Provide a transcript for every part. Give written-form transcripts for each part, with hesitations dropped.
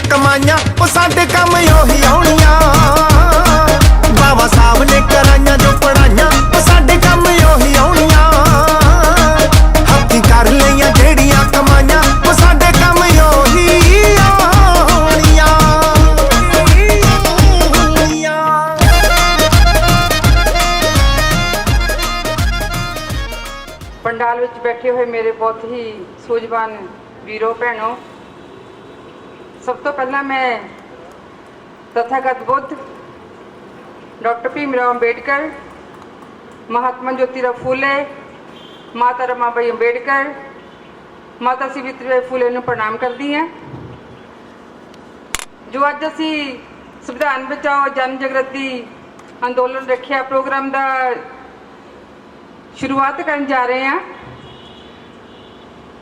कमाइयां ओ साडे कम ओही आउणियां। बाबा साहब ने कराइयां जो पढ़ाइयां ओ साडे कम ओही आउणियां। हत्थी कर लईयां जेड़ियां कमाइयां ओ साडे कम ओही आउणियां। पंडाल विच बैठे हुए मेरे बहुत ही सूझवान वीरों भैनों, सब तो पहला मैं तथागत बुद्ध डॉक्टर भीमराव अंबेडकर, महात्मा ज्योतिराव फूले, माता रमाबाई अंबेडकर, माता सावित्रीबाई फूले नूं प्रणाम करदी हां। जो अज असी संविधान बचाओ जन जागृति अंदोलन रखिया प्रोग्राम का शुरुआत करन जा रहे हैं।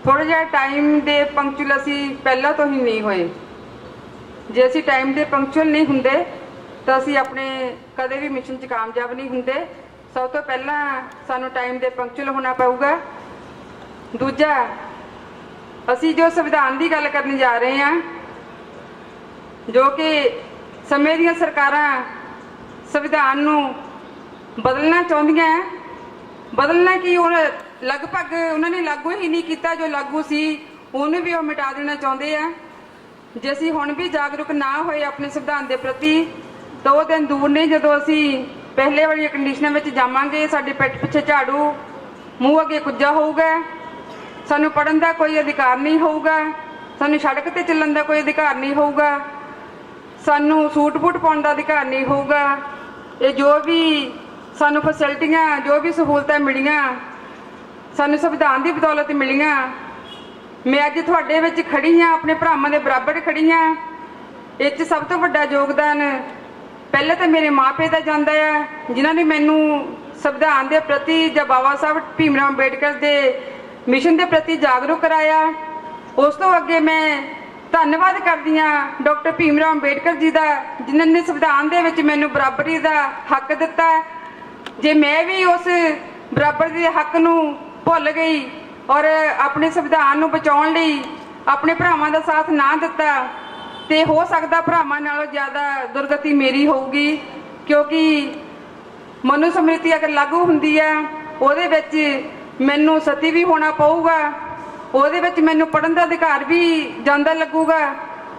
थोड़ा जिहा टाइम दे पंक्चुअल असी पहला तो ही नहीं होए। जे असी टाइम दे पंक्चुअल नहीं हुंदे तो असी अपने कदे भी मिशन च कामयाब नहीं हुंदे। सब तो पहला सानू टाइम दे पंक्चुअल होना पऊगा। दूजा, असी जो संविधान की गल करने जा रहे हैं, जो कि समय दीयां सरकारां संविधान नू बदलना चाहुंदियां हैं। बदलना कि लगभग उन्होंने लागू ही नहीं किया, जो लागू सी उन्हें भी वो मिटा देना चाहते हैं। जे असी हुण भी जागरूक ना होए अपने संविधान के प्रति तो वो दिन दूर नहीं जो असी पहले वाली कंडीशनां में जावांगे। साडे पिठ पिछे झाड़ू, मूँह अगे कुज्जा होऊगा, सानू पढ़न का कोई अधिकार नहीं होऊगा, सानू सड़क ते चलण का कोई अधिकार नहीं होऊगा, सानू सूट बूट पाउण दा अधिकार नहीं होऊगा। ये जो भी सानू फैसिलिटियां, जो भी सहूलतां मिलियां सानू संविधान की बदौलत मिलियां। मैं अज तुहाडे विच खड़ी हाँ, अपने भरावां दे बराबर खड़ी हाँ। इस सब तो वड्डा योगदान पहले तो मेरे माँ पिओ का जाता है, जिन्हों ने मैनू संविधान के प्रति या बाबा साहब भीमराव अंबेडकर के मिशन के प्रति जागरूक कराया। उस तो अगे मैं धन्यवाद करदी हाँ डॉक्टर भीमराव अंबेडकर जी का, जिन्होंने संविधान दे विच मैनू बराबरी का हक दिता। जे मैं भी उस बराबर के हक नू भुल गई और अपने संविधान नू बचाउण लई अपने भरावां दा साथ ना दिता तो हो सकता भरावां नालों ज़्यादा दुर्गति मेरी होगी। क्योंकि मनुस्मृति अगर लागू हुंदी है उहदे विच मैनू सती भी होना पऊगा, उहदे विच मैनू पढ़न का अधिकार भी जांदा लगूगा,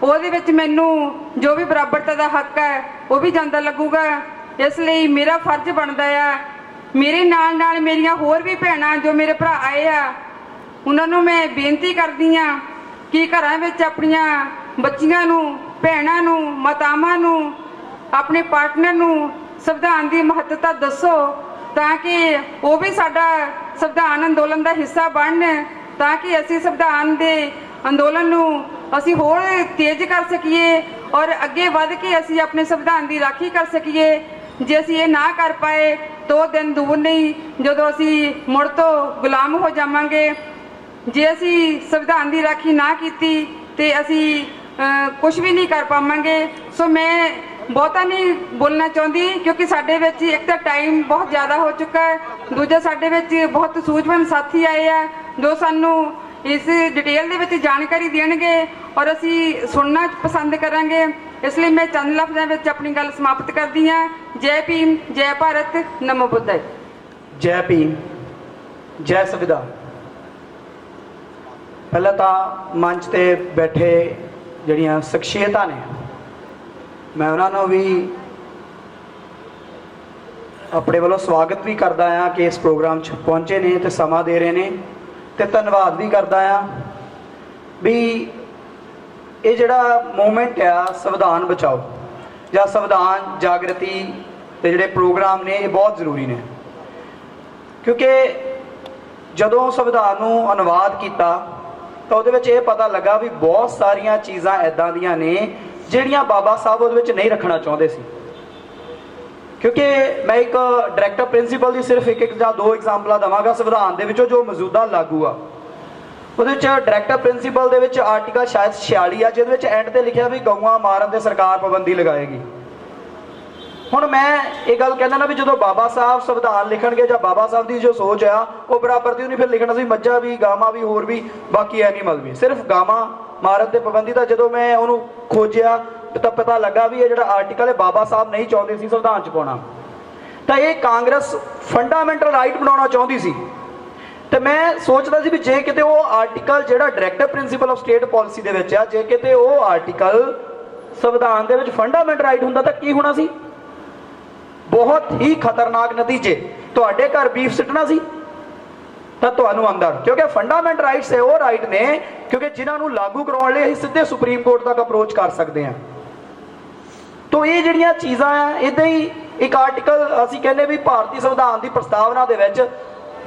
उहदे विच मैनू जो भी बराबरता का हक है वह भी जांदा लगूगा। इसलिए मेरा फर्ज बनता है, मेरे नाल नाल मेरियां होर भी भैणां जो मेरे भरा आए आ उन्होंने मैं बेनती करदी हाँ कि घरां विच अपनियां बच्चियां नूं, भैणां नूं, मातावां नूं, अपने पार्टनर नूं संविधान की महत्ता दसो ताकि वो भी साडा संविधान अंदोलन का हिस्सा बनन, ताकि असी संविधान के अंदोलन नूं असी होर तेज कर सकीए और अगे वध के असी अपने संविधान की राखी कर सकीए। जे असी ये ना कर पाए तो दिन दूर नहीं जदों असी मुड़ तो गुलाम हो जावांगे। जे असी संविधान की राखी ना कीती ते असी कुछ भी नहीं कर पावांगे। सो मैं बहुता नहीं बोलना चाहती क्योंकि साडे विच एक तो टाइम बहुत ज़्यादा हो चुका है, दूजा साडे विच बहुत सूझबंद साथी आए हैं जो सानू इस डिटेल दे विच जानकारी देणगे और असी सुनना पसंद करांगे। इसलिए मैं चंद लफ्ज़ों में अपनी गल समाप्त करती हाँ। जय भीम, जय भारत, नमो बुद्धाय। जय भीम, जय संविधान। पहले तो मंच पे बैठे जड़ियाँ शख्सियतां ने मैं उन्होंने भी अपने वालों स्वागत भी करता हाँ कि इस प्रोग्राम पहुँचे ने तो समा दे रहे हैं, तो धन्यवाद भी करता हाँ भी ये जड़ा मूवमेंट आ संविधान बचाओ या संविधान जागृति के जोड़े प्रोग्राम ने ये बहुत ज़रूरी ने। क्योंकि जदों संविधान को अनुवाद किया तो वो पता लगा भी बहुत सारिया चीज़ां इदां दियां ने जिहड़ियां बाबा साहब वो नहीं रखना चाहते सी। क्योंकि मैं एक डायरैक्टर प्रिंसीपल की सिर्फ एक या दो एग्जाम्पल देवांगा संविधान दे विचों जो मौजूदा लागू आ। ਉਹਦੇ ਚ ਡਾਇਰੈਕਟਰ ਪ੍ਰਿੰਸੀਪਲ ਦੇ ਵਿੱਚ ਆਰਟੀਕਲ ਸ਼ਾਇਦ 46 ਆ ਜਿਹਦੇ ਵਿੱਚ ਐਂਡ ਤੇ ਲਿਖਿਆ ਵੀ ਗਊਆਂ ਮਾਰਨ ਤੇ ਸਰਕਾਰ ਪਾਬੰਦੀ ਲਗਾਏਗੀ। ਹੁਣ ਮੈਂ ਇਹ ਗੱਲ ਕਹਿੰਦਾ ਨਾ ਵੀ ਜਦੋਂ ਬਾਬਾ ਸਾਹਿਬ ਸੰਵਿਧਾਨ ਲਿਖਣਗੇ ਜਾਂ ਬਾਬਾ ਸਾਹਿਬ ਦੀ ਜੋ ਸੋਚ ਆ ਉਹ ਬਰਾਬਰ ਦੀ ਉਹਨੇ ਫਿਰ ਲਿਖਣਾ ਸੀ ਮੱਝਾਂ ਵੀ, ਗਾਵਾਂ ਵੀ, ਹੋਰ ਵੀ ਬਾਕੀ ਐਨੀਮਲ ਵੀ, ਸਿਰਫ ਗਾਵਾਂ ਮਾਰਨ ਤੇ ਪਾਬੰਦੀ। ਤਾਂ ਜਦੋਂ ਮੈਂ ਉਹਨੂੰ ਖੋਜਿਆ ਤਾਂ ਪਤਾ ਲੱਗਾ ਵੀ ਇਹ ਜਿਹੜਾ ਆਰਟੀਕਲ ਹੈ ਬਾਬਾ ਸਾਹਿਬ ਨਹੀਂ ਚਾਹੁੰਦੇ ਸੀ ਸੰਵਿਧਾਨ 'ਚ ਪਾਉਣਾ, ਤਾਂ ਇਹ ਕਾਂਗਰਸ ਫੰਡਾਮੈਂਟਲ ਰਾਈਟ ਬਣਾਉਣਾ ਚਾਹੁੰਦੀ ਸੀ। ਤੇ ਮੈਂ ਸੋਚਦਾ ਸੀ ਵੀ ਜੇ ਕਿਤੇ ਉਹ ਆਰਟੀਕਲ ਜਿਹੜਾ directive principal of state policy ਦੇ ਵਿੱਚ ਆ, ਜੇ ਕਿਤੇ ਉਹ ਆਰਟੀਕਲ ਸੰਵਿਧਾਨ ਦੇ ਵਿੱਚ ਫੰਡਾਮੈਂਟਲ ਰਾਈਟ ਹੁੰਦਾ ਤਾਂ ਕੀ ਹੋਣਾ ਸੀ? ਬਹੁਤ ਹੀ ਖਤਰਨਾਕ ਨਤੀਜੇ। ਤੁਹਾਡੇ ਘਰ ਬੀਫ ਸਿੱਟਣਾ ਸੀ ਤਾਂ ਤੁਹਾਨੂੰ ਅੰਦਰ, ਕਿਉਂਕਿ ਫੰਡਾਮੈਂਟਲ ਰਾਈਟਸ ਹੈ ਉਹ ਰਾਈਟ ਨੇ ਕਿਉਂਕਿ ਜਿਨ੍ਹਾਂ ਨੂੰ ਲਾਗੂ ਕਰਾਉਣ ਲਈ ਅਸੀਂ ਸਿੱਧੇ ਸੁਪਰੀਮ ਕੋਰਟ ਤੱਕ ਅਪਰੋਚ ਕਰ ਸਕਦੇ ਹਾਂ। ਤਾਂ ਇਹ ਜਿਹੜੀਆਂ ਚੀਜ਼ਾਂ ਆ, ਇੱਦਾਂ ਹੀ ਇੱਕ ਆਰਟੀਕਲ ਅਸੀਂ ਕਹਿੰਦੇ ਵੀ ਭਾਰਤੀ ਸੰਵਿਧਾਨ ਦੀ ਪ੍ਰਸਤਾਵਨਾ ਦੇ ਵਿੱਚ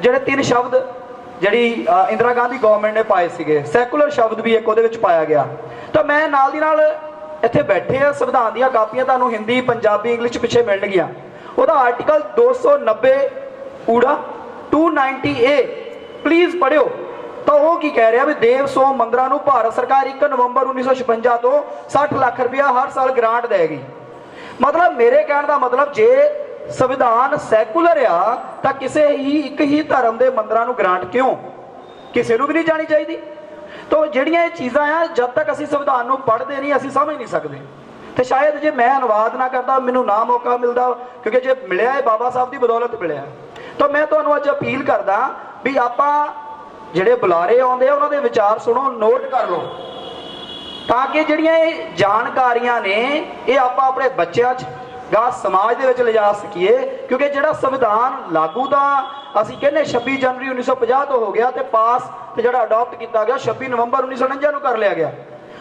ਜਿਹੜੇ 3 ਸ਼ਬਦ ਜਿਹੜੀ ਇੰਦਰਾ ਗਾਂਧੀ ਗਵਰਨਮੈਂਟ ਨੇ ਪਾਏ ਸੀਗੇ, ਸੈਕੂਲਰ ਸ਼ਬਦ ਵੀ ਇੱਕ ਉਹਦੇ ਵਿੱਚ ਪਾਇਆ ਗਿਆ। ਤਾਂ ਮੈਂ ਨਾਲ ਦੀ ਨਾਲ ਇੱਥੇ ਬੈਠੇ ਆ, ਸੰਵਿਧਾਨ ਦੀਆਂ ਕਾਪੀਆਂ ਤੁਹਾਨੂੰ ਹਿੰਦੀ, ਪੰਜਾਬੀ, ਇੰਗਲਿਸ਼ ਪਿੱਛੇ ਮਿਲਣਗੀਆਂ। ਉਹਦਾ ਆਰਟੀਕਲ 290 ਊੜਾ 290A ਪਲੀਜ਼ ਪੜਿਓ। ਤਾਂ ਉਹ ਕੀ ਕਹਿ ਰਿਹਾ ਵੀ ਦੇਵ ਸੋਮ ਮੰਦਰਾਂ ਨੂੰ ਭਾਰਤ ਸਰਕਾਰ 1 ਨਵੰਬਰ 1956 ਤੋਂ 60 ਲੱਖ ਰੁਪਇਆ ਹਰ ਸਾਲ ਗ੍ਰਾਂਟ ਦੇਗੀ। ਮਤਲਬ ਮੇਰੇ ਕਹਿਣ ਦਾ ਮਤਲਬ ਜੇ ਸੰਵਿਧਾਨ ਸੈਕੂਲਰ ਆ ਤਾਂ ਕਿਸੇ ਇੱਕ ਹੀ ਧਰਮ ਦੇ ਮੰਦਰਾਂ ਨੂੰ ਗ੍ਰਾਂਟ ਕਿਉਂ? ਕਿਸੇ ਨੂੰ ਵੀ ਨਹੀਂ ਜਾਣੀ ਚਾਹੀਦੀ। ਤਾਂ ਜਿਹੜੀਆਂ ਇਹ ਚੀਜ਼ਾਂ ਆ ਜਦ ਤੱਕ ਅਸੀਂ ਸੰਵਿਧਾਨ ਨੂੰ ਪੜ੍ਹਦੇ ਨਹੀਂ ਅਸੀਂ ਸਮਝ ਨਹੀਂ ਸਕਦੇ। ਤੇ ਸ਼ਾਇਦ ਜੇ ਮੈਂ ਅਨੁਵਾਦ ਨਾ ਕਰਦਾ ਮੈਨੂੰ ਨਾ ਮੌਕਾ ਮਿਲਦਾ, ਕਿਉਂਕਿ ਜੇ ਮਿਲਿਆ ਇਹ ਬਾਬਾ ਸਾਹਿਬ ਦੀ ਬਦੌਲਤ ਮਿਲਿਆ। ਤਾਂ ਮੈਂ ਤੁਹਾਨੂੰ ਅੱਜ ਅਪੀਲ ਕਰਦਾ ਵੀ ਆਪਾਂ ਜਿਹੜੇ ਬੁਲਾਰੇ ਆਉਂਦੇ ਆ ਉਹਨਾਂ ਦੇ ਵਿਚਾਰ ਸੁਣੋ, ਨੋਟ ਕਰ ਲਓ, ਤਾਂ ਕਿ ਜਿਹੜੀਆਂ ਇਹ ਜਾਣਕਾਰੀਆਂ ਨੇ ਇਹ ਆਪਾਂ ਆਪਣੇ ਬੱਚਿਆਂ 'ਚ ਗਾ ਸਮਾਜ ਦੇ ਵਿੱਚ ਲਿਜਾ ਸਕੀਏ। ਕਿਉਂਕਿ ਜਿਹੜਾ ਸੰਵਿਧਾਨ ਲਾਗੂ ਤਾਂ ਅਸੀਂ ਕਹਿੰਦੇ 26 ਜਨਵਰੀ 1950 ਤੋਂ ਹੋ ਗਿਆ ਤੇ ਪਾਸ ਤੇ ਜਿਹੜਾ ਅਡਾਪਟ ਕੀਤਾ ਗਿਆ 26 ਨਵੰਬਰ 1949 ਨੂੰ ਕਰ ਲਿਆ ਗਿਆ,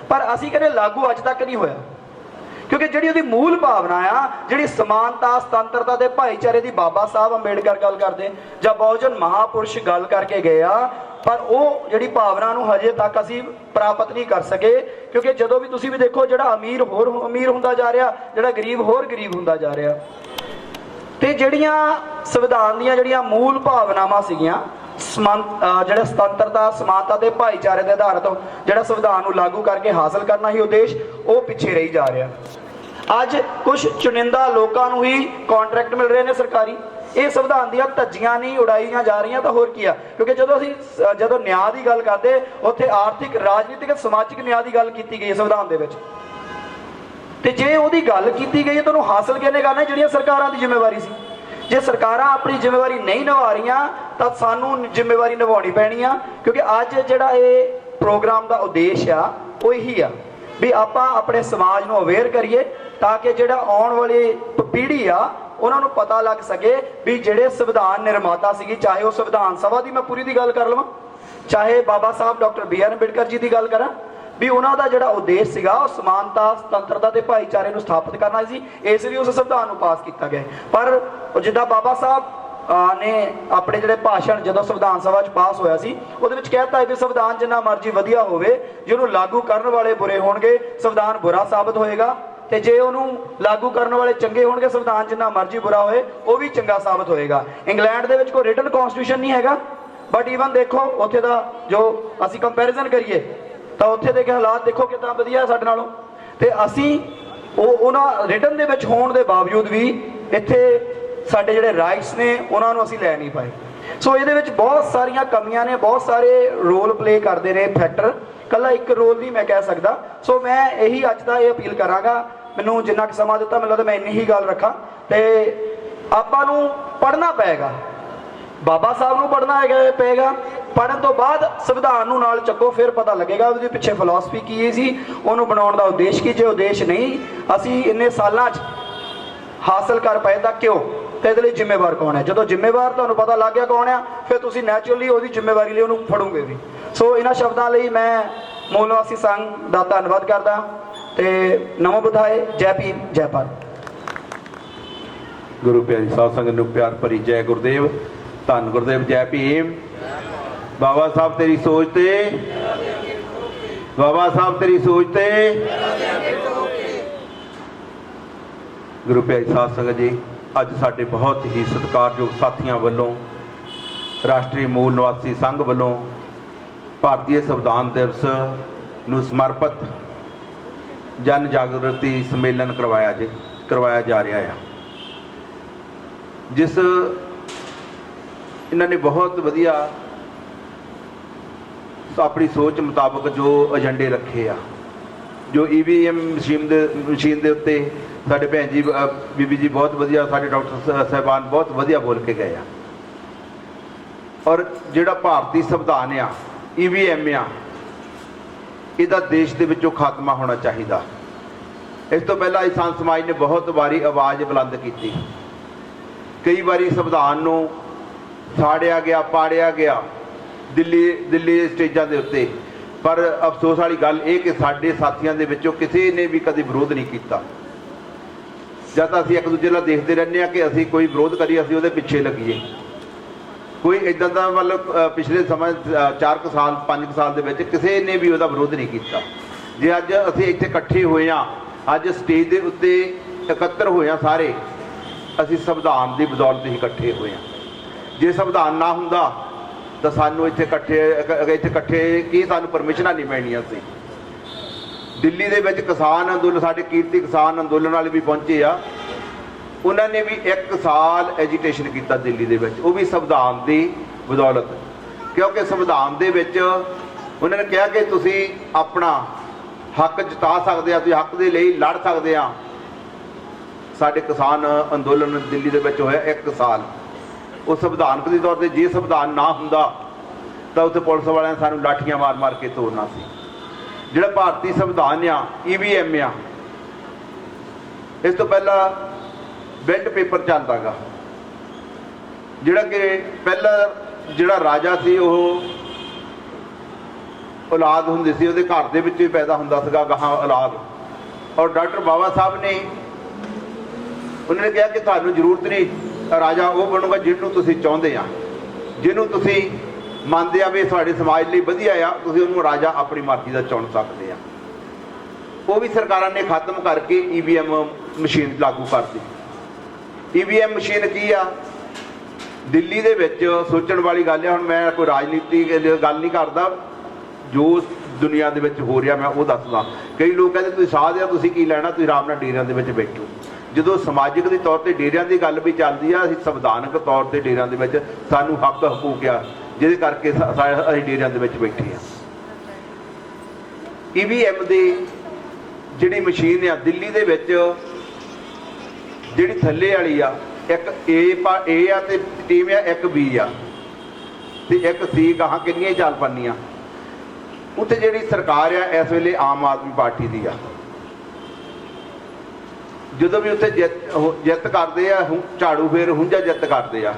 ਪਰ ਅਸੀਂ ਕਹਿੰਦੇ ਲਾਗੂ ਅੱਜ ਤੱਕ ਨਹੀਂ ਹੋਇਆ। ਕਿਉਂਕਿ ਜਿਹੜੀ ਉਹਦੀ ਮੂਲ ਭਾਵਨਾ ਆ, ਜਿਹੜੀ ਸਮਾਨਤਾ, ਸੁਤੰਤਰਤਾ ਤੇ ਭਾਈਚਾਰੇ ਦੀ ਬਾਬਾ ਸਾਹਿਬ ਅੰਬੇਡਕਰ ਗੱਲ ਕਰਦੇ ਜਾਂ ਬਹੁਜਨ ਮਹਾਪੁਰਸ਼ ਗੱਲ ਕਰਕੇ ਗਏ ਆ, ਪਰ ਉਹ ਜਿਹੜੀ ਭਾਵਨਾ ਨੂੰ ਹਜੇ ਤੱਕ ਅਸੀਂ ਪ੍ਰਾਪਤ ਨਹੀਂ ਕਰ ਸਕੇ। ਕਿਉਂਕਿ ਜਦੋਂ ਵੀ ਤੁਸੀਂ ਵੀ ਦੇਖੋ ਜਿਹੜਾ ਅਮੀਰ ਹੋਰ ਅਮੀਰ ਹੁੰਦਾ ਜਾ ਰਿਹਾ, ਜਿਹੜਾ ਗਰੀਬ ਹੋਰ ਗਰੀਬ ਹੁੰਦਾ ਜਾ ਰਿਹਾ। ਤੇ ਜਿਹੜੀਆਂ ਸੰਵਿਧਾਨ ਦੀਆਂ ਜਿਹੜੀਆਂ ਮੂਲ ਭਾਵਨਾਵਾਂ ਸੀਗੀਆਂ, ਜਿਹੜਾ ਸੁਤੰਤਰਤਾ, ਸਮਾਨਤਾ ਤੇ ਭਾਈਚਾਰੇ ਦੇ ਆਧਾਰ ਤੋਂ ਜਿਹੜਾ ਸੰਵਿਧਾਨ ਨੂੰ ਲਾਗੂ ਕਰਕੇ ਹਾਸਲ ਕਰਨਾ ਹੀ ਉਦੇਸ਼, ਉਹ ਪਿੱਛੇ ਰਹੀ ਜਾ ਰਿਹਾ। ਅੱਜ ਕੁਝ ਚੁਣਿੰਦਾ ਲੋਕਾਂ ਨੂੰ ਹੀ ਕੰਟਰੈਕਟ ਮਿਲ ਰਹੇ ਨੇ ਸਰਕਾਰੀ। ਇਹ ਸੰਵਿਧਾਨ ਦੀਆਂ ਧੱਜੀਆਂ ਨਹੀਂ ਉਡਾਈਆਂ ਜਾ ਰਹੀਆਂ ਤਾਂ ਹੋਰ ਕੀ ਆ। ਕਿਉਂਕਿ ਜਦੋਂ ਨਿਆਂ ਦੀ ਗੱਲ ਕਰਦੇ ਉੱਥੇ ਆਰਥਿਕ, ਰਾਜਨੀਤਿਕ, ਸਮਾਜਿਕ ਨਿਆਂ ਦੀ ਗੱਲ ਕੀਤੀ ਗਈ ਹੈ ਸੰਵਿਧਾਨ ਦੇ ਵਿੱਚ। ਤੇ ਜੇ ਉਹਦੀ ਗੱਲ ਕੀਤੀ ਗਈ ਹੈ ਤਾਂ ਉਹਨੂੰ ਹਾਸਲ ਕਿਹਨੇ ਕਰਨਾ? ਜਿਹੜੀਆਂ ਸਰਕਾਰਾਂ ਦੀ ਜ਼ਿੰਮੇਵਾਰੀ ਸੀ। ਜੇ ਸਰਕਾਰਾਂ ਆਪਣੀ ਜ਼ਿੰਮੇਵਾਰੀ ਨਹੀਂ ਨਿਭਾ ਰਹੀਆਂ ਤਾਂ ਸਾਨੂੰ ਜ਼ਿੰਮੇਵਾਰੀ ਨਿਭਾਉਣੀ ਪੈਣੀ ਆ। ਕਿਉਂਕਿ ਅੱਜ ਜਿਹੜਾ ਇਹ ਪ੍ਰੋਗਰਾਮ ਦਾ ਉਦੇਸ਼ ਆ ਉਹ ਇਹੀ ਆ ਵੀ ਆਪਾਂ ਆਪਣੇ ਸਮਾਜ ਨੂੰ ਅਵੇਅਰ ਕਰੀਏ ਤਾਂ ਕਿ ਜਿਹੜਾ ਆਉਣ ਵਾਲੀ ਪੀੜ੍ਹੀ ਆ ਉਹਨਾਂ ਨੂੰ ਪਤਾ ਲੱਗ ਸਕੇ ਵੀ ਜਿਹੜੇ ਸੰਵਿਧਾਨ ਨਿਰਮਾਤਾ ਸੀਗੀ, ਚਾਹੇ ਉਹ ਸੰਵਿਧਾਨ ਸਭਾ ਦੀ ਮੈਂ ਪੂਰੀ ਦੀ ਗੱਲ ਕਰ ਲਵਾਂ, ਚਾਹੇ ਬਾਬਾ ਸਾਹਿਬ ਡਾਕਟਰ BR ਅੰਬੇਡਕਰ ਜੀ ਦੀ ਗੱਲ ਕਰਾਂ, ਵੀ ਉਹਨਾਂ ਦਾ ਜਿਹੜਾ ਉਦੇਸ਼ ਸੀਗਾ ਉਹ ਸਮਾਨਤਾ, ਸੁਤੰਤਰਤਾ ਤੇ ਭਾਈਚਾਰੇ ਨੂੰ ਸਥਾਪਿਤ ਕਰਨਾ ਸੀ। ਇਸ ਲਈ ਉਸ ਸੰਵਿਧਾਨ ਨੂੰ ਪਾਸ ਕੀਤਾ ਗਿਆ। ਪਰ ਜਿੱਦਾਂ ਬਾਬਾ ਸਾਹਿਬ ਨੇ ਆਪਣੇ ਜਿਹੜੇ ਭਾਸ਼ਣ ਜਦੋਂ ਸੰਵਿਧਾਨ ਸਭਾ 'ਚ ਪਾਸ ਹੋਇਆ ਸੀ ਉਹਦੇ ਵਿੱਚ ਕਹਿਤਾ ਹੈ ਵੀ ਸੰਵਿਧਾਨ ਜਿੰਨਾ ਮਰਜ਼ੀ ਵਧੀਆ ਹੋਵੇ, ਜੇ ਉਹਨੂੰ ਲਾਗੂ ਕਰਨ ਵਾਲੇ ਬੁਰੇ ਹੋਣਗੇ ਸੰਵਿਧਾਨ ਬੁਰਾ ਸਾਬਤ ਹੋਏਗਾ, ਤੇ ਜੇ ਉਹਨੂੰ ਲਾਗੂ ਕਰਨ ਵਾਲੇ ਚੰਗੇ ਹੋਣਗੇ ਸੰਵਿਧਾਨ ਜਿੰਨਾ ਮਰਜ਼ੀ ਬੁਰਾ ਹੋਏ ਉਹ ਵੀ ਚੰਗਾ ਸਾਬਤ ਹੋਏਗਾ। ਇੰਗਲੈਂਡ ਦੇ ਵਿੱਚ ਕੋਈ ਰਿਟਨ ਕਨਸਟੀਟਿਊਸ਼ਨ ਨਹੀਂ ਹੈਗਾ, ਬਟ ਈਵਨ ਦੇਖੋ ਉੱਥੇ ਦਾ ਜੋ ਅਸੀਂ ਕੰਪੈਰੀਜ਼ਨ ਕਰੀਏ ਤਾਂ ਉੱਥੇ ਦੇ ਹਾਲਾਤ ਦੇਖੋ ਕਿੰਨਾ ਵਧੀਆ ਸਾਡੇ ਨਾਲੋਂ। ਤੇ ਅਸੀਂ ਉਹਨਾਂ ਰਿਟਨ ਦੇ ਵਿੱਚ ਹੋਣ ਦੇ ਬਾਵਜੂਦ ਵੀ ਇੱਥੇ ਸਾਡੇ ਜਿਹੜੇ ਰਾਈਟਸ ਨੇ ਉਹਨਾਂ ਨੂੰ ਅਸੀਂ ਲੈ ਨਹੀਂ ਪਾਏ। ਸੋ ਇਹਦੇ ਵਿੱਚ ਬਹੁਤ ਸਾਰੀਆਂ ਕਮੀਆਂ ਨੇ, ਬਹੁਤ ਸਾਰੇ ਰੋਲ ਪਲੇ ਕਰਦੇ ਨੇ ਫੈਕਟਰ, ਕੱਲਾ ਇੱਕ ਰੋਲ ਨਹੀਂ ਮੈਂ ਕਹਿ ਸਕਦਾ। ਸੋ ਮੈਂ ਇਹੀ ਅੱਜ ਦਾ ਇਹ ਅਪੀਲ ਕਰਾਂਗਾ, ਮੈਨੂੰ ਜਿੰਨਾ ਕੁ ਸਮਾਂ ਦਿੱਤਾ ਮੈਨੂੰ ਲੱਗਦਾ ਮੈਂ ਇੰਨੀ ਹੀ ਗੱਲ ਰੱਖਾਂ। ਤੇ ਆਪਾਂ ਨੂੰ ਪੜ੍ਹਨਾ ਪਏਗਾ, ਬਾਬਾ ਸਾਹਿਬ ਨੂੰ ਪੜ੍ਹਨਾ ਪਏਗਾ। ਪੜ੍ਹਨ ਤੋਂ ਬਾਅਦ ਸੰਵਿਧਾਨ ਨੂੰ ਨਾਲ ਚੱਕੋ, ਫਿਰ ਪਤਾ ਲੱਗੇਗਾ ਉਹਦੇ ਪਿੱਛੇ ਫਿਲਾਸਫੀ ਕੀ ਸੀ, ਉਹਨੂੰ ਬਣਾਉਣ ਦਾ ਉਦੇਸ਼ ਕੀ। ਜੇ ਉਦੇਸ਼ ਨਹੀਂ ਅਸੀਂ ਇੰਨੇ ਸਾਲਾਂ 'ਚ ਹਾਸਲ ਕਰ ਪਏ ਤਾਂ ਕਿਉਂ? ਤੇ ਇਹਦੇ ਲਈ ਜ਼ਿੰਮੇਵਾਰ ਕੌਣ ਹੈ? ਜਦੋਂ ਜ਼ਿੰਮੇਵਾਰ ਤੁਹਾਨੂੰ ਪਤਾ ਲੱਗ ਗਿਆ ਕੌਣ ਆ, ਫਿਰ ਤੁਸੀਂ ਨੈਚੁਰਲੀ ਉਹਦੀ ਜ਼ਿੰਮੇਵਾਰੀ ਲਈ ਉਹਨੂੰ ਫੜੋਗੇ ਵੀ। ਸੋ ਇਹਨਾਂ ਸ਼ਬਦਾਂ ਲਈ ਮੈਂ ਮੂਲ ਨਿਵਾਸੀ ਸੰਘ ਦਾ ਧੰਨਵਾਦ ਕਰਦਾ ਤੇ ਨਮੋ ਬੁੱਧਾਏ, ਜੈ ਭੀਮ, ਜੈ ਭਾਰਤ। ਗੁਰੂ ਪਿਆਰੀ ਸਾਧ ਸੰਗਤ ਨੂੰ ਪਿਆਰ ਭਰੀ ਜੈ ਗੁਰਦੇਵ, ਧੰਨ ਗੁਰਦੇਵ, ਜੈ ਭੀਮ। ਬਾਬਾ ਸਾਹਿਬ ਤੇਰੀ ਸੋਚ ਤੇ, ਬਾਬਾ ਸਾਹਿਬ ਤੇਰੀ ਸੋਚ ਤੇ। ਗੁਰੂ ਪਿਆਰੀ ਸਾਧ ਸੰਗਤ ਜੀ, ਅੱਜ ਸਾਡੇ ਬਹੁਤ ਹੀ ਸਤਿਕਾਰਯੋਗ ਸਾਥੀਆਂ ਵੱਲੋਂ ਰਾਸ਼ਟਰੀ ਮੂਲ ਨਿਵਾਸੀ ਸੰਘ ਵੱਲੋਂ ਭਾਰਤੀ ਸੰਵਿਧਾਨ ਦਿਵਸ ਨੂੰ ਸਮਰਪਿਤ ਜਨ ਜਾਗਰਤੀ ਸੰਮੇਲਨ ਕਰਵਾਇਆ ਜਾ ਰਿਹਾ ਹੈ। ਜਿਸ ਇਹਨਾਂ ਨੇ ਬਹੁਤ ਵਧੀਆ ਆਪਣੀ ਸੋਚ ਮੁਤਾਬਕ ਜੋ ਏਜੰਡੇ ਰੱਖੇ ਆ, ਜੋ EVM ਮਸ਼ੀਨ ਦੇ ਉੱਤੇ ਸਾਡੇ ਭੈਣ ਜੀ ਬੀਬੀ ਜੀ ਬਹੁਤ ਵਧੀਆ, ਸਾਡੇ ਡਾਕਟਰ ਸਾਹਿਬਾਨ ਬਹੁਤ ਵਧੀਆ ਬੋਲ ਕੇ ਗਏ ਆ। ਔਰ ਜਿਹੜਾ ਭਾਰਤੀ ਸੰਵਿਧਾਨ ਆ, EVM ਆ, ਇਹਦਾ ਦੇਸ਼ ਦੇ ਵਿੱਚੋਂ ਖਾਤਮਾ ਹੋਣਾ ਚਾਹੀਦਾ। ਇਸ ਤੋਂ ਪਹਿਲਾਂ ਇਨਸਾਨ ਸਮਾਜ ਨੇ ਬਹੁਤ ਵਾਰੀ ਆਵਾਜ਼ ਬੁਲੰਦ ਕੀਤੀ, ਕਈ ਵਾਰੀ ਸੰਵਿਧਾਨ ਨੂੰ ਸਾੜਿਆ ਗਿਆ, ਪਾੜਿਆ ਗਿਆ ਦਿੱਲੀ ਸਟੇਜਾਂ ਦੇ ਉੱਤੇ, ਪਰ ਅਫਸੋਸ ਵਾਲੀ ਗੱਲ ਇਹ ਕਿ ਸਾਡੇ ਸਾਥੀਆਂ ਦੇ ਵਿੱਚੋਂ ਕਿਸੇ ਨੇ ਵੀ ਕਦੇ ਵਿਰੋਧ ਨਹੀਂ ਕੀਤਾ। ਜਦ ਤਾਂ ਅਸੀਂ ਇੱਕ ਦੂਜੇ ਨਾਲ ਦੇਖਦੇ ਰਹਿੰਦੇ ਹਾਂ ਕਿ ਅਸੀਂ ਕੋਈ ਵਿਰੋਧ ਕਰੀਏ ਅਸੀਂ ਉਹਦੇ ਪਿੱਛੇ ਲੱਗੀਏ। ਕੋਈ ਇੱਦਾਂ ਦਾ ਮਤਲਬ ਪਿਛਲੇ ਸਮਾਂ 4 ਸਾਲ 5 ਸਾਲ ਦੇ ਵਿੱਚ ਕਿਸੇ ਨੇ ਵੀ ਉਹਦਾ ਵਿਰੋਧ ਨਹੀਂ ਕੀਤਾ। ਜੇ ਅੱਜ ਅਸੀਂ ਇੱਥੇ ਇਕੱਠੇ ਹੋਏ ਹਾਂ, ਅੱਜ ਸਟੇਜ ਦੇ ਉੱਤੇ ਇਕੱਤਰ ਹੋਏ ਹਾਂ ਸਾਰੇ, ਅਸੀਂ ਸੰਵਿਧਾਨ ਦੀ ਬਦੌਲਤ ਹੀ ਇਕੱਠੇ ਹੋਏ ਹਾਂ। ਜੇ ਸੰਵਿਧਾਨ ਨਾ ਹੁੰਦਾ ਤਾਂ ਸਾਨੂੰ ਇੱਥੇ ਇਕੱਠੇ ਕੀ ਸਾਨੂੰ ਪਰਮਿਸ਼ਨਾਂ ਨਹੀਂ ਮਿਲਣੀਆਂ ਸੀ। ਦਿੱਲੀ ਦੇ ਵਿੱਚ ਕਿਸਾਨ ਅੰਦੋਲਨ, ਸਾਡੇ ਕੀਰਤੀ ਕਿਸਾਨ ਅੰਦੋਲਨ ਵਾਲੇ ਵੀ ਪਹੁੰਚੇ ਆ, ਉਹਨਾਂ ਨੇ ਵੀ 1 ਸਾਲ ਐਜੀਟੇਸ਼ਨ ਕੀਤਾ ਦਿੱਲੀ ਦੇ ਵਿੱਚ, ਉਹ ਵੀ ਸੰਵਿਧਾਨ ਦੀ ਬਦੌਲਤ। ਕਿਉਂਕਿ ਸੰਵਿਧਾਨ ਦੇ ਵਿੱਚ ਉਹਨਾਂ ਨੇ ਕਿਹਾ ਕਿ ਤੁਸੀਂ ਆਪਣਾ ਹੱਕ ਜਤਾ ਸਕਦੇ ਆ, ਤੁਸੀਂ ਹੱਕ ਦੇ ਲਈ ਲੜ ਸਕਦੇ ਆ। ਸਾਡੇ ਕਿਸਾਨ ਅੰਦੋਲਨ ਦਿੱਲੀ ਦੇ ਵਿੱਚ ਹੋਇਆ 1 ਸਾਲ, ਉਹ ਸੰਵਿਧਾਨਕ ਦੇ ਤੌਰ ਤੇ ਜੇ ਸੰਵਿਧਾਨ ਨਾ ਹੁੰਦਾ ਤਾਂ ਉੱਥੇ ਪੁਲਿਸ ਵਾਲਿਆਂ ਨੇ ਸਾਨੂੰ ਲਾਠੀਆਂ ਮਾਰ ਕੇ ਤੋੜਨਾ ਸੀ। ਜਿਹੜਾ ਭਾਰਤੀ ਸੰਵਿਧਾਨ ਆ, EVM ਆ, ਇਸ ਤੋਂ ਪਹਿਲਾਂ ਬੈਲਟ ਪੇਪਰ ਚੱਲਦਾ ਗਾ, ਜਿਹੜਾ ਕਿ ਪਹਿਲਾਂ ਜਿਹੜਾ ਰਾਜਾ ਸੀ ਉਹ ਔਲਾਦ ਹੁੰਦੀ ਸੀ, ਉਹਦੇ ਘਰ ਦੇ ਵਿੱਚ ਹੀ ਪੈਦਾ ਹੁੰਦਾ ਸੀਗਾ ਗਾਹਾਂ ਔਲਾਦ। ਔਰ ਡਾਕਟਰ ਬਾਬਾ ਸਾਹਿਬ ਨੇ ਉਹਨਾਂ ਨੇ ਕਿਹਾ ਕਿ ਤੁਹਾਨੂੰ ਜ਼ਰੂਰਤ ਨਹੀਂ, ਰਾਜਾ ਉਹ ਬਣੂਗਾ ਜਿਹਨੂੰ ਤੁਸੀਂ ਚਾਹੁੰਦੇ ਆ, ਜਿਹਨੂੰ ਤੁਸੀਂ ਮੰਨਦੇ ਆ ਵੀ ਤੁਹਾਡੇ ਸਮਾਜ ਲਈ ਵਧੀਆ ਆ, ਤੁਸੀਂ ਉਹਨੂੰ ਰਾਜਾ ਆਪਣੀ ਮਰਜ਼ੀ ਦਾ ਚੁਣ ਸਕਦੇ ਆ। ਉਹ ਵੀ ਸਰਕਾਰਾਂ ਨੇ ਖਤਮ ਕਰਕੇ EVM ਮਸ਼ੀਨ ਲਾਗੂ ਕਰਤੀ। EVM ਮਸ਼ੀਨ ਕੀ ਆ? ਦਿੱਲੀ ਦੇ ਵਿੱਚ ਸੋਚਣ ਵਾਲੀ ਗੱਲ ਆ। ਹੁਣ ਮੈਂ ਕੋਈ ਰਾਜਨੀਤੀ ਗੱਲ ਨਹੀਂ ਕਰਦਾ, ਜੋ ਦੁਨੀਆ ਦੇ ਵਿੱਚ ਹੋ ਰਿਹਾ ਮੈਂ ਉਹ ਦੱਸਦਾ। ਕਈ ਲੋਕ ਕਹਿੰਦੇ ਤੁਸੀਂ ਸਾਧ ਆ, ਤੁਸੀਂ ਕੀ ਲੈਣਾ, ਤੁਸੀਂ ਆਰਾਮ ਨਾਲ ਡੇਰਿਆਂ ਦੇ ਵਿੱਚ ਬੈਠੋ। ਜਦੋਂ ਸਮਾਜਿਕ ਦੇ ਤੌਰ ਤੇ ਡੇਰਿਆਂ ਦੀ ਗੱਲ ਵੀ ਚੱਲਦੀ ਆ, ਅਸੀਂ ਸੰਵਿਧਾਨਕ ਤੌਰ ਤੇ ਡੇਰਿਆਂ ਦੇ ਵਿੱਚ ਸਾਨੂੰ ਹੱਕ ਹਕੂਕ ਆ, ਜਿਹਦੇ ਕਰਕੇ ਅਸੀਂ ਡੇਰਿਆਂ ਦੇ ਵਿੱਚ ਬੈਠੇ ਆ। EVM ਦੀ ਜਿਹੜੀ ਮਸ਼ੀਨ ਆ ਦਿੱਲੀ ਦੇ ਵਿੱਚ, ਜਿਹੜੀ ਥੱਲੇ ਵਾਲੀ ਆ, ਇੱਕ A ਆ ਤੇ ਟੀਮ ਆ, ਇੱਕ B ਆ ਤੇ ਇੱਕ C, ਗਾਹਾਂ ਕਿੰਨੀਆਂ ਚੱਲ ਪੰਨੀਆਂ। ਉੱਥੇ ਜਿਹੜੀ ਸਰਕਾਰ ਆ ਇਸ ਵੇਲੇ ਆਮ ਆਦਮੀ ਪਾਰਟੀ ਦੀ ਆ। ਜਦੋਂ ਵੀ ਉੱਥੇ ਜਿੱਤ ਕਰਦੇ ਆ, ਝਾੜੂ ਫੇਰ ਹੁੰਝਾ ਜਿੱਤ ਕਰਦੇ ਆ।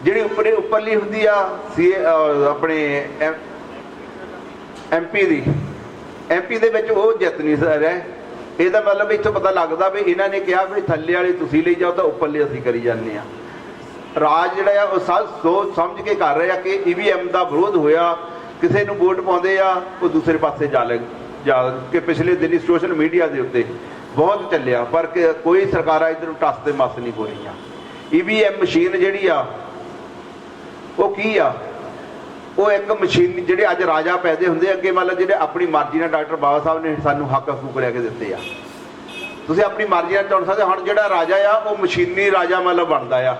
ਜਿਹੜੀ ਉੱਪਰਲੀ ਹੁੰਦੀ ਆ ਆਪਣੇ MP ਦੇ ਵਿੱਚ ਉਹ ਜਿੱਤ ਨਹੀਂ ਰਹੇ। ਇਹਦਾ ਮਤਲਬ ਇੱਥੋਂ ਪਤਾ ਲੱਗਦਾ ਵੀ ਇਹਨਾਂ ਨੇ ਕਿਹਾ ਵੀ ਥੱਲੇ ਵਾਲੇ ਤੁਸੀਂ ਲਈ ਜਾਓ ਤਾਂ ਉੱਪਰਲੇ ਅਸੀਂ ਕਰੀ ਜਾਂਦੇ ਆ। ਰਾਜ ਜਿਹੜਾ ਆ ਉਹ ਸੋਚ ਸਮਝ ਕੇ ਕਰ ਰਹੇ ਆ ਕਿ EVM ਦਾ ਵਿਰੋਧ ਹੋਇਆ, ਕਿਸੇ ਨੂੰ ਵੋਟ ਪਾਉਂਦੇ ਆ, ਉਹ ਦੂਸਰੇ ਪਾਸੇ ਜਾ ਕੇ ਪਿਛਲੇ ਦਿਨੀ ਸੋਸ਼ਲ ਮੀਡੀਆ ਦੇ ਉੱਤੇ ਬਹੁਤ ਚੱਲਿਆ, ਪਰ ਕੋਈ ਸਰਕਾਰਾਂ ਇੱਧਰ ਨੂੰ ਟੱਸ ਤੇ ਮਸ ਨਹੀਂ ਹੋ ਰਹੀਆਂ। EVM ਮਸ਼ੀਨ ਜਿਹੜੀ ਆ ਉਹ ਕੀ ਆ? ਉਹ ਇੱਕ ਮਸ਼ੀਨ ਜਿਹੜੇ ਅੱਜ ਰਾਜਾ ਪੈਦੇ ਹੁੰਦੇ ਅੱਗੇ, ਮਤਲਬ ਜਿਹੜੇ ਆਪਣੀ ਮਰਜ਼ੀ ਨਾਲ ਡਾਕਟਰ ਬਾਬਾ ਸਾਹਿਬ ਨੇ ਸਾਨੂੰ ਹੱਕ ਹਕੂਕ ਲੈ ਕੇ ਦਿੱਤੇ ਆ, ਤੁਸੀਂ ਆਪਣੀ ਮਰਜ਼ੀ ਨਾਲ ਚੁਣ ਸਕਦੇ। ਹੁਣ ਜਿਹੜਾ ਰਾਜਾ ਆ ਉਹ ਮਸ਼ੀਨੀ ਰਾਜਾ ਮਤਲਬ ਬਣਦਾ ਆ।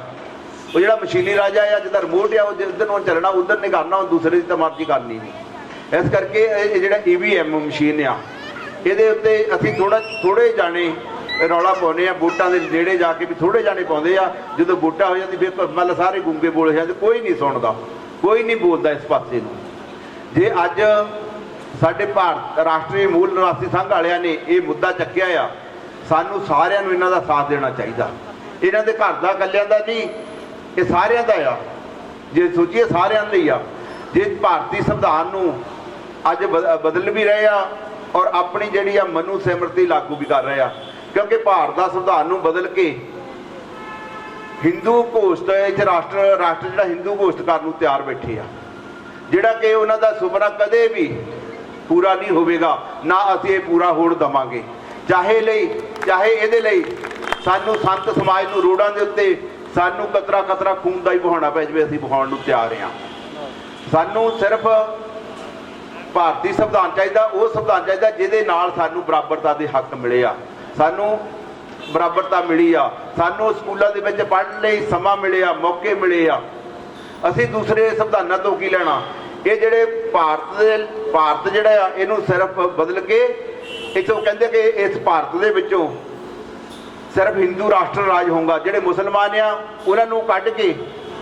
ਉਹ ਜਿਹੜਾ ਮਸ਼ੀਨੀ ਰਾਜਾ ਆ, ਜਿੱਦਾਂ ਰਿਮੋਟ ਆ, ਉਹ ਜਿੱਧਰ ਨੂੰ ਚੱਲਣਾ ਉਧਰ ਨਹੀਂ ਕਰਨਾ, ਉਹ ਦੂਸਰੇ ਦੀ ਤਾਂ ਮਰਜ਼ੀ ਕਰਨੀ ਨਹੀਂ। ਇਸ ਕਰਕੇ ਇਹ ਜਿਹੜਾ EVM ਮਸ਼ੀਨ ਆ, ਇਹਦੇ ਉੱਤੇ ਅਸੀਂ ਥੋੜੇ ਜਾਣੇ ਰੌਲਾ ਪਾਉਂਦੇ ਆ, ਵੋਟਾਂ ਦੇ ਨੇੜੇ ਜਾ ਕੇ ਵੀ ਥੋੜੇ ਜਾਣੇ ਪਾਉਂਦੇ ਆ। ਜਦੋਂ ਵੋਟਾਂ ਹੋ ਜਾਂਦੀ ਫਿਰ ਮਤਲਬ ਸਾਰੇ ਗੂੰਗੇ ਬੋਲ ਜਾਂਦੇ, ਕੋਈ ਨਹੀਂ ਸੁਣਦਾ, ਕੋਈ ਨਹੀਂ ਬੋਲਦਾ ਇਸ ਪਾਸੇ ਨੂੰ। ਜੇ ਅੱਜ ਸਾਡੇ ਭਾਰਤ ਰਾਸ਼ਟਰੀ ਮੂਲ ਨਿਵਾਸੀ ਸੰਘ ਵਾਲਿਆਂ ਨੇ ਇਹ ਮੁੱਦਾ ਚੱਕਿਆ ਆ, ਸਾਨੂੰ ਸਾਰਿਆਂ ਨੂੰ ਇਹਨਾਂ ਦਾ ਸਾਥ ਦੇਣਾ ਚਾਹੀਦਾ। ਇਹਨਾਂ ਦੇ ਘਰ ਦਾ ਇਕੱਲਿਆਂ ਦਾ ਨਹੀਂ, ਇਹ ਸਾਰਿਆਂ ਦਾ ਆ। ਜੇ ਸੋਚੀਏ ਸਾਰਿਆਂ ਲਈ ਆ। ਜੇ ਭਾਰਤੀ ਸੰਵਿਧਾਨ ਨੂੰ ਅੱਜ ਬਦਲ ਵੀ ਰਹੇ ਆ ਔਰ ਆਪਣੀ ਜਿਹੜੀ ਆ ਮਨੂ ਸਿਮਰਤੀ ਲਾਗੂ ਵੀ ਕਰ ਰਹੇ ਆ, ਕਿਉਂਕਿ ਭਾਰਤ ਦਾ ਸੰਵਿਧਾਨ ਨੂੰ ਬਦਲ ਕੇ ਹਿੰਦੂ ਘੋਸ਼ਿਤ ਇੱਥੇ ਰਾਸ਼ਟਰ ਜਿਹੜਾ ਹਿੰਦੂ ਘੋਸ਼ਿਤ ਕਰਨ ਨੂੰ ਤਿਆਰ ਬੈਠੇ ਆ, ਜਿਹੜਾ ਕਿ ਉਹਨਾਂ ਦਾ ਸੁਪਨਾ ਕਦੇ ਵੀ ਪੂਰਾ ਨਹੀਂ ਹੋਵੇਗਾ, ਨਾ ਅਸੀਂ ਇਹ ਪੂਰਾ ਹੋਣ ਦੇਵਾਂਗੇ। ਚਾਹੇ ਇਹਦੇ ਲਈ ਸਾਨੂੰ ਸੰਤ ਸਮਾਜ ਨੂੰ ਰੋਡਾਂ ਦੇ ਉੱਤੇ ਸਾਨੂੰ ਕਤਰਾ ਖੂਨ ਦਾ ਹੀ ਬਹਾਉਣਾ ਪੈ ਜਾਵੇ, ਅਸੀਂ ਬਹਾਉਣ ਨੂੰ ਤਿਆਰ ਹਾਂ। ਸਾਨੂੰ ਸਿਰਫ ਭਾਰਤੀ ਸੰਵਿਧਾਨ ਚਾਹੀਦਾ, ਉਹ ਸੰਵਿਧਾਨ ਚਾਹੀਦਾ ਜਿਹਦੇ ਨਾਲ ਸਾਨੂੰ ਬਰਾਬਰਤਾ ਦੇ ਹੱਕ ਮਿਲੇ ਆ। ਸਾਨੂੰ ਬਰਾਬਰਤਾ ਮਿਲੀ ਆ, ਸਾਨੂੰ ਸਕੂਲਾਂ ਦੇ ਵਿੱਚ ਪੜ੍ਹਨ ਲਈ ਸਮਾਂ ਮਿਲਿਆ, ਮੌਕੇ ਮਿਲੇ ਆ। ਅਸੀਂ ਦੂਸਰੇ ਸੰਵਿਧਾਨਾਂ ਤੋਂ ਕੀ ਲੈਣਾ? ਇਹ ਜਿਹੜੇ ਭਾਰਤ ਜਿਹੜਾ ਆ ਇਹਨੂੰ ਸਿਰਫ ਬਦਲ ਕੇ ਇੱਥੋਂ ਕਹਿੰਦੇ ਕਿ ਇਸ ਭਾਰਤ ਦੇ ਵਿੱਚੋਂ ਸਿਰਫ ਹਿੰਦੂ ਰਾਸ਼ਟਰ ਰਾਜ ਹੋਊਗਾ। ਜਿਹੜੇ ਮੁਸਲਮਾਨ ਆ ਉਹਨਾਂ ਨੂੰ ਕੱਢ ਕੇ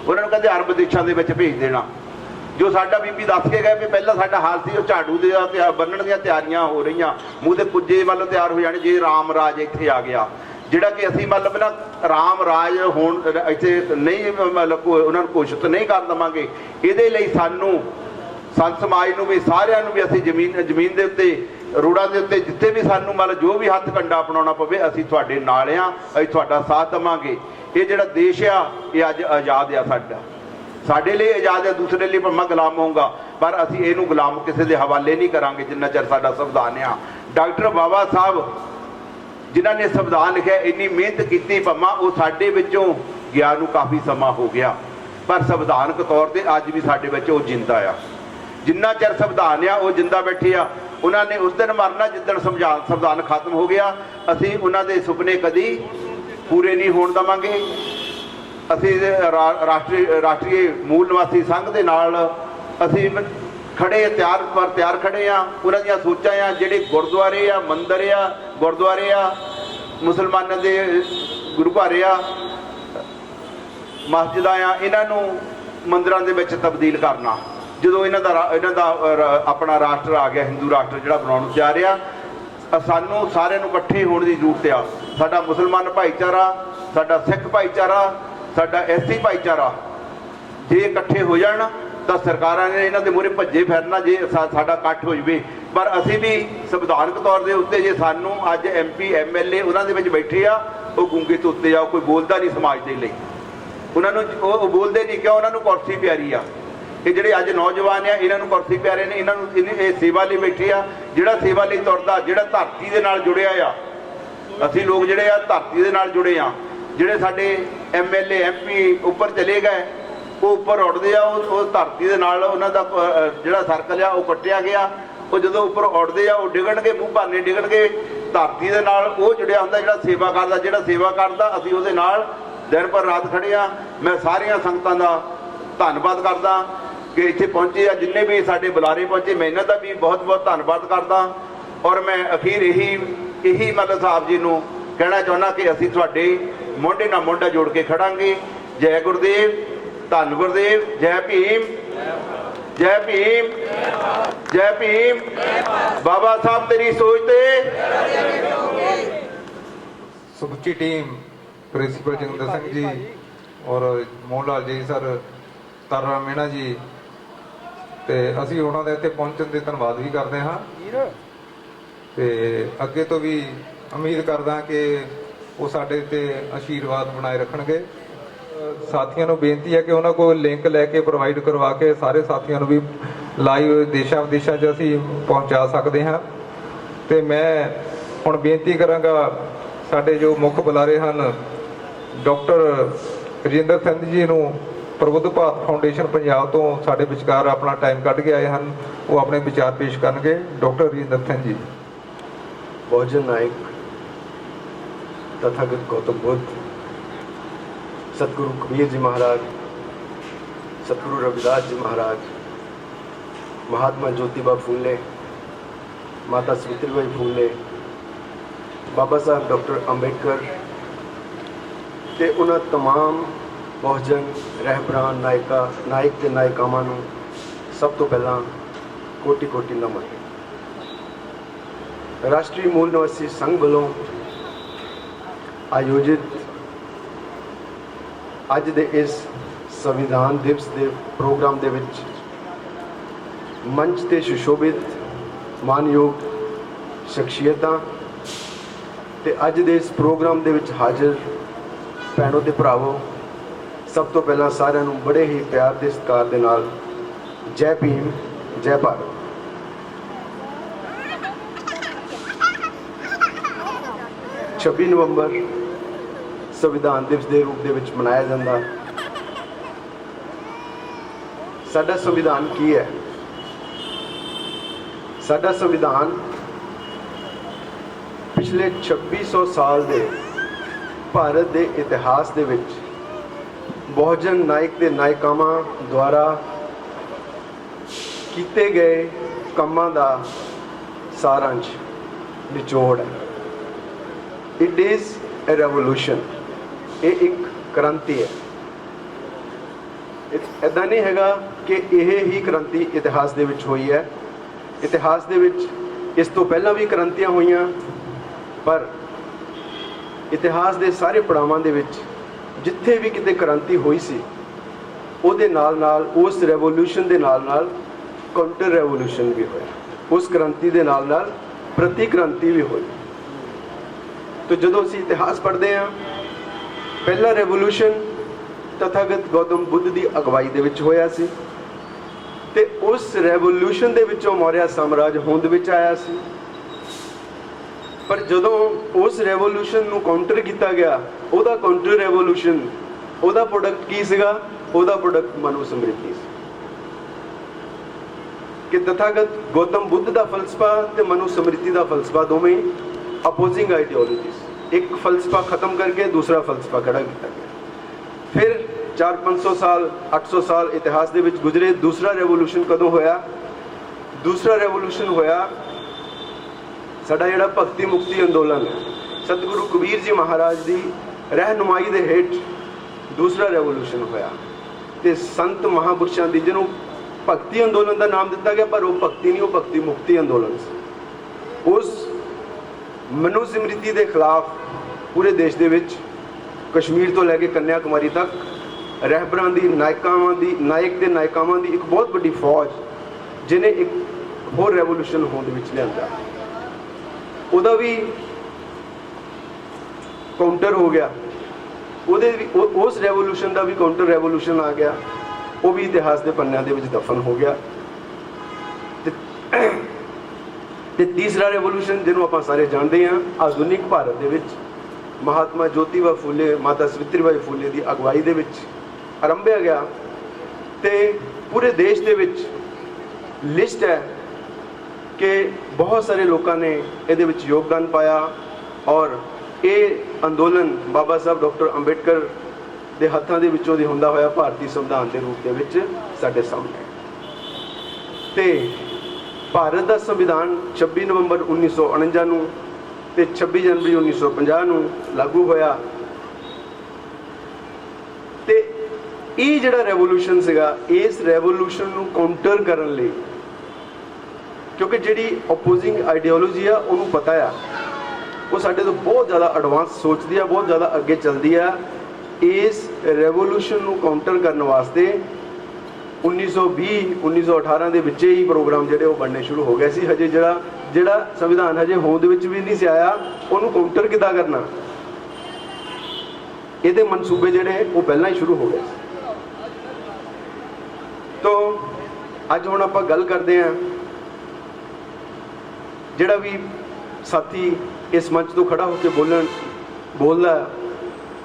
ਉਹਨਾਂ ਨੂੰ ਕਹਿੰਦੇ ਅਰਬ ਦੇਸ਼ਾਂ ਦੇ ਵਿੱਚ ਭੇਜ ਦੇਣਾ। ਜੋ ਸਾਡਾ ਬੀਬੀ ਦੱਸ ਕੇ ਗਏ ਵੀ ਪਹਿਲਾਂ ਸਾਡਾ ਹਾਲ ਸੀ ਉਹ ਝਾੜੂ ਦੇ ਬੰਨਣ ਦੀਆਂ ਤਿਆਰੀਆਂ ਹੋ ਰਹੀਆਂ, ਮੂੰਹ ਦੇ ਕੁੱਜੇ ਵੱਲ ਤਿਆਰ ਹੋ ਜਾਣੇ ਜੇ ਰਾਮ ਰਾਜ ਇੱਥੇ ਆ ਗਿਆ। ਜਿਹੜਾ ਕਿ ਅਸੀਂ ਮਤਲਬ ਨਾ ਰਾਮ ਰਾਜ ਹੋਣ ਇੱਥੇ ਨਹੀਂ ਮਤਲਬ ਉਹਨਾਂ ਨੂੰ ਘੋਸ਼ਿਤ ਨਹੀਂ ਕਰ ਦੇਵਾਂਗੇ। ਇਹਦੇ ਲਈ ਸਾਨੂੰ ਸੰਤ ਸਮਾਜ ਨੂੰ ਵੀ ਸਾਰਿਆਂ ਨੂੰ ਵੀ ਅਸੀਂ ਜ਼ਮੀਨ ਦੇ ਉੱਤੇ ਰੋਡਾਂ ਦੇ ਉੱਤੇ ਜਿੱਥੇ ਵੀ ਸਾਨੂੰ ਮਤਲਬ ਜੋ ਵੀ ਹੱਥ ਕੰਡਾ ਅਪਣਾਉਣਾ ਪਵੇ ਅਸੀਂ ਤੁਹਾਡੇ ਨਾਲ ਆ, ਅਸੀਂ ਤੁਹਾਡਾ ਸਾਥ ਦੇਵਾਂਗੇ। ਇਹ ਜਿਹੜਾ ਦੇਸ਼ ਆ ਇਹ ਅੱਜ ਆਜ਼ਾਦ ਆ, ਸਾਡੇ ਲਈ ਆਜ਼ਾਦ ਹੈ, ਦੂਸਰੇ ਲਈ ਭਾਵੇਂ ਗੁਲਾਮ ਹੋਊਗਾ ਪਰ ਅਸੀਂ ਇਹਨੂੰ ਗੁਲਾਮ ਕਿਸੇ ਦੇ ਹਵਾਲੇ ਨਹੀਂ ਕਰਾਂਗੇ ਜਿੰਨਾ ਚਿਰ ਸਾਡਾ ਸੰਵਿਧਾਨ ਆ। ਡਾਕਟਰ ਬਾਬਾ ਸਾਹਿਬ ਜਿਨ੍ਹਾਂ ਨੇ ਸੰਵਿਧਾਨ ਲਿਖਿਆ ਇੰਨੀ ਮਿਹਨਤ ਕੀਤੀ, ਭਾਵੇਂ ਉਹ ਸਾਡੇ ਵਿੱਚੋਂ ਗਿਆ ਨੂੰ ਕਾਫੀ ਸਮਾਂ ਹੋ ਗਿਆ ਪਰ ਸੰਵਿਧਾਨਕ ਤੌਰ ਤੇ ਅੱਜ ਵੀ ਸਾਡੇ ਵਿੱਚ ਉਹ ਜਿੰਦਾ ਆ। ਜਿੰਨਾ ਚਿਰ ਸੰਵਿਧਾਨ ਆ ਉਹ ਜਿੰਦਾ ਬੈਠੇ ਆ। ਉਹਨਾਂ ਨੇ ਉਸ ਦਿਨ ਮਰਨਾ ਜਿੱਦਣ ਸੰਵਿਧਾਨ ਖਤਮ ਹੋ ਗਿਆ। ਅਸੀਂ ਉਹਨਾਂ ਦੇ ਸੁਪਨੇ ਕਦੀ ਪੂਰੇ ਨਹੀਂ ਹੋਣ ਦੇਵਾਂਗੇ। ਅਸੀਂ ਰਾਸ਼ਟਰੀ ਮੂਲ ਨਿਵਾਸੀ ਸੰਘ ਦੇ ਨਾਲ ਅਸੀਂ ਖੜੇ ਤਿਆਰ ਖੜੇ ਆ। ਉਹਨਾਂ ਦੀਆਂ ਸੋਚਾਂ ਆ, ਜਿਹੜੇ ਗੁਰਦੁਆਰੇ ਆ, ਮੰਦਿਰ ਆ, ਗੁਰਦੁਆਰੇ ਆ, ਮੁਸਲਮਾਨਾਂ ਦੇ ਗੁਰੂ ਘਰ ਆ, ਮਸਜਿਦਾਂ ਆ, ਇਹਨਾਂ ਨੂੰ ਮੰਦਿਰਾਂ ਦੇ ਵਿੱਚ ਤਬਦੀਲ ਕਰਨਾ। ਜਦੋਂ ਇਹਨਾਂ ਦਾ ਆਪਣਾ ਰਾਸ਼ਟਰ ਆ ਗਿਆ, ਹਿੰਦੂ ਰਾਸ਼ਟਰ ਜਿਹੜਾ ਬਣਾਉਣ ਨੂੰ ਤਿਆਰ ਆ, ਸਾਨੂੰ ਸਾਰਿਆਂ ਨੂੰ ਇਕੱਠੇ ਹੋਣ ਦੀ ਜ਼ਰੂਰਤ ਆ। ਸਾਡਾ ਮੁਸਲਮਾਨ ਭਾਈਚਾਰਾ, ਸਾਡਾ ਸਿੱਖ ਭਾਈਚਾਰਾ, ਸਾਡਾ ਐਸਸੀ ਭਾਈਚਾਰਾ ਜੇ ਇਕੱਠੇ ਹੋ ਜਾਣ ਤਾਂ ਸਰਕਾਰਾਂ ਨੇ ਇਹਨਾਂ ਦੇ ਮੂਹਰੇ ਭੱਜੇ ਫਿਰਨਾ ਜੇ ਸਾਡਾ ਇਕੱਠ ਹੋ ਜਵੇ। ਪਰ ਅਸੀਂ ਵੀ ਸੰਵਿਧਾਨਕ ਤੌਰ ਦੇ ਉੱਤੇ ਜੇ ਸਾਨੂੰ ਅੱਜ MP MLA ਉਹਨਾਂ ਦੇ ਵਿੱਚ ਬੈਠੇ ਆ, ਉਹ ਗੂੰਗੇ ਤੋਤੇ ਆ, ਕੋਈ ਬੋਲਦਾ ਨਹੀਂ ਸਮਾਜ ਦੇ ਲਈ। ਉਹਨਾਂ ਨੂੰ ਉਹ ਬੋਲਦੇ ਨਹੀਂ ਕਿਉਂ? ਉਹਨਾਂ ਨੂੰ ਕੁਰਸੀ ਪਿਆਰੀ ਆ। ਇਹ ਜਿਹੜੇ ਅੱਜ ਨੌਜਵਾਨ ਆ ਇਹਨਾਂ ਨੂੰ ਕੁਰਸੀ ਪਿਆਰੇ ਨੇ, ਇਹਨਾਂ ਨੂੰ ਇਹ ਸੇਵਾ ਲਈ ਬੈਠੇ ਆ। ਜਿਹੜਾ ਸੇਵਾ ਲਈ ਤੁਰਦਾ, ਜਿਹੜਾ ਧਰਤੀ ਦੇ ਨਾਲ ਜੁੜਿਆ ਆ, ਅਸੀਂ ਲੋਕ ਜਿਹੜੇ ਆ ਧਰਤੀ ਦੇ ਨਾਲ ਜੁੜੇ ਆ। ਜਿਹੜੇ ਸਾਡੇ MLA MP ਉੱਪਰ ਚਲੇ ਗਏ ਉਹ ਉੱਪਰ ਉੱਡਦੇ ਆ, ਉਹ ਧਰਤੀ ਦੇ ਨਾਲ ਉਹਨਾਂ ਦਾ ਜਿਹੜਾ ਸਰਕਲ ਆ ਉਹ ਕੱਟਿਆ ਗਿਆ। ਉਹ ਜਦੋਂ ਉੱਪਰ ਉੱਡਦੇ ਆ ਉਹ ਡਿੱਗਣਗੇ, ਮੂੰਹ ਭਾਨੇ ਡਿੱਗਣਗੇ। ਧਰਤੀ ਦੇ ਨਾਲ ਉਹ ਜੁੜਿਆ ਹੁੰਦਾ ਜਿਹੜਾ ਸੇਵਾ ਕਰਦਾ, ਅਸੀਂ ਉਹਦੇ ਨਾਲ ਦਿਨ ਪਰ ਰਾਤ ਖੜੇ ਆ। ਮੈਂ ਸਾਰੀਆਂ ਸੰਗਤਾਂ ਦਾ ਧੰਨਵਾਦ ਕਰਦਾ ਕਿ ਇੱਥੇ ਪਹੁੰਚੇ ਆ, ਜਿੰਨੇ ਵੀ ਸਾਡੇ ਬੁਲਾਰੇ ਪਹੁੰਚੇ, ਮੈਂ ਇਹਨਾਂ ਦਾ ਵੀ ਬਹੁਤ ਬਹੁਤ ਧੰਨਵਾਦ ਕਰਦਾ। ਔਰ ਮੈਂ ਅਖੀਰ ਇਹੀ ਮਤਲਬ ਸਾਹਿਬ ਜੀ ਨੂੰ ਕਹਿਣਾ ਚਾਹੁੰਦਾ ਕਿ ਅਸੀਂ ਤੁਹਾਡੇ ਮੋਢੇ ਨਾਲ ਮੋਢਾ ਜੋੜ ਕੇ ਖੜਾਂਗੇ। ਜੈ ਗੁਰਦੇਵ, ਧੰਨ ਗੁਰਦੇਵ, ਜੈ ਭੀਮ, ਜੈ ਭੀਮ, ਜੈ ਭੀਮ। ਬਾਬਾ ਸਾਹਿਬ ਤੇਰੀ ਸੋਚ ਤੇ ਸਮੁੱਚੀ ਟੀਮ, ਪ੍ਰਿੰਸੀਪਲ ਜਗਿੰਦਰ ਸਿੰਘ ਜੀ ਔਰ ਮੋਹਨ ਲਾਲ ਜੀ ਸਰ, ਤਾਰਾ ਮੀਣਾ ਜੀ, ਤੇ ਅਸੀਂ ਉਹਨਾਂ ਦੇ ਇੱਥੇ ਪਹੁੰਚਣ ਦੇ ਧੰਨਵਾਦ ਵੀ ਕਰਦੇ ਹਾਂ। ਤੇ ਅੱਗੇ ਤੋਂ ਵੀ ਉਮੀਦ ਕਰਦਾ ਕਿ ਉਹ ਸਾਡੇ ਤੇ ਆਸ਼ੀਰਵਾਦ ਬਣਾਏ ਰੱਖਣਗੇ। ਸਾਥੀਆਂ ਨੂੰ ਬੇਨਤੀ ਹੈ ਕਿ ਉਹਨਾਂ ਕੋਲ ਲਿੰਕ ਲੈ ਕੇ ਪ੍ਰੋਵਾਈਡ ਕਰਵਾ ਕੇ ਸਾਰੇ ਸਾਥੀਆਂ ਨੂੰ ਵੀ ਲਾਈਵ ਦੇਸ਼ਾਂ ਵਿਦੇਸ਼ਾਂ 'ਚ ਅਸੀਂ ਪਹੁੰਚਾ ਸਕਦੇ ਹਾਂ। ਤੇ ਮੈਂ ਹੁਣ ਬੇਨਤੀ ਕਰਾਂਗਾ ਸਾਡੇ ਜੋ ਮੁੱਖ ਬੁਲਾਰੇ ਹਨ, ਡਾਕਟਰ ਰਜਿੰਦਰ ਸਿੰਘ ਜੀ ਨੂੰ ਪ੍ਰਬੁੱਧ ਭਾਰਤ ਫਾਊਂਡੇਸ਼ਨ ਪੰਜਾਬ ਤੋਂ ਸਾਡੇ ਵਿਚਕਾਰ ਆਪਣਾ ਟਾਈਮ ਕੱਢ ਕੇ ਆਏ ਹਨ। ਉਹ ਆਪਣੇ ਵਿਚਾਰ ਪੇਸ਼ ਕਰਨਗੇ। ਡਾਕਟਰ ਰਜਿੰਦਰ ਸਿੰਘ ਜੀ। बहुजन नायक तथागत गौतम बुद्ध, सतगुरु कबीर जी महाराज, सतगुरु रविदास जी महाराज, महात्मा ज्योतिबा फूले, माता सावित्रीबाई फूले, बाबा साहब डॉक्टर अंबेडकर ते उन्हां तमाम बहुजन रहबरान नायक ते नायिकावां नूं सब तो पहला कोटि कोटि नमन। राष्ट्रीय मूल निवासी संघ ਵੱਲੋਂ आयोजित ਅੱਜ ਦੇ ਇਸ ਸੰਵਿਧਾਨ ਦਿਵਸ ਦੇ ਪ੍ਰੋਗਰਾਮ ਦੇ ਵਿੱਚ ਮੰਚ ਤੇ ਸੁਸ਼ੋਭਿਤ ਮਾਨਯੋਗ ਸ਼ਖਸੀਅਤਾਂ ਤੇ ਅੱਜ ਦੇ ਇਸ ਪ੍ਰੋਗਰਾਮ ਦੇ ਵਿੱਚ ਹਾਜ਼ਰ ਭੈਣੋ ਤੇ ਭਰਾਵੋ, ਸਭ ਤੋਂ ਪਹਿਲਾਂ ਸਾਰਿਆਂ ਨੂੰ ਬੜੇ ਹੀ ਪਿਆਰ ਤੇ ਸਤਿਕਾਰ ਦੇ ਨਾਲ ਜੈ ਭੀਮ, ਜੈ ਭਾਰਤ। 26 ਨਵੰਬਰ ਸੰਵਿਧਾਨ ਦਿਵਸ ਦੇ ਰੂਪ ਦੇ ਵਿੱਚ ਮਨਾਇਆ ਜਾਂਦਾ। ਸਾਡਾ ਸੰਵਿਧਾਨ ਕੀ ਹੈ? ਸਾਡਾ ਸੰਵਿਧਾਨ ਪਿਛਲੇ 2600 ਸਾਲ ਦੇ ਭਾਰਤ ਦੇ ਇਤਿਹਾਸ ਦੇ ਵਿੱਚ ਬਹੁਜਨ ਨਾਇਕ ਤੇ ਨਾਇਕਾਵਾਂ ਦੁਆਰਾ ਕੀਤੇ ਗਏ ਕੰਮਾਂ ਦਾ ਸਾਰਾਂਸ਼ ਨਿਚੋੜ ਹੈ। It is a revolution. ਇਹ ਇੱਕ ਕ੍ਰਾਂਤੀ ਹੈ। ਇੱਦਾਂ ਨਹੀਂ ਹੈਗਾ ਕਿ ਇਹ ਹੀ ਕ੍ਰਾਂਤੀ ਇਤਿਹਾਸ ਦੇ ਵਿੱਚ ਹੋਈ ਹੈ। ਇਤਿਹਾਸ ਦੇ ਵਿੱਚ ਇਸ ਤੋਂ ਪਹਿਲਾਂ ਵੀ ਕ੍ਰਾਂਤੀਆਂ ਹੋਈਆਂ, ਪਰ ਇਤਿਹਾਸ ਦੇ ਸਾਰੇ ਪੜਾਵਾਂ ਦੇ ਵਿੱਚ ਜਿੱਥੇ ਵੀ ਕਿਤੇ ਕ੍ਰਾਂਤੀ ਹੋਈ ਸੀ, ਉਹਦੇ ਨਾਲ ਨਾਲ ਉਸ ਰੈਵੋਲੂਸ਼ਨ ਦੇ ਨਾਲ ਨਾਲ ਕਾਊਂਟਰ ਰੈਵੋਲੂਸ਼ਨ ਵੀ ਹੋਇਆ। ਉਸ ਕ੍ਰਾਂਤੀ ਦੇ ਨਾਲ ਨਾਲ ਪ੍ਰਤੀ ਕ੍ਰਾਂਤੀ ਵੀ ਹੋਈ। ਤਾਂ ਜਦੋਂ ਅਸੀਂ ਇਤਿਹਾਸ ਪੜ੍ਹਦੇ ਹਾਂ, ਪਹਿਲਾ ਰੈਵੋਲੂਸ਼ਨ ਤਥਾਗਤ ਗੌਤਮ ਬੁੱਧ ਦੀ ਅਗਵਾਈ ਦੇ ਵਿੱਚ ਹੋਇਆ ਸੀ, ਤੇ ਉਸ ਰੈਵੋਲੂਸ਼ਨ ਦੇ ਵਿੱਚੋਂ ਮੌਰਿਆ ਸਾਮਰਾਜ ਹੋਂਦ ਵਿੱਚ ਆਇਆ ਸੀ। ਪਰ ਜਦੋਂ ਉਸ ਰੈਵੋਲੂਸ਼ਨ ਨੂੰ ਕਾਊਂਟਰ ਕੀਤਾ ਗਿਆ, ਉਹਦਾ ਕਾਊਂਟਰ ਰੈਵੋਲੂਸ਼ਨ, ਉਹਦਾ ਪ੍ਰੋਡਕਟ ਕੀ ਸੀਗਾ? ਉਹਦਾ ਪ੍ਰੋਡਕਟ ਮਨੂ ਸਮ੍ਰਿਤੀ ਸੀ। ਕਿ ਤਥਾਗਤ ਗੌਤਮ ਬੁੱਧ ਦਾ ਫਲਸਫਾ ਤੇ ਮਨੂ ਸਮ੍ਰਿਤੀ ਦਾ ਫਲਸਫਾ ਦੋਵੇਂ ਅਪੋਜ਼ਿੰਗ ਆਈਡੀਓਲੋਜੀਜ਼। ਇੱਕ ਫਲਸਫਾ ਖਤਮ ਕਰਕੇ ਦੂਸਰਾ ਫਲਸਫਾ ਖੜਾ ਕੀਤਾ ਗਿਆ। ਫਿਰ 400-500 ਸਾਲ 800 ਸਾਲ ਇਤਿਹਾਸ ਦੇ ਵਿੱਚ ਗੁਜ਼ਰੇ। ਦੂਸਰਾ ਰੈਵੋਲੂਸ਼ਨ ਕਦੋਂ ਹੋਇਆ? ਦੂਸਰਾ ਰੈਵੋਲੂਸ਼ਨ ਹੋਇਆ ਸਾਡਾ ਜਿਹੜਾ ਭਗਤੀ ਮੁਕਤੀ ਅੰਦੋਲਨ ਹੈ, ਸਤਿਗੁਰੂ ਕਬੀਰ ਜੀ ਮਹਾਰਾਜ ਦੀ ਰਹਿਨੁਮਾਈ ਦੇ ਹੇਠ ਦੂਸਰਾ ਰੈਵੋਲੂਸ਼ਨ ਹੋਇਆ। ਤੇ ਸੰਤ ਮਹਾਂਪੁਰਸ਼ਾਂ ਦੀ, ਜਿਹਨੂੰ ਭਗਤੀ ਅੰਦੋਲਨ ਦਾ ਨਾਮ ਦਿੱਤਾ ਗਿਆ, ਪਰ ਉਹ ਭਗਤੀ ਨਹੀਂ, ਉਹ ਭਗਤੀ ਮੁਕਤੀ ਅੰਦੋਲਨ ਸੀ। ਉਸ ਮਨੂ ਸਮ੍ਰਿਤੀ ਦੇ ਖਿਲਾਫ ਪੂਰੇ ਦੇਸ਼ ਦੇ ਵਿੱਚ ਕਸ਼ਮੀਰ ਤੋਂ ਲੈ ਕੇ ਕੰਨਿਆ ਕੁਮਾਰੀ ਤੱਕ ਰਹਿਬਰਾਂ ਦੀ, ਨਾਇਕ ਤੇ ਨਾਇਕਾਵਾਂ ਦੀ ਇੱਕ ਬਹੁਤ ਵੱਡੀ ਫੌਜ, ਜਿਹਨੇ ਇੱਕ ਹੋਰ ਰੈਵੋਲੂਸ਼ਨ ਹੋਂਦ ਵਿੱਚ ਲਿਆਂਦਾ। ਉਹਦਾ ਵੀ ਕਾਊਂਟਰ ਹੋ ਗਿਆ। ਉਸ ਰੈਵੋਲੂਸ਼ਨ ਦਾ ਵੀ ਕਾਊਂਟਰ ਰੈਵੋਲੂਸ਼ਨ ਆ ਗਿਆ। ਉਹ ਵੀ ਇਤਿਹਾਸ ਦੇ ਪੰਨਿਆਂ ਦੇ ਵਿੱਚ ਦਫਨ ਹੋ ਗਿਆ। ਤੇ ਤੀਸਰਾ ਰੈਵੋਲੂਸ਼ਨ, ਜਿਹਨੂੰ ਆਪਾਂ ਸਾਰੇ ਜਾਣਦੇ ਹਾਂ, ਆਧੁਨਿਕ ਭਾਰਤ ਦੇ ਵਿੱਚ ਮਹਾਤਮਾ ਜੋਤੀਬਾ ਫੂਲੇ, ਮਾਤਾ ਸਵਿਤਰੀਬਾਈ ਫੂਲੇ ਦੀ ਅਗਵਾਈ ਦੇ ਵਿੱਚ ਆਰੰਭਿਆ ਗਿਆ। ਤੇ ਪੂਰੇ ਦੇਸ਼ ਦੇ ਵਿੱਚ ਲਿਸਟ ਹੈ ਕਿ ਬਹੁਤ ਸਾਰੇ ਲੋਕਾਂ ਨੇ ਇਹਦੇ ਵਿੱਚ ਯੋਗਦਾਨ ਪਾਇਆ, ਔਰ ਇਹ ਅੰਦੋਲਨ ਬਾਬਾ ਸਾਹਿਬ ਡਾਕਟਰ ਅੰਬੇਡਕਰ ਦੇ ਹੱਥਾਂ ਦੇ ਵਿੱਚੋਂ ਦੀ ਹੁੰਦਾ ਹੋਇਆ ਭਾਰਤੀ ਸੰਵਿਧਾਨ ਦੇ ਰੂਪ ਦੇ ਵਿੱਚ ਸਾਡੇ ਸਾਹਮਣੇ। ਤੇ ਭਾਰਤ ਦਾ ਸੰਵਿਧਾਨ 26 ਨਵੰਬਰ 1949 ਨੂੰ ਤੇ 26 ਜਨਵਰੀ 1950 ਨੂੰ ਲਾਗੂ ਹੋਇਆ। ਤੇ ਇਹ ਜਿਹੜਾ ਰੈਵੋਲੂਸ਼ਨ ਸੀਗਾ, ਇਸ ਰੈਵੋਲੂਸ਼ਨ ਨੂੰ ਕਾਊਂਟਰ ਕਰਨ ਲਈ, ਕਿਉਂਕਿ ਜਿਹੜੀ ਅਪੋਜ਼ਿੰਗ ਆਈਡੀਓਲੋਜੀ ਆ, ਉਹਨੂੰ ਪਤਾ ਆ, ਉਹ ਸਾਡੇ ਤੋਂ ਬਹੁਤ ਜ਼ਿਆਦਾ ਐਡਵਾਂਸ ਸੋਚਦੀ ਆ, ਬਹੁਤ ਜ਼ਿਆਦਾ ਅੱਗੇ ਚੱਲਦੀ ਆ। ਇਸ ਰੈਵੋਲੂਸ਼ਨ ਨੂੰ ਕਾਊਂਟਰ ਕਰਨ ਵਾਸਤੇ 1920 1918 ਦੇ ਵਿੱਚ ਹੀ ਪ੍ਰੋਗਰਾਮ ਜਿਹੜੇ ਉਹ ਬਣਨੇ ਸ਼ੁਰੂ ਹੋ ਗਏ ਸੀ। ਹਜੇ ਜਿਹੜਾ ਸੰਵਿਧਾਨ ਹਜੇ ਹੋਂਦ ਵਿੱਚ ਵੀ ਨਹੀਂ ਸੀ ਆਇਆ, ਉਹਨੂੰ ਕਾਊਂਟਰ ਕਿੱਦਾਂ ਕਰਨਾ, ਇਹਦੇ ਮਨਸੂਬੇ ਜਿਹੜੇ ਉਹ ਪਹਿਲਾਂ ਹੀ ਸ਼ੁਰੂ ਹੋ ਗਏ ਸੀ। ਤਾਂ ਅੱਜ ਹੁਣ ਆਪਾਂ ਗੱਲ ਕਰਦੇ ਹਾਂ, ਜਿਹੜਾ ਵੀ ਸਾਥੀ ਇਸ ਮੰਚ ਤੋਂ ਖੜਾ ਹੋ ਕੇ ਬੋਲਦਾ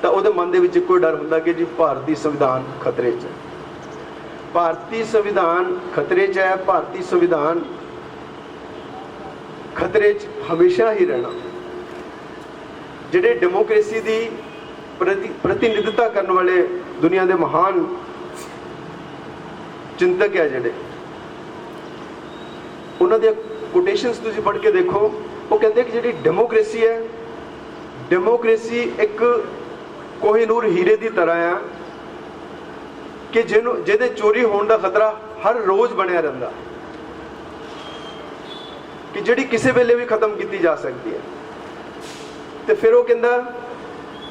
ਤਾਂ ਉਹਦੇ ਮਨ ਦੇ ਵਿੱਚ ਇੱਕੋ ਡਰ ਹੁੰਦਾ ਕਿ ਜੀ ਭਾਰਤੀ ਸੰਵਿਧਾਨ ਖਤਰੇ 'ਚ ਹੈ, ਭਾਰਤੀ ਸੰਵਿਧਾਨ ਖਤਰੇ 'ਚ ਹੈ, ਭਾਰਤੀ ਸੰਵਿਧਾਨ ਖਤਰੇ 'ਚ ਹਮੇਸ਼ਾ ਹੀ ਰਹਿਣਾ। ਜਿਹੜੇ ਡੈਮੋਕ੍ਰੇਸੀ ਦੀ ਪ੍ਰਤੀਨਿਧਤਾ ਕਰਨ ਵਾਲੇ ਦੁਨੀਆ ਦੇ ਮਹਾਨ ਚਿੰਤਕ ਹੈ, ਜਿਹੜੇ ਉਹਨਾਂ ਦੀਆਂ ਕੋਟੇਸ਼ਨਸ ਤੁਸੀਂ ਪੜ੍ਹ ਕੇ ਦੇਖੋ। ਉਹ ਕਹਿੰਦੇ ਕਿ ਜਿਹੜੀ ਡੈਮੋਕ੍ਰੇਸੀ ਹੈ, ਡੈਮੋਕ੍ਰੇਸੀ ਇੱਕ ਕੋਹਿਨੂਰ ਹੀਰੇ ਦੀ ਤਰ੍ਹਾਂ ਆ ਕਿ ਜਿਹਦੇ ਚੋਰੀ ਹੋਣ ਦਾ ਖਤਰਾ ਹਰ ਰੋਜ਼ ਬਣਿਆ ਰਹਿੰਦਾ, ਕਿ ਜਿਹੜੀ ਕਿਸੇ ਵੇਲੇ ਵੀ ਖਤਮ ਕੀਤੀ ਜਾ ਸਕਦੀ ਹੈ। ਤੇ ਫਿਰ ਉਹ ਕਹਿੰਦਾ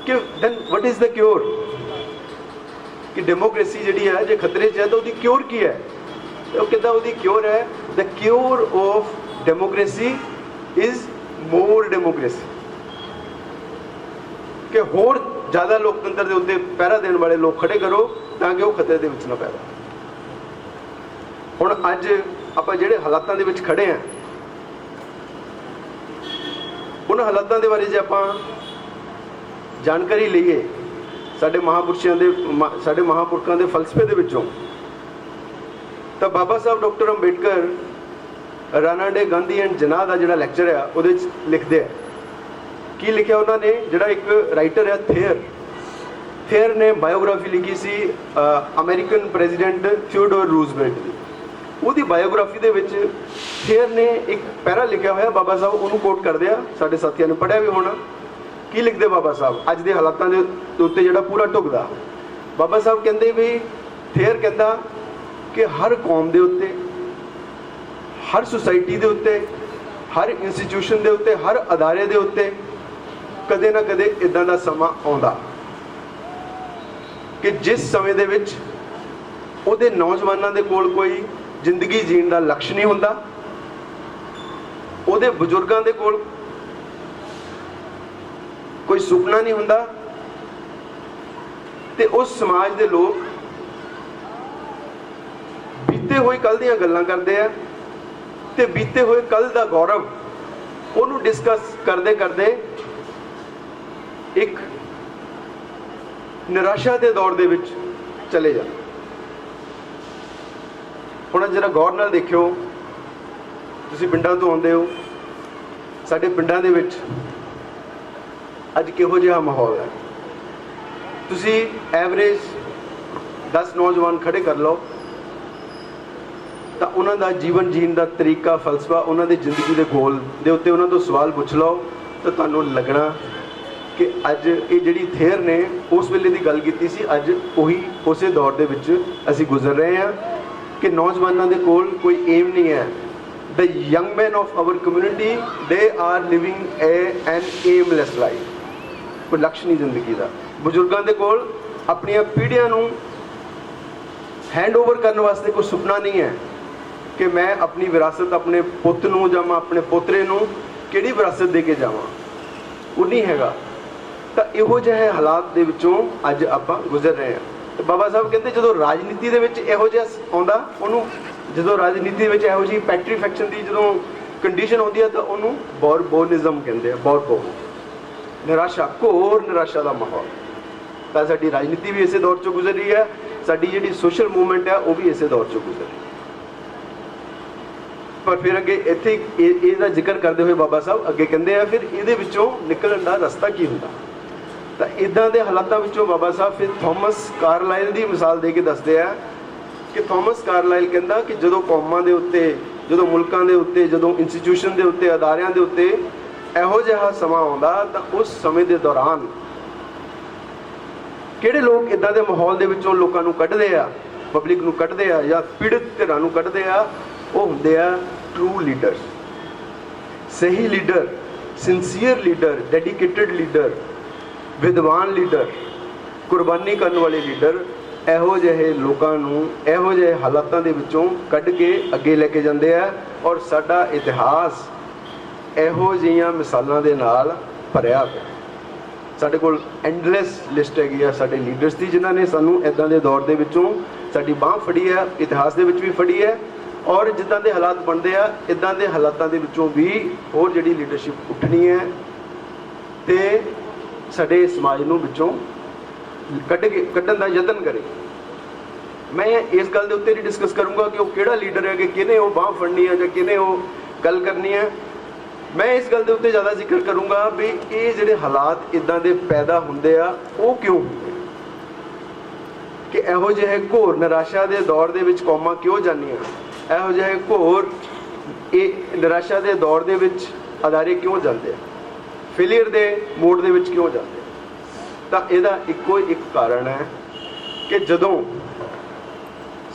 ਕਿ then what is the cure, ਕਿ ਡੈਮੋਕ੍ਰੇਸੀ ਜਿਹੜੀ ਹੈ ਜੇ ਖਤਰੇ 'ਚ ਹੈ ਤਾਂ ਉਹਦੀ ਕਿਉਰ ਕੀ ਹੈ? ਉਹ ਕਹਿੰਦਾ ਉਹਦੀ ਕਿਉਰ ਹੈ, the cure of democracy is more democracy, ਕਿ ਹੋਰ ਜ਼ਿਆਦਾ ਲੋਕਤੰਤਰ ਦੇ ਉੱਤੇ ਪਹਿਰਾ ਦੇਣ ਵਾਲੇ ਲੋਕ ਖੜੇ ਕਰੋ ਤਾਂ ਕਿ ਉਹ ਖਤਰੇ ਦੇ ਵਿੱਚ ਨਾ ਪੈਦਾ। ਹੁਣ ਅੱਜ ਆਪਾਂ ਜਿਹੜੇ ਹਾਲਾਤਾਂ ਦੇ ਵਿੱਚ ਖੜੇ ਹਾਂ, ਉਹਨਾਂ ਹਾਲਾਤਾਂ ਦੇ ਬਾਰੇ ਜੇ ਆਪਾਂ ਜਾਣਕਾਰੀ ਲਈਏ ਸਾਡੇ ਮਹਾਂਪੁਰਖਾਂ ਦੇ ਫਲਸਫੇ ਦੇ ਵਿੱਚੋਂ, ਤਾਂ ਬਾਬਾ ਸਾਹਿਬ doctor Ambedkar Rana day Gandhi and ਜਨਾਹ ਦਾ ਜਿਹੜਾ ਲੈਕਚਰ ਆ, ਉਹਦੇ 'ਚ ਲਿਖਦੇ ਆ ਕੀ ਲਿਖਿਆ ਉਹਨਾਂ ਨੇ, ਜਿਹੜਾ ਇੱਕ ਰਾਈਟਰ ਹੈ ਥੇਅਰ ਨੇ ਬਾਇਓਗ੍ਰਾਫੀ ਲਿਖੀ ਸੀ ਅਮਰੀਕਨ ਪ੍ਰੈਜ਼ੀਡੈਂਟ ਥਿਓਡੋਰ ਰੂਜ਼ਵੈਲਟ ਦੀ। ਉਹਦੀ ਬਾਇਓਗ੍ਰਾਫੀ ਦੇ ਵਿੱਚ ਥੇਅਰ ਨੇ ਇੱਕ ਪੈਰਾ ਲਿਖਿਆ ਹੋਇਆ, ਬਾਬਾ ਸਾਹਿਬ ਉਹਨੂੰ ਕੋਟ ਕਰਦੇ ਆ, ਸਾਡੇ ਸਾਥੀਆਂ ਨੇ ਪੜ੍ਹਿਆ ਵੀ ਹੋਣਾ। ਕੀ ਲਿਖਦੇ ਬਾਬਾ ਸਾਹਿਬ ਅੱਜ ਦੇ ਹਾਲਾਤਾਂ ਦੇ ਉੱਤੇ ਜਿਹੜਾ ਪੂਰਾ ਢੁਕਦਾ? ਬਾਬਾ ਸਾਹਿਬ ਕਹਿੰਦੇ ਵੀ, ਥੇਅਰ ਕਹਿੰਦਾ ਕਿ ਹਰ ਕੌਮ ਦੇ ਉੱਤੇ, ਹਰ ਸੁਸਾਇਟੀ ਦੇ ਉੱਤੇ, ਹਰ ਇੰਸਟੀਟਿਊਸ਼ਨ ਦੇ ਉੱਤੇ, ਹਰ ਅਦਾਰੇ ਦੇ ਉੱਤੇ ਕਦੇ ਨਾ ਕਦੇ ਇਦਾਂ ਦਾ ਸਮਾਂ ਆਉਂਦਾ ਕਿ ਜਿਸ ਸਮੇਂ ਦੇ ਵਿੱਚ ਉਹਦੇ ਨੌਜਵਾਨਾਂ ਦੇ ਕੋਲ ਕੋਈ ਜ਼ਿੰਦਗੀ ਜੀਣ ਦਾ ਲਕਸ਼ ਨਹੀਂ ਹੁੰਦਾ, ਉਹਦੇ ਬਜ਼ੁਰਗਾਂ ਦੇ ਕੋਲ ਕੋਈ ਸੁਪਨਾ ਨਹੀਂ ਹੁੰਦਾ, ਤੇ ਉਸ ਸਮਾਜ ਦੇ ਲੋਕ ਬੀਤੇ ਹੋਏ ਕੱਲ ਦੀਆਂ ਗੱਲਾਂ ਕਰਦੇ ਆ ਤੇ ਬੀਤੇ ਹੋਏ ਕੱਲ ਦਾ ਗੌਰਵ ਉਹਨੂੰ ਡਿਸਕਸ ਕਰਦੇ ਕਰਦੇ ਇੱਕ ਨਿਰਾਸ਼ਾ ਦੇ ਦੌਰ ਦੇ ਵਿੱਚ ਚਲੇ ਜਾਂਦੇ। ਹੁਣ ਜਰਾ ਗੌਰ ਨਾਲ ਦੇਖਿਓ, ਤੁਸੀਂ ਪਿੰਡਾਂ ਤੋਂ ਆਉਂਦੇ ਹੋ, ਸਾਡੇ ਪਿੰਡਾਂ ਦੇ ਵਿੱਚ ਅੱਜ ਕਿਹੋ ਜਿਹਾ ਮਾਹੌਲ ਹੈ? ਤੁਸੀਂ ਐਵਰੇਜ 10 ਨੌਜਵਾਨ ਖੜੇ ਕਰ ਲਓ ਤਾਂ ਉਹਨਾਂ ਦਾ ਜੀਵਨ ਜੀਣ ਦਾ ਤਰੀਕਾ, ਫਲਸਫਾ, ਉਹਨਾਂ ਦੀ ਜ਼ਿੰਦਗੀ ਦੇ ਗੋਲ ਦੇ ਉੱਤੇ ਉਹਨਾਂ ਤੋਂ ਸਵਾਲ ਪੁੱਛ ਲਓ ਤਾਂ ਤੁਹਾਨੂੰ ਲੱਗਣਾ ਕਿ ਅੱਜ ਇਹ ਜਿਹੜੀ ਥੇਅਰ ਨੇ ਉਸ ਵੇਲੇ ਦੀ ਗੱਲ ਕੀਤੀ ਸੀ, ਅੱਜ ਉਹੀ ਉਸੇ ਦੌਰ ਦੇ ਵਿੱਚ ਅਸੀਂ ਗੁਜ਼ਰ ਰਹੇ ਹਾਂ ਕਿ ਨੌਜਵਾਨਾਂ ਦੇ ਕੋਲ ਕੋਈ ਏਮ ਨਹੀਂ ਹੈ। The young man of our community they are living an aimless life, ਕੋਈ ਲਕਸ਼ ਨਹੀਂ ਜ਼ਿੰਦਗੀ ਦਾ। ਬਜ਼ੁਰਗਾਂ ਦੇ ਕੋਲ ਆਪਣੀਆਂ ਪੀੜ੍ਹੀਆਂ ਨੂੰ ਹੈਂਡਓਵਰ ਕਰਨ ਵਾਸਤੇ ਕੋਈ ਸੁਪਨਾ ਨਹੀਂ ਹੈ ਕਿ ਮੈਂ ਆਪਣੀ ਵਿਰਾਸਤ ਆਪਣੇ ਪੁੱਤ ਨੂੰ ਜਾਂ ਮੈਂ ਆਪਣੇ ਪੋਤਰੇ ਨੂੰ ਕਿਹੜੀ ਵਿਰਾਸਤ ਦੇ ਕੇ ਜਾਵਾਂ, ਉਹ ਨਹੀਂ ਹੈਗਾ। ਤਾਂ ਇਹੋ ਜਿਹੇ ਹਾਲਾਤ ਦੇ ਵਿੱਚੋਂ ਅੱਜ ਆਪਾਂ ਗੁਜ਼ਰ ਰਹੇ ਹਾਂ। ਤੇ ਬਾਬਾ ਸਾਹਿਬ ਕਹਿੰਦੇ ਜਦੋਂ ਰਾਜਨੀਤੀ ਦੇ ਵਿੱਚ ਇਹੋ ਜਿਹਾ ਆਉਂਦਾ, ਉਹਨੂੰ ਜਦੋਂ ਰਾਜਨੀਤੀ ਦੇ ਵਿੱਚ ਇਹੋ ਜਿਹੀ ਪੈਟਰੀਫੈਕਸ਼ਨ ਦੀ ਜਦੋਂ ਕੰਡੀਸ਼ਨ ਆਉਂਦੀ ਹੈ ਤਾਂ ਉਹਨੂੰ ਬੋਰਬੋਨਿਜ਼ਮ ਕਹਿੰਦੇ ਆ, ਬੋਰਬੋਨ, ਨਿਰਾਸ਼ਾ, ਘੋਰ ਨਿਰਾਸ਼ਾ ਦਾ ਮਾਹੌਲ। ਤਾਂ ਸਾਡੀ ਰਾਜਨੀਤੀ ਵੀ ਇਸੇ ਦੌਰ 'ਚੋਂ ਗੁਜ਼ਰ ਰਹੀ ਹੈ, ਸਾਡੀ ਜਿਹੜੀ ਸੋਸ਼ਲ ਮੂਵਮੈਂਟ ਹੈ ਉਹ ਵੀ ਇਸੇ ਦੌਰ 'ਚੋਂ ਗੁਜ਼ਰ ਰਹੀ ਹੈ। ਪਰ ਫਿਰ ਅੱਗੇ ਇੱਥੇ ਇਹਦਾ ਜ਼ਿਕਰ ਕਰਦੇ ਹੋਏ ਬਾਬਾ ਸਾਹਿਬ ਅੱਗੇ ਕਹਿੰਦੇ ਆ ਫਿਰ ਇਹਦੇ ਵਿੱਚੋਂ ਨਿਕਲਣ ਦਾ ਰਸਤਾ ਕੀ ਹੁੰਦਾ? ਤਾਂ ਇਦਾਂ ਦੇ ਹਾਲਾਤਾਂ ਵਿੱਚੋਂ ਬਾਬਾ ਸਾਹਿਬ ਫਿਰ ਥਾਮਸ ਕਾਰਲਾਈਲ ਦੀ ਮਿਸਾਲ ਦੇ ਕੇ ਦੱਸਦੇ ਆ ਕਿ ਥਾਮਸ ਕਾਰਲਾਈਲ ਕਹਿੰਦਾ ਕਿ ਜਦੋਂ ਕੌਮਾਂ ਦੇ ਉੱਤੇ, ਜਦੋਂ ਮੁਲਕਾਂ ਦੇ ਉੱਤੇ, ਜਦੋਂ ਇੰਸਟੀਟਿਊਸ਼ਨ ਦੇ ਉੱਤੇ, ਅਦਾਰਿਆਂ ਦੇ ਉੱਤੇ ਇਹੋ ਜਿਹਾ ਸਮਾਂ ਆਉਂਦਾ ਤਾਂ ਉਸ ਸਮੇਂ ਦੇ ਦੌਰਾਨ ਕਿਹੜੇ ਲੋਕ ਇਦਾਂ ਦੇ ਮਾਹੌਲ ਦੇ ਵਿੱਚੋਂ ਲੋਕਾਂ ਨੂੰ ਕੱਢਦੇ ਆ, ਪਬਲਿਕ ਨੂੰ ਕੱਢਦੇ ਆ ਜਾਂ ਪੀੜਤ ਧਿਰਾਂ ਨੂੰ ਕੱਢਦੇ ਆ, ਉਹ ਹੁੰਦੇ ਆ ਟਰੂ ਲੀਡਰਸ, ਸਹੀ leader, sincere leader, dedicated leader, ਵਿਦਵਾਨ ਲੀਡਰ, ਕੁਰਬਾਨੀ ਕਰਨ ਵਾਲੇ ਲੀਡਰ। ਇਹੋ ਜਿਹੇ ਲੋਕਾਂ ਨੂੰ ਇਹੋ ਜਿਹੇ ਹਾਲਾਤਾਂ ਦੇ ਵਿੱਚੋਂ ਕੱਢ ਕੇ ਅੱਗੇ ਲੈ ਕੇ ਜਾਂਦੇ ਆ। ਔਰ ਸਾਡਾ ਇਤਿਹਾਸ ਇਹੋ ਜਿਹੀਆਂ ਮਿਸਾਲਾਂ ਦੇ ਨਾਲ ਭਰਿਆ ਪਿਆ। ਸਾਡੇ ਕੋਲ ਐਂਡਲੈਸ ਲਿਸਟ ਹੈਗੀ ਆ ਸਾਡੇ ਲੀਡਰਸ ਦੀ, ਜਿਨ੍ਹਾਂ ਨੇ ਸਾਨੂੰ ਇੱਦਾਂ ਦੇ ਦੌਰ ਦੇ ਵਿੱਚੋਂ ਸਾਡੀ ਬਾਂਹ ਫੜੀ ਹੈ, ਇਤਿਹਾਸ ਦੇ ਵਿੱਚ ਵੀ ਫੜੀ ਹੈ। ਔਰ ਜਿੱਦਾਂ ਦੇ ਹਾਲਾਤ ਬਣਦੇ ਆ, ਇੱਦਾਂ ਦੇ ਹਾਲਾਤਾਂ ਦੇ ਵਿੱਚੋਂ ਵੀ ਹੋਰ ਜਿਹੜੀ ਲੀਡਰਸ਼ਿਪ ਉੱਠਣੀ ਹੈ ਤੇ ਸਾਡੇ ਸਮਾਜ ਨੂੰ ਵਿੱਚੋਂ ਕੱਢਣ ਦਾ ਯਤਨ ਕਰੇ। ਮੈਂ ਇਸ ਗੱਲ ਦੇ ਉੱਤੇ ਨਹੀਂ ਡਿਸਕਸ ਕਰੂੰਗਾ ਕਿ ਉਹ ਕਿਹੜਾ ਲੀਡਰ ਹੈ, ਕਿ ਕਿਹਨੇ ਉਹ ਬਾਂਹ ਫੜਨੀ ਹੈ ਜਾਂ ਕਿਹਨੇ ਉਹ ਗੱਲ ਕਰਨੀ ਹੈ। ਮੈਂ ਇਸ ਗੱਲ ਦੇ ਉੱਤੇ ਜ਼ਿਆਦਾ ਜ਼ਿਕਰ ਕਰੂੰਗਾ ਵੀ ਇਹ ਜਿਹੜੇ ਹਾਲਾਤ ਇੱਦਾਂ ਦੇ ਪੈਦਾ ਹੁੰਦੇ ਆ ਉਹ ਕਿਉਂ ਹੁੰਦੇ, ਕਿ ਇਹੋ ਜਿਹੇ ਘੋਰ ਨਿਰਾਸ਼ਾ ਦੇ ਦੌਰ ਦੇ ਵਿੱਚ ਕੌਮਾਂ ਕਿਉਂ ਜਾਂਦੀਆਂ, ਇਹੋ ਜਿਹੇ ਘੋਰ ਇਹ ਨਿਰਾਸ਼ਾ ਦੇ ਦੌਰ ਦੇ ਵਿੱਚ ਅਦਾਰੇ ਕਿਉਂ ਜਾਂਦੇ ਆ, ਫੇਲੀਅਰ ਦੇ ਮੋਡ ਦੇ ਵਿੱਚ ਕਿਉਂ ਜਾਂਦੇ। ਤਾਂ ਇਹਦਾ ਇੱਕੋ ਇੱਕ ਕਾਰਨ ਹੈ ਕਿ ਜਦੋਂ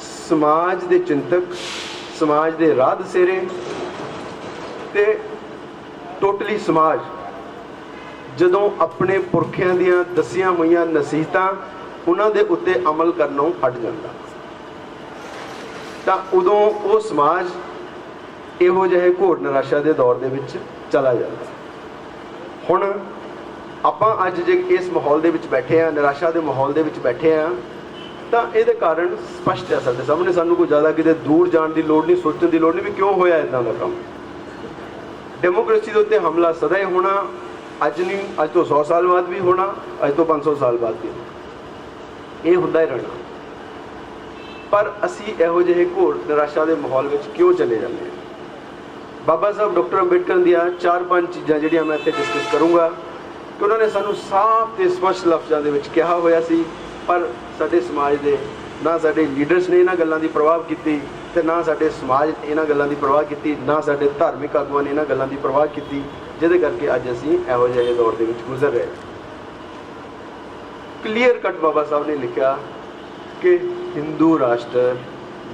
ਸਮਾਜ ਦੇ ਚਿੰਤਕ, ਸਮਾਜ ਦੇ ਰਾਹ ਦਸੇਰੇ ਤੇ ਟੋਟਲੀ ਸਮਾਜ ਜਦੋਂ ਆਪਣੇ ਪੁਰਖਿਆਂ ਦੀਆਂ ਦੱਸੀਆਂ ਹੋਈਆਂ ਨਸੀਹਤਾਂ ਉਹਨਾਂ ਦੇ ਉੱਤੇ ਅਮਲ ਕਰਨੋਂ ਹਟ ਜਾਂਦਾ, ਤਾਂ ਉਦੋਂ ਉਹ ਸਮਾਜ ਇਹੋ ਜਿਹੇ ਘੋਰ ਨਿਰਾਸ਼ਾ ਦੇ ਦੌਰ ਦੇ ਵਿੱਚ ਚਲਾ ਜਾਂਦਾ। ਹੁਣ ਆਪਾਂ ਅੱਜ ਜੇ ਇਸ ਮਾਹੌਲ ਦੇ ਵਿੱਚ ਬੈਠੇ ਆ, ਨਿਰਾਸ਼ਾ ਦੇ ਮਾਹੌਲ ਦੇ ਵਿੱਚ ਬੈਠੇ ਆ, ਤਾਂ ਇਹਦੇ ਕਾਰਨ ਸਪਸ਼ਟ ਹੈ ਸਾਡੇ ਸਾਹਮਣੇ। ਸਾਨੂੰ ਕੋਈ ਜ਼ਿਆਦਾ ਕਿਤੇ ਦੂਰ ਜਾਣ ਦੀ ਲੋੜ ਨਹੀਂ, ਸੋਚਣ ਦੀ ਲੋੜ ਨਹੀਂ ਵੀ ਕਿਉਂ ਹੋਇਆ ਇੱਦਾਂ ਦਾ ਕੰਮ। ਡੈਮੋਕ੍ਰੇਸੀ ਦੇ ਉੱਤੇ ਹਮਲਾ ਸਦਾ ਹੀ ਹੋਣਾ, ਅੱਜ ਨਹੀਂ, ਅੱਜ ਤੋਂ 100 ਸਾਲ ਬਾਅਦ ਵੀ ਹੋਣਾ, ਅੱਜ ਤੋਂ 500 ਸਾਲ ਬਾਅਦ ਵੀ ਇਹ ਹੁੰਦਾ ਹੀ ਰਹਿਣਾ। ਪਰ ਅਸੀਂ ਇਹੋ ਜਿਹੇ ਘੋਰ ਨਿਰਾਸ਼ਾ ਦੇ ਮਾਹੌਲ ਵਿੱਚ ਕਿਉਂ ਚਲੇ ਜਾਂਦੇ ਹਾਂ? ਬਾਬਾ ਸਾਹਿਬ ਡਾਕਟਰ ਅੰਬੇਡਕਰ ਦੀਆਂ 4-5 ਚੀਜ਼ਾਂ ਜਿਹੜੀਆਂ ਮੈਂ ਇੱਥੇ ਡਿਸਕਸ ਕਰੂੰਗਾ, ਕਿ ਉਹਨਾਂ ਨੇ ਸਾਨੂੰ ਸਾਫ਼ ਤੇ ਸਪਸ਼ਟ ਲਫ਼ਜ਼ਾਂ ਦੇ ਵਿੱਚ ਕਿਹਾ ਹੋਇਆ ਸੀ, ਪਰ ਸਾਡੇ ਸਮਾਜ ਦੇ ਨਾ ਸਾਡੇ ਲੀਡਰਸ ਨੇ ਇਹਨਾਂ ਗੱਲਾਂ ਦੀ ਪਰਵਾਹ ਕੀਤੀ ਤੇ ਨਾ ਸਾਡੇ ਸਮਾਜ ਇਹਨਾਂ ਗੱਲਾਂ ਦੀ ਪਰਵਾਹ ਕੀਤੀ, ਨਾ ਸਾਡੇ ਧਾਰਮਿਕ ਆਗੂਆਂ ਨੇ ਇਹਨਾਂ ਗੱਲਾਂ ਦੀ ਪਰਵਾਹ ਕੀਤੀ, ਜਿਹਦੇ ਕਰਕੇ ਅੱਜ ਅਸੀਂ ਇਹੋ ਜਿਹੇ ਦੌਰ ਦੇ ਵਿੱਚ ਗੁਜ਼ਰ ਰਹੇ। ਕਲੀਅਰ ਕੱਟ ਬਾਬਾ ਸਾਹਿਬ ਨੇ ਲਿਖਿਆ ਕਿ Hindu Rashtra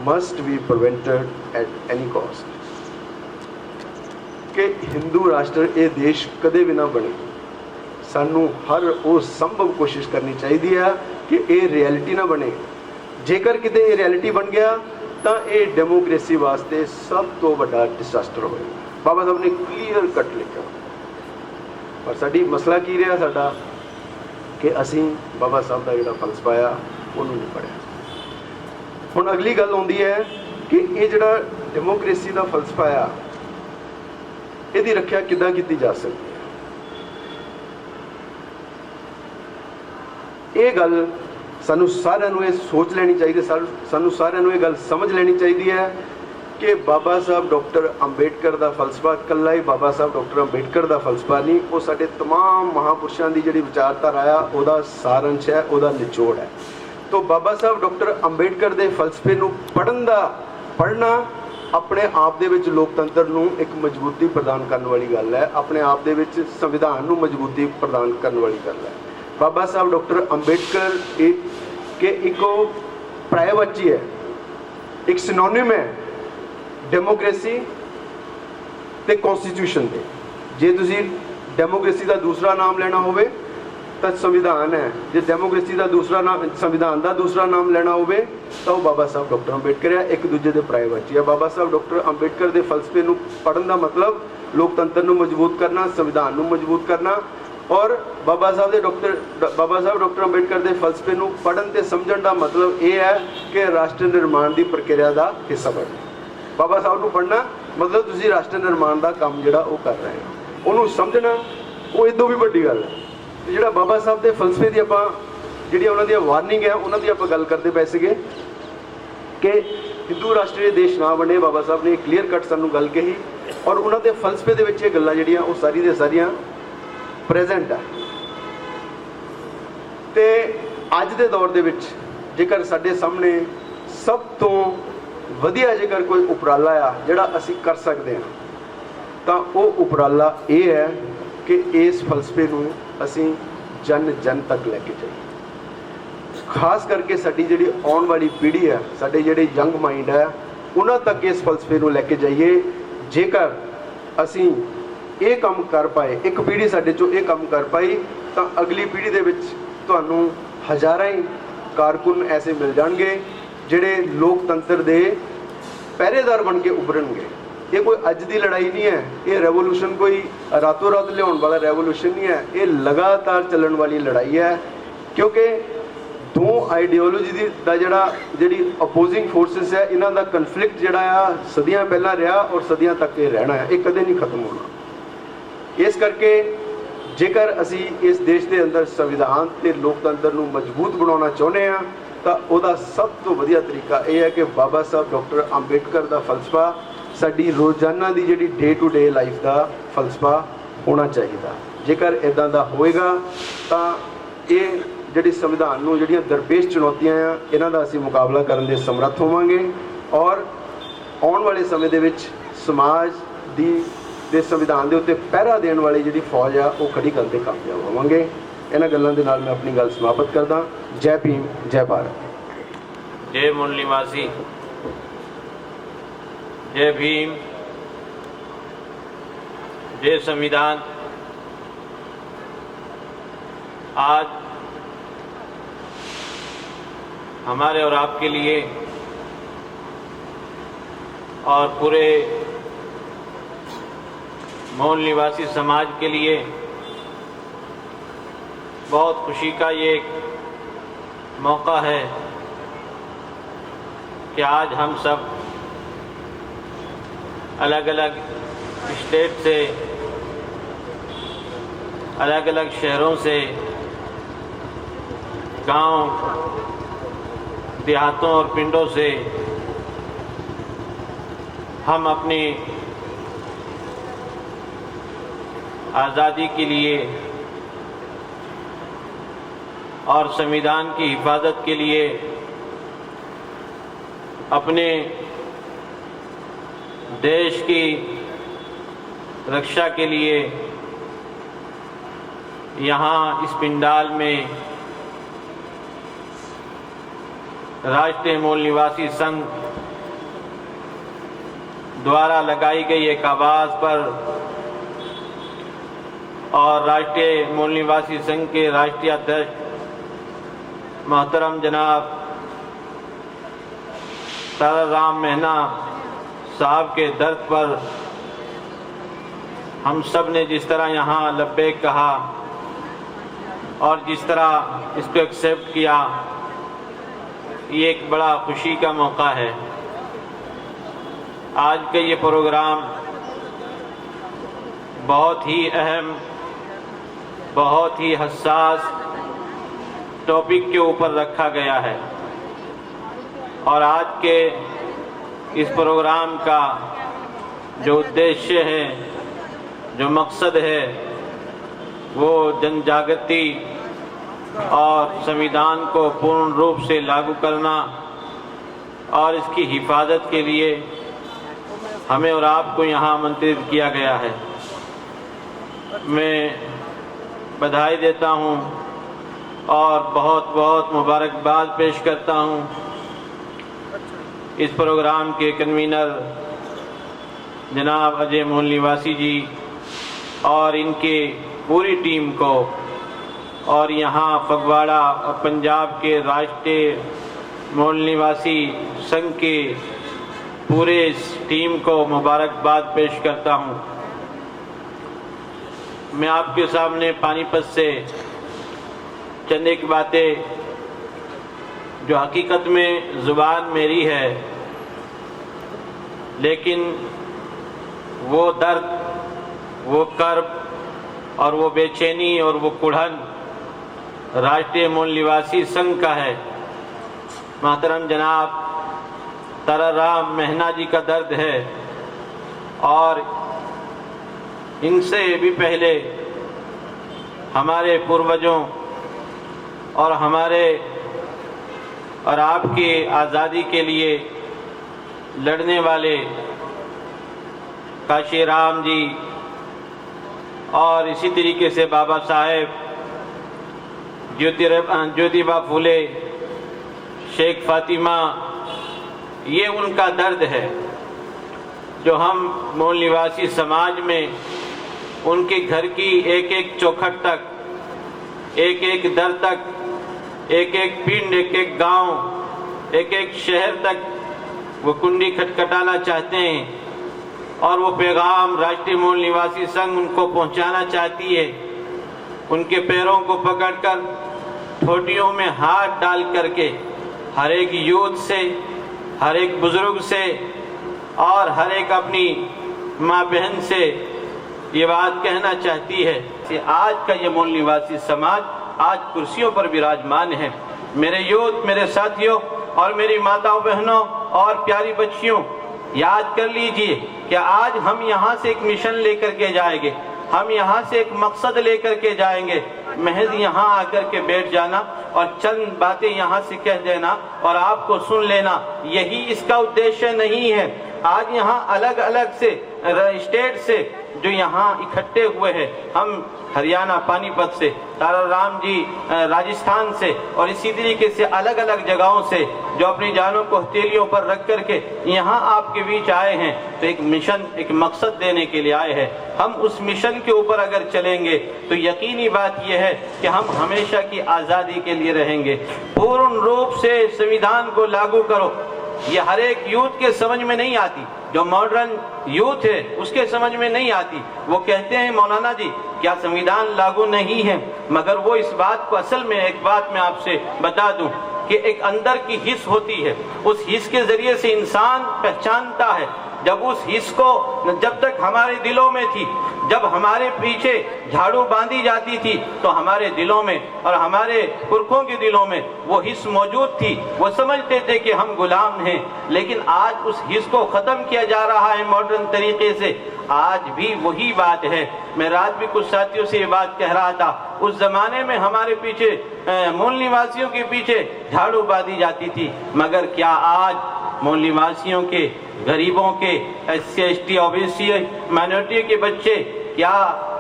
must be prevented at any cost, ਕਿ ਹਿੰਦੂ ਰਾਸ਼ਟਰ ਇਹ ਦੇਸ਼ ਕਦੇ ਵੀ ਨਾ ਬਣੇ। ਸਾਨੂੰ ਹਰ ਉਹ ਸੰਭਵ ਕੋਸ਼ਿਸ਼ ਕਰਨੀ ਚਾਹੀਦੀ ਹੈ ਕਿ ਇਹ ਰਿਐਲਿਟੀ ਨਾ ਬਣੇ। ਜੇਕਰ ਕਿਤੇ ਇਹ ਰਿਐਲਿਟੀ ਬਣ ਗਿਆ ਤਾਂ ਇਹ ਡੈਮੋਕ੍ਰੇਸੀ ਵਾਸਤੇ ਸਭ ਤੋਂ ਵੱਡਾ ਡਿਜ਼ਾਸਟਰ ਹੋਏਗਾ। ਬਾਬਾ ਸਾਹਿਬ ਨੇ ਕਲੀਅਰ ਕੱਟ ਲਿਖਿਆ। ਪਰ ਸਾਡੀ ਮਸਲਾ ਕੀ ਰਿਹਾ ਸਾਡਾ ਕਿ ਅਸੀਂ ਬਾਬਾ ਸਾਹਿਬ ਦਾ ਜਿਹੜਾ ਫਲਸਫਾ ਆ ਉਹਨੂੰ ਨਹੀਂ ਪੜ੍ਹਿਆ। ਹੁਣ ਅਗਲੀ ਗੱਲ ਆਉਂਦੀ ਹੈ ਕਿ ਇਹ ਜਿਹੜਾ ਡੈਮੋਕ੍ਰੇਸੀ ਦਾ ਫਲਸਫਾ ਆ ਇਹਦੀ ਰੱਖਿਆ ਕਿੱਦਾਂ ਕੀਤੀ ਜਾ ਸਕਦੀ ਹੈ। ਇਹ ਗੱਲ ਸਾਨੂੰ ਸਾਰਿਆਂ ਨੂੰ ਇਹ ਸੋਚ ਲੈਣੀ ਚਾਹੀਦੀ, ਸਾਨੂੰ ਸਾਰਿਆਂ ਨੂੰ ਇਹ ਗੱਲ ਸਮਝ ਲੈਣੀ ਚਾਹੀਦੀ ਹੈ ਕਿ ਬਾਬਾ ਸਾਹਿਬ ਡਾਕਟਰ ਅੰਬੇਡਕਰ ਦਾ ਫਲਸਫਾ ਇਕੱਲਾ ਹੀ ਬਾਬਾ ਸਾਹਿਬ ਡਾਕਟਰ ਅੰਬੇਡਕਰ ਦਾ ਫਲਸਫਾ ਨਹੀਂ, ਉਹ ਸਾਡੇ ਤਮਾਮ ਮਹਾਂਪੁਰਸ਼ਾਂ ਦੀ ਜਿਹੜੀ ਵਿਚਾਰਧਾਰਾ ਆ ਉਹਦਾ ਸਾਰੰਸ਼ ਹੈ, ਉਹਦਾ ਨਿਚੋੜ ਹੈ। ਤਾਂ ਬਾਬਾ ਸਾਹਿਬ ਡਾਕਟਰ ਅੰਬੇਡਕਰ ਦੇ ਫਲਸਫੇ ਨੂੰ ਪੜ੍ਹਨਾ ਆਪਣੇ ਆਪ ਦੇ ਵਿੱਚ ਲੋਕਤੰਤਰ ਨੂੰ ਇੱਕ ਮਜ਼ਬੂਤੀ ਪ੍ਰਦਾਨ ਕਰਨ ਵਾਲੀ ਗੱਲ ਹੈ, ਆਪਣੇ ਆਪ ਦੇ ਵਿੱਚ ਸੰਵਿਧਾਨ ਨੂੰ ਮਜ਼ਬੂਤੀ ਪ੍ਰਦਾਨ ਕਰਨ ਵਾਲੀ ਗੱਲ ਹੈ। ਬਾਬਾ ਸਾਹਿਬ ਡਾਕਟਰ ਅੰਬੇਡਕਰ ਇੱਕ ਪ੍ਰਾਇਵਾਚੀ ਹੈ, ਇੱਕ ਸਿਨੋਨਿਮ ਹੈ ਡੈਮੋਕ੍ਰੇਸੀ ਤੇ ਕਨਸਟੀਟਿਊਸ਼ਨ ਦੇ। ਜੇ ਤੁਸੀਂ ਡੈਮੋਕ੍ਰੇਸੀ ਦਾ ਦੂਸਰਾ ਨਾਮ ਲੈਣਾ ਹੋਵੇ ਤਾਂ ਸੰਵਿਧਾਨ ਹੈ, ਜੇ ਡੈਮੋਕ੍ਰੇਸੀ ਦਾ ਦੂਸਰਾ ਨਾਮ ਸੰਵਿਧਾਨ ਦਾ ਦੂਸਰਾ ਨਾਮ ਲੈਣਾ ਹੋਵੇ ਤਾਂ ਉਹ ਬਾਬਾ ਸਾਹਿਬ ਡਾਕਟਰ ਅੰਬੇਡਕਰ ਹੈ। ਇੱਕ ਦੂਜੇ ਦੇ ਪ੍ਰਾਇਵਾਚੀ ਹੈ। ਬਾਬਾ ਸਾਹਿਬ ਡਾਕਟਰ ਅੰਬੇਡਕਰ ਦੇ ਫਲਸਫੇ ਨੂੰ ਪੜ੍ਹਨ ਦਾ ਮਤਲਬ ਲੋਕਤੰਤਰ ਨੂੰ ਮਜ਼ਬੂਤ ਕਰਨਾ, ਸੰਵਿਧਾਨ ਨੂੰ ਮਜ਼ਬੂਤ ਕਰਨਾ, ਔਰ ਬਾਬਾ ਸਾਹਿਬ ਡਾਕਟਰ ਅੰਬੇਡਕਰ ਦੇ ਫਲਸਫੇ ਨੂੰ ਪੜ੍ਹਨ ਤੇ ਸਮਝਣ ਦਾ ਮਤਲਬ ਇਹ ਹੈ ਕਿ ਰਾਸ਼ਟਰ ਨਿਰਮਾਣ ਦੀ ਪ੍ਰਕਿਰਿਆ ਦਾ ਹਿੱਸਾ ਬਣਨਾ। ਬਾਬਾ ਸਾਹਿਬ ਨੂੰ ਪੜ੍ਹਨਾ ਮਤਲਬ ਤੁਸੀਂ ਰਾਸ਼ਟਰ ਨਿਰਮਾਣ ਦਾ ਕੰਮ ਜਿਹੜਾ ਉਹ ਕਰ ਰਹੇ ਹੋ, ਉਹਨੂੰ ਸਮਝਣਾ ਉਹ ਇਦੋਂ ਵੀ ਵੱਡੀ ਗੱਲ ਹੈ। ਜਿਹੜਾ ਬਾਬਾ ਸਾਹਿਬ ਦੇ ਫਲਸਫੇ ਦੀ ਆਪਾਂ ਜਿਹੜੀਆਂ ਉਹਨਾਂ ਦੀਆਂ ਵਾਰਨਿੰਗ ਹੈ ਉਹਨਾਂ ਦੀ ਆਪਾਂ ਗੱਲ ਕਰਦੇ ਪਏ ਸੀਗੇ ਕਿ ਹਿੰਦੂ ਰਾਸ਼ਟਰੀ ਦੇਸ਼ ਨਾ ਬਣੇ। ਬਾਬਾ ਸਾਹਿਬ ਨੇ ਕਲੀਅਰ ਕੱਟ ਸਾਨੂੰ ਗੱਲ ਕਹੀ ਔਰ ਉਹਨਾਂ ਦੇ ਫਲਸਫੇ ਦੇ ਵਿੱਚ ਇਹ ਗੱਲਾਂ ਜਿਹੜੀਆਂ ਉਹ ਸਾਰੀ ਦੀਆਂ ਸਾਰੀਆਂ ਪ੍ਰੈਜ਼ੈਂਟ ਹੈ। ਤੇ ਅੱਜ ਦੇ ਦੌਰ ਦੇ ਵਿੱਚ ਜੇਕਰ ਸਾਡੇ ਸਾਹਮਣੇ ਸਭ ਤੋਂ ਵਧੀਆ ਜੇਕਰ ਕੋਈ ਉਪਰਾਲਾ ਆ ਜਿਹੜਾ ਅਸੀਂ ਕਰ ਸਕਦੇ ਹਾਂ ਤਾਂ ਉਹ ਉਪਰਾਲਾ ਇਹ ਹੈ ਕਿ ਇਸ ਫਲਸਫੇ ਨੂੰ ਅਸੀਂ ਜਨ ਤੱਕ ਲੈ ਕੇ ਜਾਈਏ। ਖਾਸ ਕਰਕੇ ਸਾਡੀ ਜਿਹੜੀ ਆਉਣ ਵਾਲੀ ਪੀੜ੍ਹੀ ਹੈ, ਸਾਡੇ ਜਿਹੜੇ ਯੰਗ ਮਾਈਂਡ ਹੈ, ਉਹਨਾਂ ਤੱਕ ਇਸ ਫਲਸਫੇ ਨੂੰ ਲੈ ਕੇ ਜਾਈਏ। ਜੇਕਰ ਅਸੀਂ ਇਹ ਕੰਮ ਕਰ ਪਾਏ, ਇੱਕ ਪੀੜ੍ਹੀ ਸਾਡੇ ਚੋਂ ਇਹ ਕੰਮ ਕਰ ਪਾਈ ਤਾਂ ਅਗਲੀ ਪੀੜ੍ਹੀ ਦੇ ਵਿੱਚ ਤੁਹਾਨੂੰ ਹਜ਼ਾਰਾਂ ਹੀ ਕਾਰਕੁਨ ਐਸੇ ਮਿਲ ਜਾਣਗੇ ਜਿਹੜੇ ਲੋਕਤੰਤਰ ਦੇ ਪਹਿਰੇਦਾਰ ਬਣ ਕੇ ਉੱਭਰਨਗੇ। ਇਹ ਕੋਈ ਅੱਜ ਦੀ ਲੜਾਈ ਨਹੀਂ ਹੈ, ਇਹ ਰੈਵੋਲੂਸ਼ਨ ਕੋਈ ਰਾਤੋਂ ਰਾਤ ਲਿਆਉਣ ਵਾਲਾ ਰੈਵੋਲੂਸ਼ਨ ਨਹੀਂ ਹੈ, ਇਹ ਲਗਾਤਾਰ ਚੱਲਣ ਵਾਲੀ ਲੜਾਈ ਹੈ। ਕਿਉਂਕਿ ਦੋ ਆਈਡੀਓਲੋਜੀ ਦਾ ਜਿਹੜੀ ਅਪੋਜ਼ਿੰਗ ਫੋਰਸਿਸ ਹੈ, ਇਹਨਾਂ ਦਾ ਕਨਫਲਿਕਟ ਜਿਹੜਾ ਆ ਸਦੀਆਂ ਪਹਿਲਾਂ ਰਿਹਾ ਔਰ ਸਦੀਆਂ ਤੱਕ ਇਹ ਰਹਿਣਾ ਹੈ, ਇਹ ਕਦੇ ਨਹੀਂ ਖਤਮ ਹੋਣਾ। ਇਸ ਕਰਕੇ ਜੇਕਰ ਅਸੀਂ ਇਸ ਦੇਸ਼ ਦੇ ਅੰਦਰ ਸੰਵਿਧਾਨ ਤੇ ਲੋਕਤੰਤਰ ਨੂੰ ਮਜ਼ਬੂਤ ਬਣਾਉਣਾ ਚਾਹੁੰਦੇ ਹਾਂ ਤਾਂ ਉਹਦਾ ਸਭ ਤੋਂ ਵਧੀਆ ਤਰੀਕਾ ਇਹ ਹੈ ਕਿ ਬਾਬਾ ਸਾਹਿਬ ਡਾਕਟਰ ਅੰਬੇਡਕਰ ਦਾ ਫਲਸਫਾ ਸਾਡੀ ਰੋਜ਼ਾਨਾ ਦੀ ਜਿਹੜੀ ਡੇ ਟੂ ਡੇ ਲਾਈਫ ਦਾ ਫਲਸਫਾ ਹੋਣਾ ਚਾਹੀਦਾ। ਜੇਕਰ ਇਦਾਂ ਦਾ ਹੋਏਗਾ ਤਾਂ ਇਹ ਜਿਹੜੀ ਸੰਵਿਧਾਨ ਨੂੰ ਜਿਹੜੀਆਂ ਦਰਪੇਸ਼ ਚੁਣੌਤੀਆਂ ਆ ਇਹਨਾਂ ਦਾ ਅਸੀਂ ਮੁਕਾਬਲਾ ਕਰਨ ਦੇ ਸਮਰੱਥ ਹੋਵਾਂਗੇ ਔਰ ਆਉਣ ਵਾਲੇ ਸਮੇਂ ਦੇ ਵਿੱਚ ਸਮਾਜ ਦੇ ਸੰਵਿਧਾਨ ਦੇ ਉੱਤੇ ਪਹਿਰਾ ਦੇਣ ਵਾਲੀ ਜਿਹੜੀ ਫੌਜ ਆ ਉਹ ਖੜੀ ਕਰਨ ਦੇ ਕਾਮਯਾਬ ਹੋਵਾਂਗੇ। ਇਹਨਾਂ ਗੱਲਾਂ ਦੇ ਨਾਲ ਮੈਂ ਆਪਣੀ ਗੱਲ ਸਮਾਪਤ ਕਰਦਾ। ਜੈ ਭੀਮ, ਜੈ ਭਾਰਤ। जय मूल निवासी, जय भीम, जय संविधान। आज हमारे और आपके लिए और पूरे मूल निवासी समाज के लिए बहुत खुशी का ये मौका है कि आज हम सब अलग अलग स्टेट से, अलग अलग शहरों से, गांव देहातों और पिंडों से हम अपनी आज़ादी के लिए और संविधान की हिफाजत के लिए अपने देश की रक्षा के लिए यहाँ इस पंडाल में राष्ट्रीय मूल निवासी संघ द्वारा लगाई गई एक आवाज़ पर और राष्ट्रीय मूल निवासी संघ के राष्ट्रीय अध्यक्ष मोहतरम जनाब ताराराम मेहना साहब के दर्द पर हम सब ने जिस तरह यहाँ लब्बैक कहा और जिस तरह इसको एक्सेप्ट किया, ये एक बड़ा खुशी का मौका है। आज का ये प्रोग्राम बहुत ही अहम, बहुत ही हसास टॉपिक के ऊपर रखा गया है और आज के इस प्रोग्राम का जो उद्देश्य है, जो मकसद है, वो जन जागृति और संविधान को पूर्ण रूप से लागू करना और इसकी हिफाजत के लिए हमें और आपको यहाँ आमंत्रित किया गया है। मैं बधाई देता हूँ और बहुत बहुत मुबारकबाद पेश करता हूँ इस प्रोग्राम के कन्वीनर जनाब अजय मूल निवासी जी और इनके पूरी टीम को और यहाँ फगवाड़ा और पंजाब के राष्ट्रीय मूल निवासी संघ के पूरे इस टीम को मुबारकबाद पेश करता हूँ। मैं आपके सामने पानीपत से चंद एक बातें जो हकीकत में ज़ुबान मेरी है, लेकिन वो दर्द, वो कर्ब और वो बेचैनी और वो कुढ़न राष्ट्रीय मूल निवासी संघ का है। मोहतरम जनाब ताराराम मेहना जी का दर्द है और इनसे भी पहले हमारे पूर्वजों और हमारे और आपकी आज़ादी के लिए लड़ने वाले काशीराम जी और इसी तरीके से बाबा साहेब ज्योतिबा फूले, शेख फातिमा, ये उनका दर्द है जो हम मूल निवासी समाज में उनके घर की एक एक चौखट तक, एक एक दर तक, एक एक पिंड, एक एक गांव, एक एक शहर तक वो कुंडी खटखटाना चाहते हैं और वो पैगाम राष्ट्रीय मूल निवासी संघ उनको पहुंचाना चाहती है। उनके पैरों को पकड़कर ठोटियों में हाथ डाल करके हर एक यूथ से, हर एक बुजुर्ग से और हर एक अपनी माँ बहन से ये बात कहना चाहती है कि आज का ये मूल निवासी समाज आज कुर्सियों पर विराजमान है। मेरे यूथ, मेरे साथियों और मेरी माताओं बहनों और प्यारी बच्चियों, याद कर लीजिए कि आज हम यहाँ से एक मिशन लेकर के जाएंगे, हम यहाँ से एक मकसद लेकर के जाएंगे। महज यहाँ आकर के बैठ जाना और चंद बातें यहाँ से कह देना और आपको सुन लेना, यही इसका उद्देश्य नहीं है। आज यहाँ अलग अलग से स्टेट से जो यहाँ इकट्ठे हुए हैं, हम हरियाणा पानीपत से, ताराराम जी राजस्थान से और इसी तरीके से अलग अलग जगहों से जो अपनी जानों को हथेलियों पर रख करके यहाँ आपके बीच आए हैं, तो एक मिशन, एक मकसद देने के लिए आए हैं। हम उस मिशन के ऊपर अगर चलेंगे तो यकीनी बात यह है कि हम हमेशा की आज़ादी के लिए रहेंगे। पूर्ण रूप से संविधान को लागू करो, ये हर एक यूथ के समझ में नहीं आती, जो मॉडर्न यूथ है उसके समझ में नहीं आती। वो कहते हैं मौलाना जी क्या संविधान लागू नहीं है, मगर वो इस बात को, असल में एक बात मैं आपसे बता दूं कि एक अंदर की हिस्स होती है, उस हिस्स के जरिए से इंसान पहचानता है। जब उस हिस्स को, जब तक हमारे दिलों में थी, जब हमारे पीछे झाड़ू बांधी जाती थी, तो हमारे दिलों में और हमारे पुरखों के दिलों में वो हिस्स मौजूद थी। वो समझते थे कि हम गुलाम हैं, लेकिन आज उस हिस्स को ख़त्म किया जा रहा है मॉडर्न तरीके से। आज भी वही बात है। मैं रात भी कुछ साथियों से ये बात कह रहा था, उस जमाने में हमारे पीछे मूल निवासियों के पीछे झाड़ू बांधी जाती थी, मगर क्या आज मूल निवासियों के, गरीबों के, SC ST OBC माइनॉरिटी के बच्चे क्या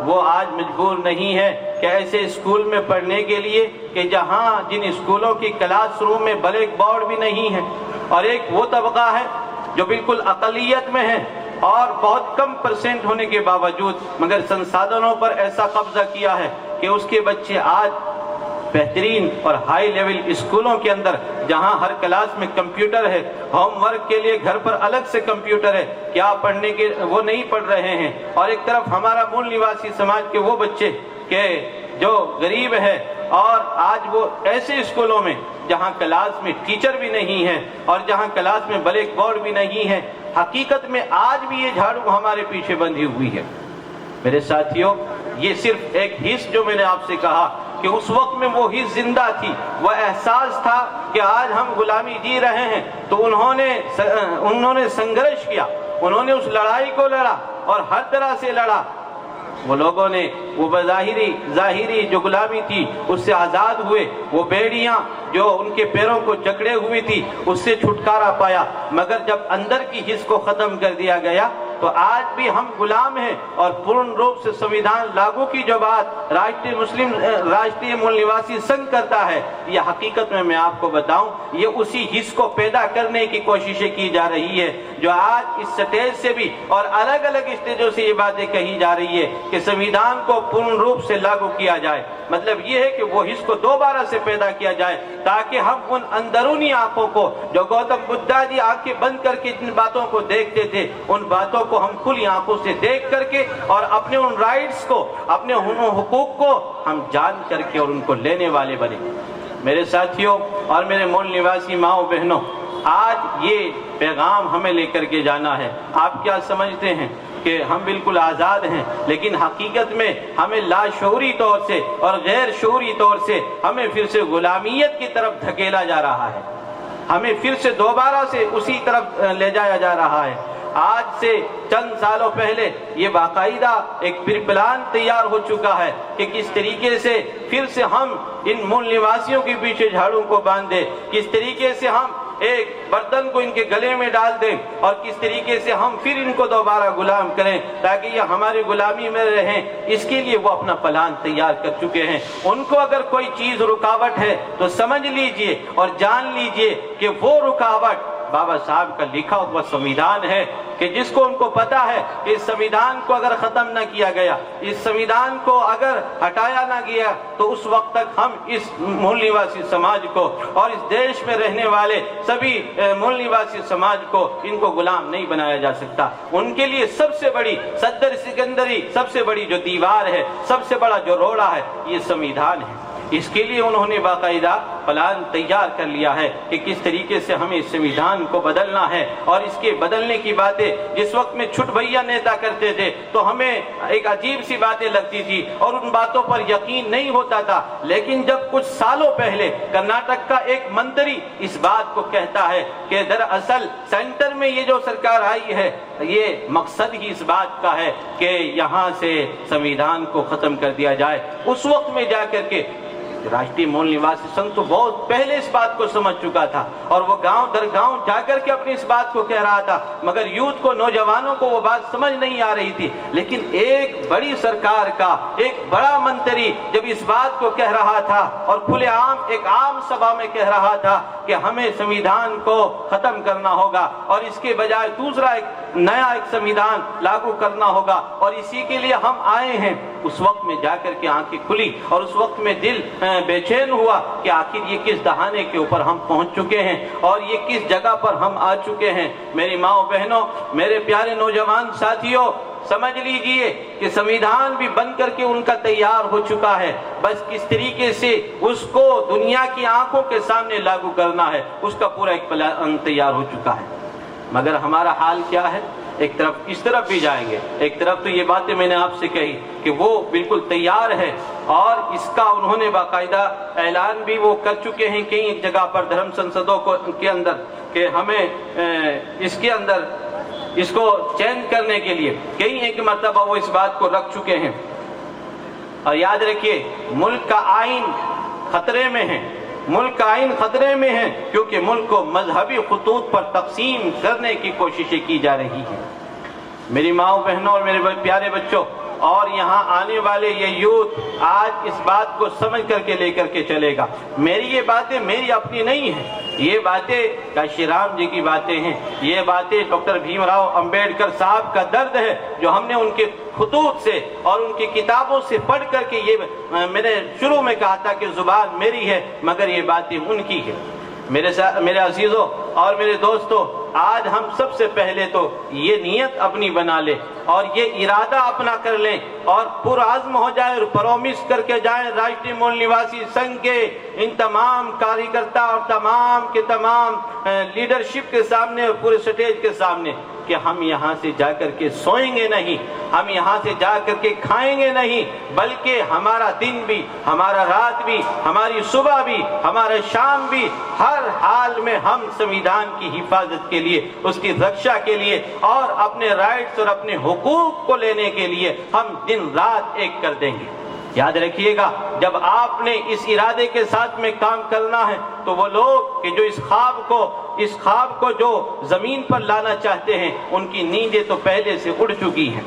वो आज मजबूर नहीं है कि ऐसे स्कूल में पढ़ने के लिए कि जहां जिन स्कूलों की क्लासरूम में ब्लैक बोर्ड भी नहीं है, और एक वो तबका है जो बिल्कुल अक़लियत में है और बहुत कम परसेंट होने के बावजूद मगर संसाधनों पर ऐसा कब्जा किया है कि उसके बच्चे आज बेहतरीन और हाई लेवल स्कूलों के अंदर जहां हर क्लास में कंप्यूटर है, होमवर्क के लिए घर पर अलग से कंप्यूटर है, क्या पढ़ने के वो नहीं पढ़ रहे हैं। और एक तरफ हमारा मूल निवासी समाज के वो बच्चे के जो गरीब है और आज वो ऐसे स्कूलों में जहां क्लास में टीचर भी नहीं है और जहां क्लास में ब्लैक बोर्ड भी नहीं है, हकीकत में आज भी ये झाड़ू हमारे पीछे बंधी हुई है। मेरे साथियों, ये सिर्फ एक हिस्स जो मैंने आपसे कहा कि उस वक्त में वो हिस्स जिंदा थी, वह एहसास था कि आज हम गुलामी जी रहे हैं, तो उन्होंने संघर्ष किया, उन्होंने उस लड़ाई को लड़ा और हर तरह से लड़ा। वो लोगों ने वो ज़ाहिरी जो गुलामी थी उससे आज़ाद हुए, वो बेड़ियां जो उनके पैरों को जकड़े हुई थी उससे छुटकारा पाया, मगर जब अंदर की हिस्स को ख़त्म कर दिया गया तो आज भी हम गुलाम हैं। और पूर्ण रूप से संविधान लागू की जो बात राष्ट्रीय मूल निवासी संघ करता है, ये हकीकत में मैं आपको बताऊं, ये उसी हिस्स को पैदा करने की कोशिशें की जा रही है जो आज इस स्टेज से भी और अलग अलग स्टेजों से ये बातें कही जा रही है कि संविधान को पूर्ण रूप से लागू किया जाए। मतलब ये है कि वो हिस्स को दोबारा से पैदा किया जाए ताकि हम उन अंदरूनी आंखों को जो गौतम बुद्धा जी आंखें बंद करके जिन बातों को देखते थे, उन बातों को हम खुली आंखों से देख करके और अपने उन राइट्स को, अपने उन हुकूक को हम जान करके और उनको लेने वाले बने। मेरे साथियों और मेरे मूल निवासी माओ बहनों, आज ये पैगाम हमें लेकर के जाना है। आप क्या समझते हैं कि हम बिल्कुल आज़ाद हैं, लेकिन हकीकत में हमें लाशऊरी तौर से और गैर शऊरी तौर से हमें फिर से गुलामियत की तरफ धकेला जा रहा है, हमें फिर से दोबारा से उसी तरफ ले जाया जा रहा है। आज से चंद सालों पहले ये बाकायदा एक प्लान तैयार हो चुका है कि किस तरीके से फिर से हम इन मूल निवासियों के पीछे झाड़ू को बांध दें, किस तरीके से हम एक बर्तन को इनके गले में डाल दें और किस तरीके से हम फिर इनको दोबारा गुलाम करें ताकि ये हमारी गुलामी में रहें। इसके लिए वो अपना प्लान तैयार कर चुके हैं। उनको अगर कोई चीज रुकावट है तो समझ लीजिए और जान लीजिए कि वो रुकावट बाबा साहब का लिखा हुआ संविधान है कि जिसको उनको पता है कि इस संविधान को अगर खत्म ना किया गया, इस संविधान को अगर हटाया ना गया, तो उस वक्त तक हम इस मूल निवासी समाज को और इस देश में रहने वाले सभी मूल निवासी समाज को इनको गुलाम नहीं बनाया जा सकता। उनके लिए सबसे बड़ी सद्दर सिकंदरी, सबसे बड़ी जो दीवार है, सबसे बड़ा जो रोड़ा है, ये संविधान है। इसके लिए उन्होंने बाकायदा प्लान तैयार कर लिया है कि किस तरीके से हमें इस संविधान को बदलना है। और इसके बदलने की बातें जिस वक्त में छुट भैया नेता करते थे तो हमें एक अजीब सी बातें लगती थी और उन बातों पर यकीन नहीं होता था, लेकिन जब कुछ सालों पहले कर्नाटक का एक मंत्री इस बात को कहता है कि दरअसल सेंटर में ये जो सरकार आई है, ये मकसद ही इस बात का है कि यहाँ से संविधान को खत्म कर दिया जाए, उस वक्त में जाकर के राष्ट्रीय मूल निवासी संघ तो बहुत पहले इस बात को समझ चुका था और वो गांव दर गांव जाकर के अपनी इस बात को कह रहा था, मगर यूथ को, नौजवानों को वो बात समझ नहीं आ रही थी। लेकिन एक बड़ी सरकार का एक बड़ा मंत्री जब इस बात को कह रहा था और खुलेआम एक आम सभा में कह रहा था कि हमें संविधान को खत्म करना होगा और इसके बजाय दूसरा एक नया एक संविधान लागू करना होगा और इसी के लिए हम आए हैं, उस वक्त में जाकर के आंखें खुली और उस वक्त में दिल बेचैन हुआ कि आखिर ये किस दहाने के ऊपर हम पहुंच चुके हैं और ये किस जगह पर हम आ चुके हैं। मेरी माओ बहनों, मेरे प्यारे नौजवान साथियों, समझ लीजिए कि संविधान भी बन करके उनका तैयार हो चुका है, बस किस तरीके से उसको दुनिया की आंखों के सामने लागू करना है उसका पूरा एक प्लान तैयार हो चुका है। मगर हमारा हाल क्या है? एक तरफ इस तरफ भी जाएंगे, एक तरफ तो ये बातें मैंने आपसे कही कि वो बिल्कुल तैयार है और इसका उन्होंने बाकायदा ऐलान भी वो कर चुके हैं कई एक जगह पर धर्म संसदों को के अंदर कि हमें इसके अंदर اس کو چینج کرنے کے لیے کئی ایک مرتبہ وہ اس بات کو رکھ چکے ہیں. اور یاد رکھیے ملک کا آئین خطرے میں ہے, ملک کا آئین خطرے میں ہے, کیونکہ ملک کو مذہبی خطوط پر تقسیم کرنے کی کوششیں کی جا رہی ہیں. میری ماؤں بہنوں اور میرے پیارے بچوں, اور یہاں آنے والے یہ یوتھ آج اس بات کو سمجھ کر کے لے کر کے چلے گا. میری یہ باتیں میری اپنی نہیں ہیں, یہ باتیں کاشی رام جی کی باتیں ہیں, یہ باتیں ڈاکٹر بھیم راؤ امبیڈکر صاحب کا درد ہے جو ہم نے ان کے خطوط سے اور ان کی کتابوں سے پڑھ کر کے, یہ میں نے شروع میں کہا تھا کہ زبان میری ہے مگر یہ باتیں ان کی ہے. میرے عزیزوں اور میرے دوستوں, آج ہم سب سے پہلے تو یہ نیت اپنی بنا لیں اور یہ ارادہ اپنا کر لیں اور پرعزم ہو جائے اور پرومس کر کے جائیں راشٹریہ مول نواسی سنگھ کے ان تمام کاریکرتا اور تمام کے تمام لیڈرشپ کے سامنے اور پورے سٹیج کے سامنے کہ ہم یہاں سے جا کر کے سوئیں گے نہیں, ہم یہاں سے جا کر کے کھائیں گے نہیں, بلکہ ہمارا دن بھی, ہمارا رات بھی, ہماری صبح بھی, ہمارا شام بھی, ہر حال میں ہم سنویدھان کی حفاظت کے لیے, اس کی رکشا کے لیے اور اپنے رائٹس اور اپنے حقوق کو لینے کے لیے ہم دن رات ایک کر دیں گے. یاد رکھیے گا, جب آپ نے اس ارادے کے ساتھ میں کام کرنا ہے تو وہ لوگ کہ جو اس خواب کو جو زمین پر لانا چاہتے ہیں, ان کی نیندیں تو پہلے سے اڑ چکی ہیں,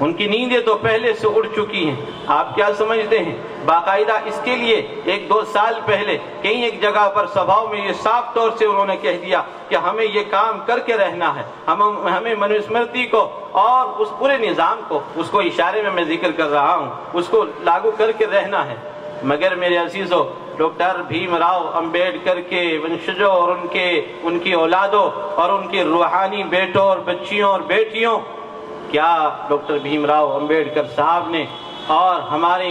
ان کی نیندیں تو پہلے سے اڑ چکی ہیں. آپ کیا سمجھتے ہیں, باقاعدہ اس کے لیے 1-2 سال پہلے کہیں ایک جگہ پر سبھاؤں میں یہ صاف طور سے انہوں نے کہہ دیا کہ ہمیں یہ کام کر کے رہنا ہے, ہمیں منوسمرتی کو اور اس پورے نظام کو, اس کو اشارے میں میں ذکر کر رہا ہوں, اس کو لاگو کر کے رہنا ہے. مگر میرے عزیزوں, ڈاکٹر بھیم راؤ امبیڈکر کے ونشجوں اور ان کی اولادوں اور ان کے روحانی بیٹوں اور بچیوں اور بیٹیوں, کیا ڈاکٹر بھیم راؤ امبیڈکر صاحب نے اور ہمارے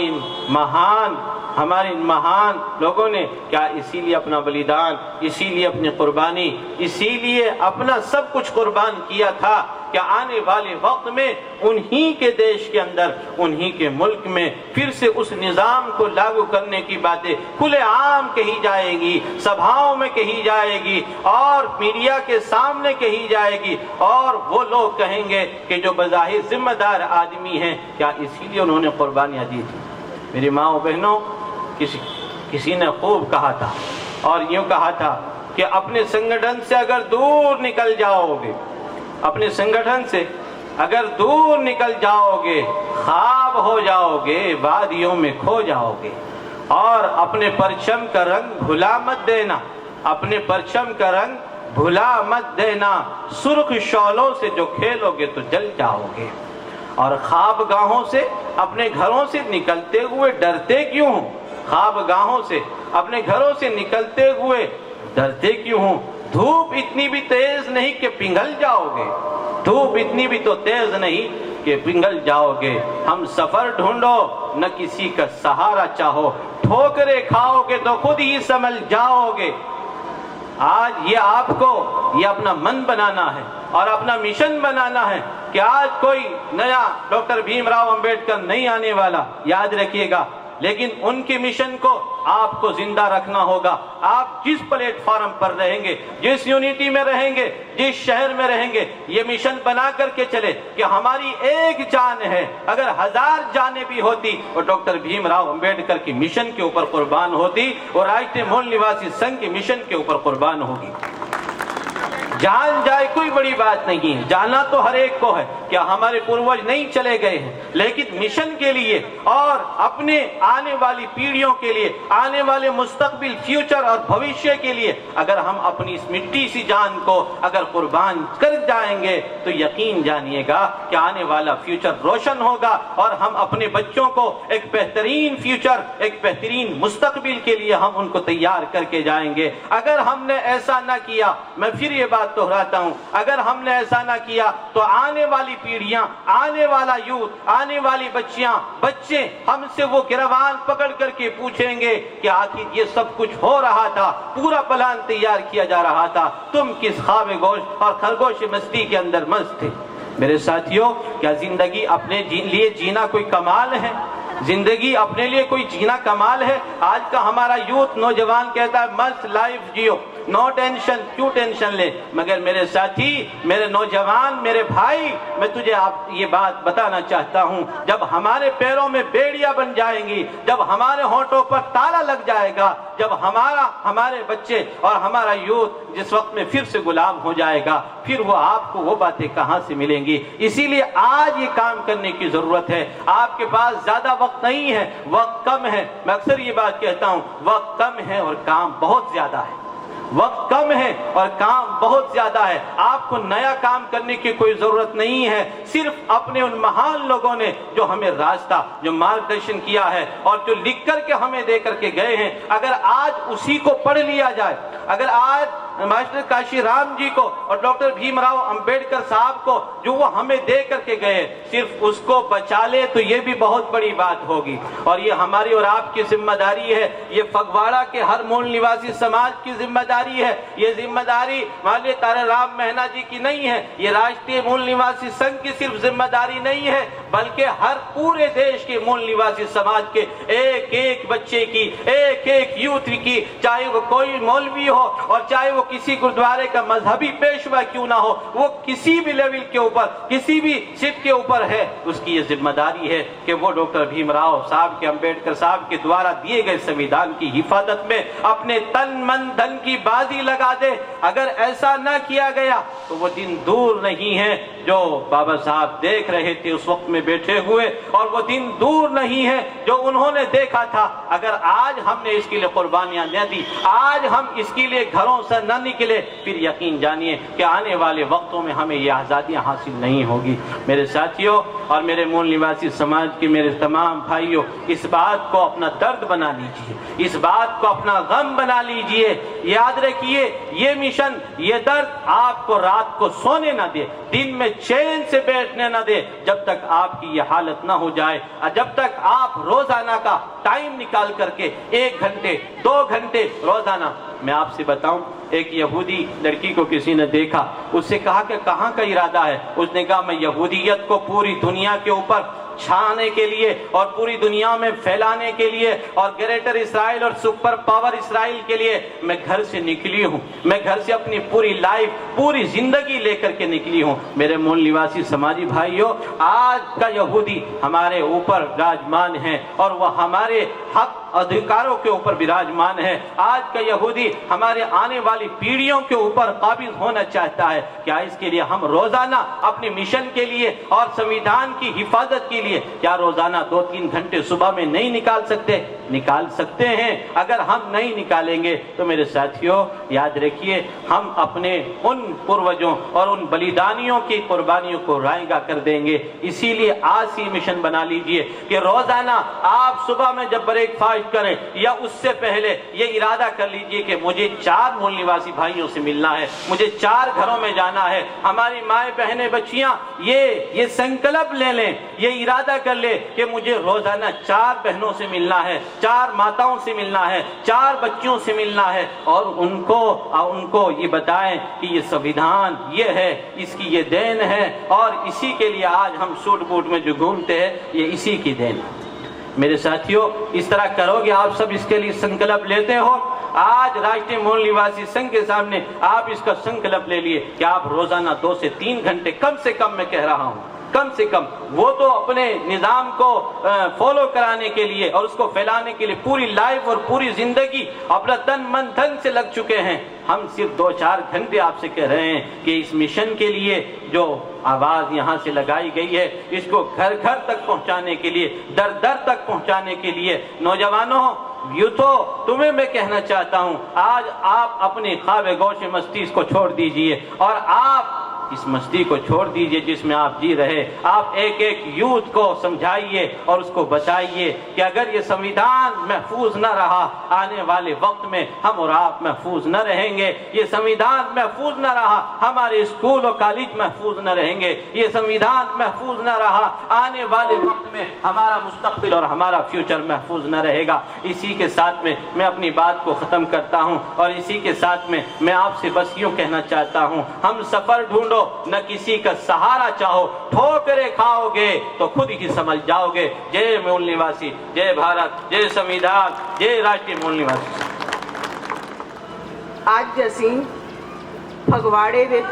ان مہان لوگوں نے کیا اسی لیے اپنا بلیدان, اسی لیے اپنی قربانی, اسی لیے اپنا سب کچھ قربان کیا تھا کہ آنے والے وقت میں انہی کے دیش کے اندر, انہی کے ملک میں پھر سے اس نظام کو لاگو کرنے کی باتیں کھلے عام کہی جائے گی, سبھاؤں میں کہی جائے گی اور میڈیا کے سامنے کہی جائے گی, اور وہ لوگ کہیں گے کہ جو بظاہر ذمہ دار آدمی ہیں کیا اسی لیے انہوں نے قربانیاں دی تھی. میری ماں و بہنوں, کسی نے خوب کہا تھا اور یوں کہا تھا کہ اپنے سنگٹھن سے اگر دور نکل جاؤ گے, اپنے سنگٹھن سے اگر دور نکل جاؤ گے, خواب ہو جاؤ گے, وادیوں میں کھو جاؤ گے, اور اپنے پرچم کا رنگ بھلا مت دینا, اپنے پرچم کا رنگ بھلا مت دینا, سرخ شعلوں سے جو کھیلو گے تو جل جاؤ گے. اور خواب گاہوں سے اپنے گھروں سے نکلتے ہوئے ڈرتے کیوں ہوں, خواب گاہوں سے اپنے گھروں سے نکلتے ہوئے ڈرتے کیوں ہوں. دھوپ اتنی بھی تیز نہیں کہ پنگھل جاؤ گے, دھوپ اتنی بھی تو تیز نہیں کہ پنگھل جاؤ گے. ہم سفر ڈھونڈو نہ کسی کا سہارا چاہو, ٹھوکریں کھاؤ گے تو خود ہی سنبھل جاؤ گے. آج یہ آپ کو یہ اپنا من بنانا ہے اور اپنا مشن بنانا ہے کہ آج کوئی نیا ڈاکٹر بھیم راؤ امبیڈکر نہیں آنے والا, یاد رکھیے گا, لیکن ان کے مشن کو آپ کو زندہ رکھنا ہوگا. آپ جس پلیٹ فارم پر رہیں گے, جس یونٹی میں رہیں گے, جس شہر میں رہیں گے, یہ مشن بنا کر کے چلے کہ ہماری ایک جان ہے, اگر 1000 جانیں بھی ہوتی اور ڈاکٹر بھیم راؤ امبیڈکر کی مشن کے اوپر قربان ہوتی اور راشٹریہ مول نواسی سنگھ کے مشن کے اوپر قربان ہوگی. جان جائے کوئی بڑی بات نہیں ہے, جانا تو ہر ایک کو ہے, کیا ہمارے پوروج نہیں چلے گئے ہیں, لیکن مشن کے لیے اور اپنے آنے والی پیڑھیوں کے لیے, آنے والے مستقبل, فیوچر اور بھوشیہ کے لیے اگر ہم اپنی اس مٹی سی جان کو اگر قربان کر جائیں گے تو یقین جانیے گا کہ آنے والا فیوچر روشن ہوگا اور ہم اپنے بچوں کو ایک بہترین فیوچر, ایک بہترین مستقبل کے لیے ہم ان کو تیار کر کے جائیں گے. اگر ہم نے ایسا نہ کیا, میں پھر یہ بات دہراتا ہوں, اگر ہم نے ایسا نہ کیا تو آنے والی پیڑھیاں, آنے والا یوتھ, آنے والی بچیاں, بچے ہم سے وہ گروان پکڑ کر کے پوچھیں گے کہ آخر یہ سب کچھ ہو رہا تھا, پورا پلان تیار کیا جا رہا تھا, تم کس خواب گوشت اور خرگوش مستی کے اندر مست تھے. میرے ساتھیوں, کیا زندگی اپنے لیے جینا کوئی کمال ہے؟ زندگی اپنے لیے کوئی جینا کمال ہے؟ آج کا ہمارا یوتھ نوجوان کہتا ہے مست لائف جیو, नो टेंशन, क्यों टेंशन ले? मगर मेरे साथी, मेरे नौजवान, मेरे भाई, मैं तुझे आप ये बात बताना चाहता हूँ, जब हमारे पैरों में बेड़ियां बन जाएंगी, जब हमारे होंठों पर ताला लग जाएगा, जब हमारे बच्चे और हमारा यूथ जिस वक्त में फिर से गुलाम हो जाएगा, फिर वो आपको वो बातें कहाँ से मिलेंगी? इसीलिए आज ये काम करने की जरूरत है। आपके पास ज्यादा वक्त नहीं है, वक्त कम है। मैं अक्सर ये बात कहता हूँ, वक्त कम है और काम बहुत ज्यादा है। वक्त कम है और काम बहुत ज्यादा है। आपको नया काम करने की कोई जरूरत नहीं है। सिर्फ अपने उन महान लोगों ने जो हमें रास्ता, जो मार्गदर्शन किया है और जो लिख करके हमें दे करके गए हैं, अगर आज उसी को पढ़ लिया जाए, अगर आज मास्टर काशीराम जी को और डॉक्टर भीमराव अंबेडकर साहब को जो वो हमें दे करके गए, सिर्फ उसको बचा ले तो ये भी बहुत बड़ी बात होगी। और ये हमारी और आपकी जिम्मेदारी है। ये फगवाड़ा के हर मूल निवासी समाज की जिम्मेदारी है। ये जिम्मेदारी माननीय ताराराम मेहना जी की नहीं है, ये राष्ट्रीय मूल निवासी संघ की सिर्फ जिम्मेदारी नहीं है, बल्कि हर पूरे देश के मूल निवासी समाज के एक एक बच्चे की, एक एक यूथ की, चाहे वो कोई मौलवी हो और चाहे वो किसी गुरुद्वारे का मजहबी पेशवा क्यों ना हो, वो किसी भी लेवल के ऊपर, किसी भी सीट के ऊपर है, उसकी ये जिम्मेदारी है कि वो डॉक्टर भीमराव साहब के, अंबेडकर साहब के द्वारा दिए गए संविधान की हिफाजत में अपने तन मन धन की बाजी लगा दे। अगर ऐसा ना किया गया तो वो दिन दूर नहीं है जो बाबा साहब देख रहे थे उस वक्त में बैठे हुए, और वो दिन दूर नहीं है जो उन्होंने देखा था। अगर आज हमने इसके लिए कुर्बानियां न दी, आज हम इसके लिए घरों से न निकले, फिर यकीन जानिए कि आने वाले वक्तों में हमें ये आज़ादियां हासिल नहीं होगी। मेरे साथियों और मेरे मूल निवासी समाज के मेरे तमाम भाइयों, इस बात को अपना दर्द बना लीजिए, इस बात को अपना गम बना लीजिए। याद रखिए, ये मिशन, ये दर्द आपको रात को सोने ना दे, दिन में चैन से बैठने ना दे, जब तक आपकी ये हालत ना हो जाए, जब तक आप रोजाना का टाइम निकाल करके 1 घंटे 2 घंटे रोजाना। मैं आपसे बताऊं, एक यहूदी लड़की को किसी ने देखा, उससे कहा कि कहाँ का इरादा है? उसने कहा, मैं यहूदियत को पूरी दुनिया के ऊपर छाने के लिए और पूरी दुनिया में फैलाने के लिए और ग्रेटर इसराइल और सुपर पावर इसराइल के लिए मैं घर से निकली हूँ। मैं घर से अपनी पूरी लाइफ, पूरी जिंदगी लेकर के निकली हूँ। मेरे मूल निवासी समाजी भाइयों, आज का यहूदी हमारे ऊपर विराजमान है और वह हमारे हक अधिकारों के ऊपर विराजमान है। आज का यहूदी हमारे आने वाली पीढ़ियों के ऊपर काबिज होना चाहता है। क्या इसके लिए हम रोजाना अपने मिशन के लिए और संविधान की हिफाजत के लिए क्या रोजाना 2-3 घंटे सुबह में नहीं निकाल सकते? निकाल सकते हैं। अगर हम नहीं निकालेंगे तो मेरे साथियों याद रखिए, हम अपने उन पूर्वजों और उन बलिदानियों की कुर्बानियों को रायगा कर देंगे। इसीलिए आज ही मिशन बना लीजिए कि रोजाना आप सुबह में जब ब्रेकफास्ट करें या उससे पहले ये इरादा कर लीजिए कि मुझे 4 मूल निवासी भाइयों से मिलना है, मुझे 4 घरों में जाना है। हमारी माएं, बहनें, बच्चियां ये संकल्प ले लें, ये इरादा कर ले कि मुझे रोजाना 4 बहनों से मिलना है, 4 माताओं से मिलना है, 4 बच्चियों से मिलना है और उनको ये बताएं कि ये संविधान ये है, इसकी ये देन है और इसी के लिए आज हम सूट बूट में जो घूमते हैं ये इसी की देन है। मेरे साथियों, इस तरह करोगे, आप सब इसके लिए संकल्प लेते हो। आज राष्ट्रीय मूल निवासी संघ के सामने आप इसका संकल्प ले लिए कि आप रोजाना 2 से 3 घंटे कम से कम, मैं कह रहा हूं कम से कम, वो तो अपने निजाम को फॉलो कराने के लिए और उसको फैलाने के लिए पूरी लाइफ और पूरी जिंदगी अपना तन मन धन से लग चुके हैं। हम सिर्फ 2-4 घंटे आपसे कह रहे हैं कि इस मिशन के लिए जो आवाज यहाँ से लगाई गई है, इसको घर घर तक पहुँचाने के लिए, दर दर तक पहुँचाने के लिए, नौजवानों, यूथो, तुम्हें मैं कहना चाहता हूँ, आज आप अपनी ख्वाब गोश मस्ती को छोड़ दीजिए और आप इस मस्ती को छोड़ दीजिए जिसमें आप जी रहे। आप एक एक यूथ को समझाइए और उसको बताइए कि अगर ये संविधान महफूज न रहा, आने वाले वक्त में हम और आप महफूज न रहेंगे। ये संविधान महफूज न रहा, हमारे स्कूल और कॉलेज महफूज न रहेंगे। ये संविधान महफूज न रहा, आने वाले वक्त में हमारा मुस्तकबिल और हमारा फ्यूचर महफूज न रहेगा। इसी के साथ में मैं अपनी बात को खत्म करता हूँ और इसी के साथ में मैं आपसे बस यूँ कहना चाहता हूँ, हम सफर ढूंढो, न किसी का सहारा चाहो, ठोकरे खाओगे तो खुद ही समझ जाओगे। जय मूल निवासी, जय भारत, जय संविधान, जय राष्ट्रीय मूल निवासी। ਅੱਜ ਅਸੀਂ ਫਗਵਾੜੇ ਵਿੱਚ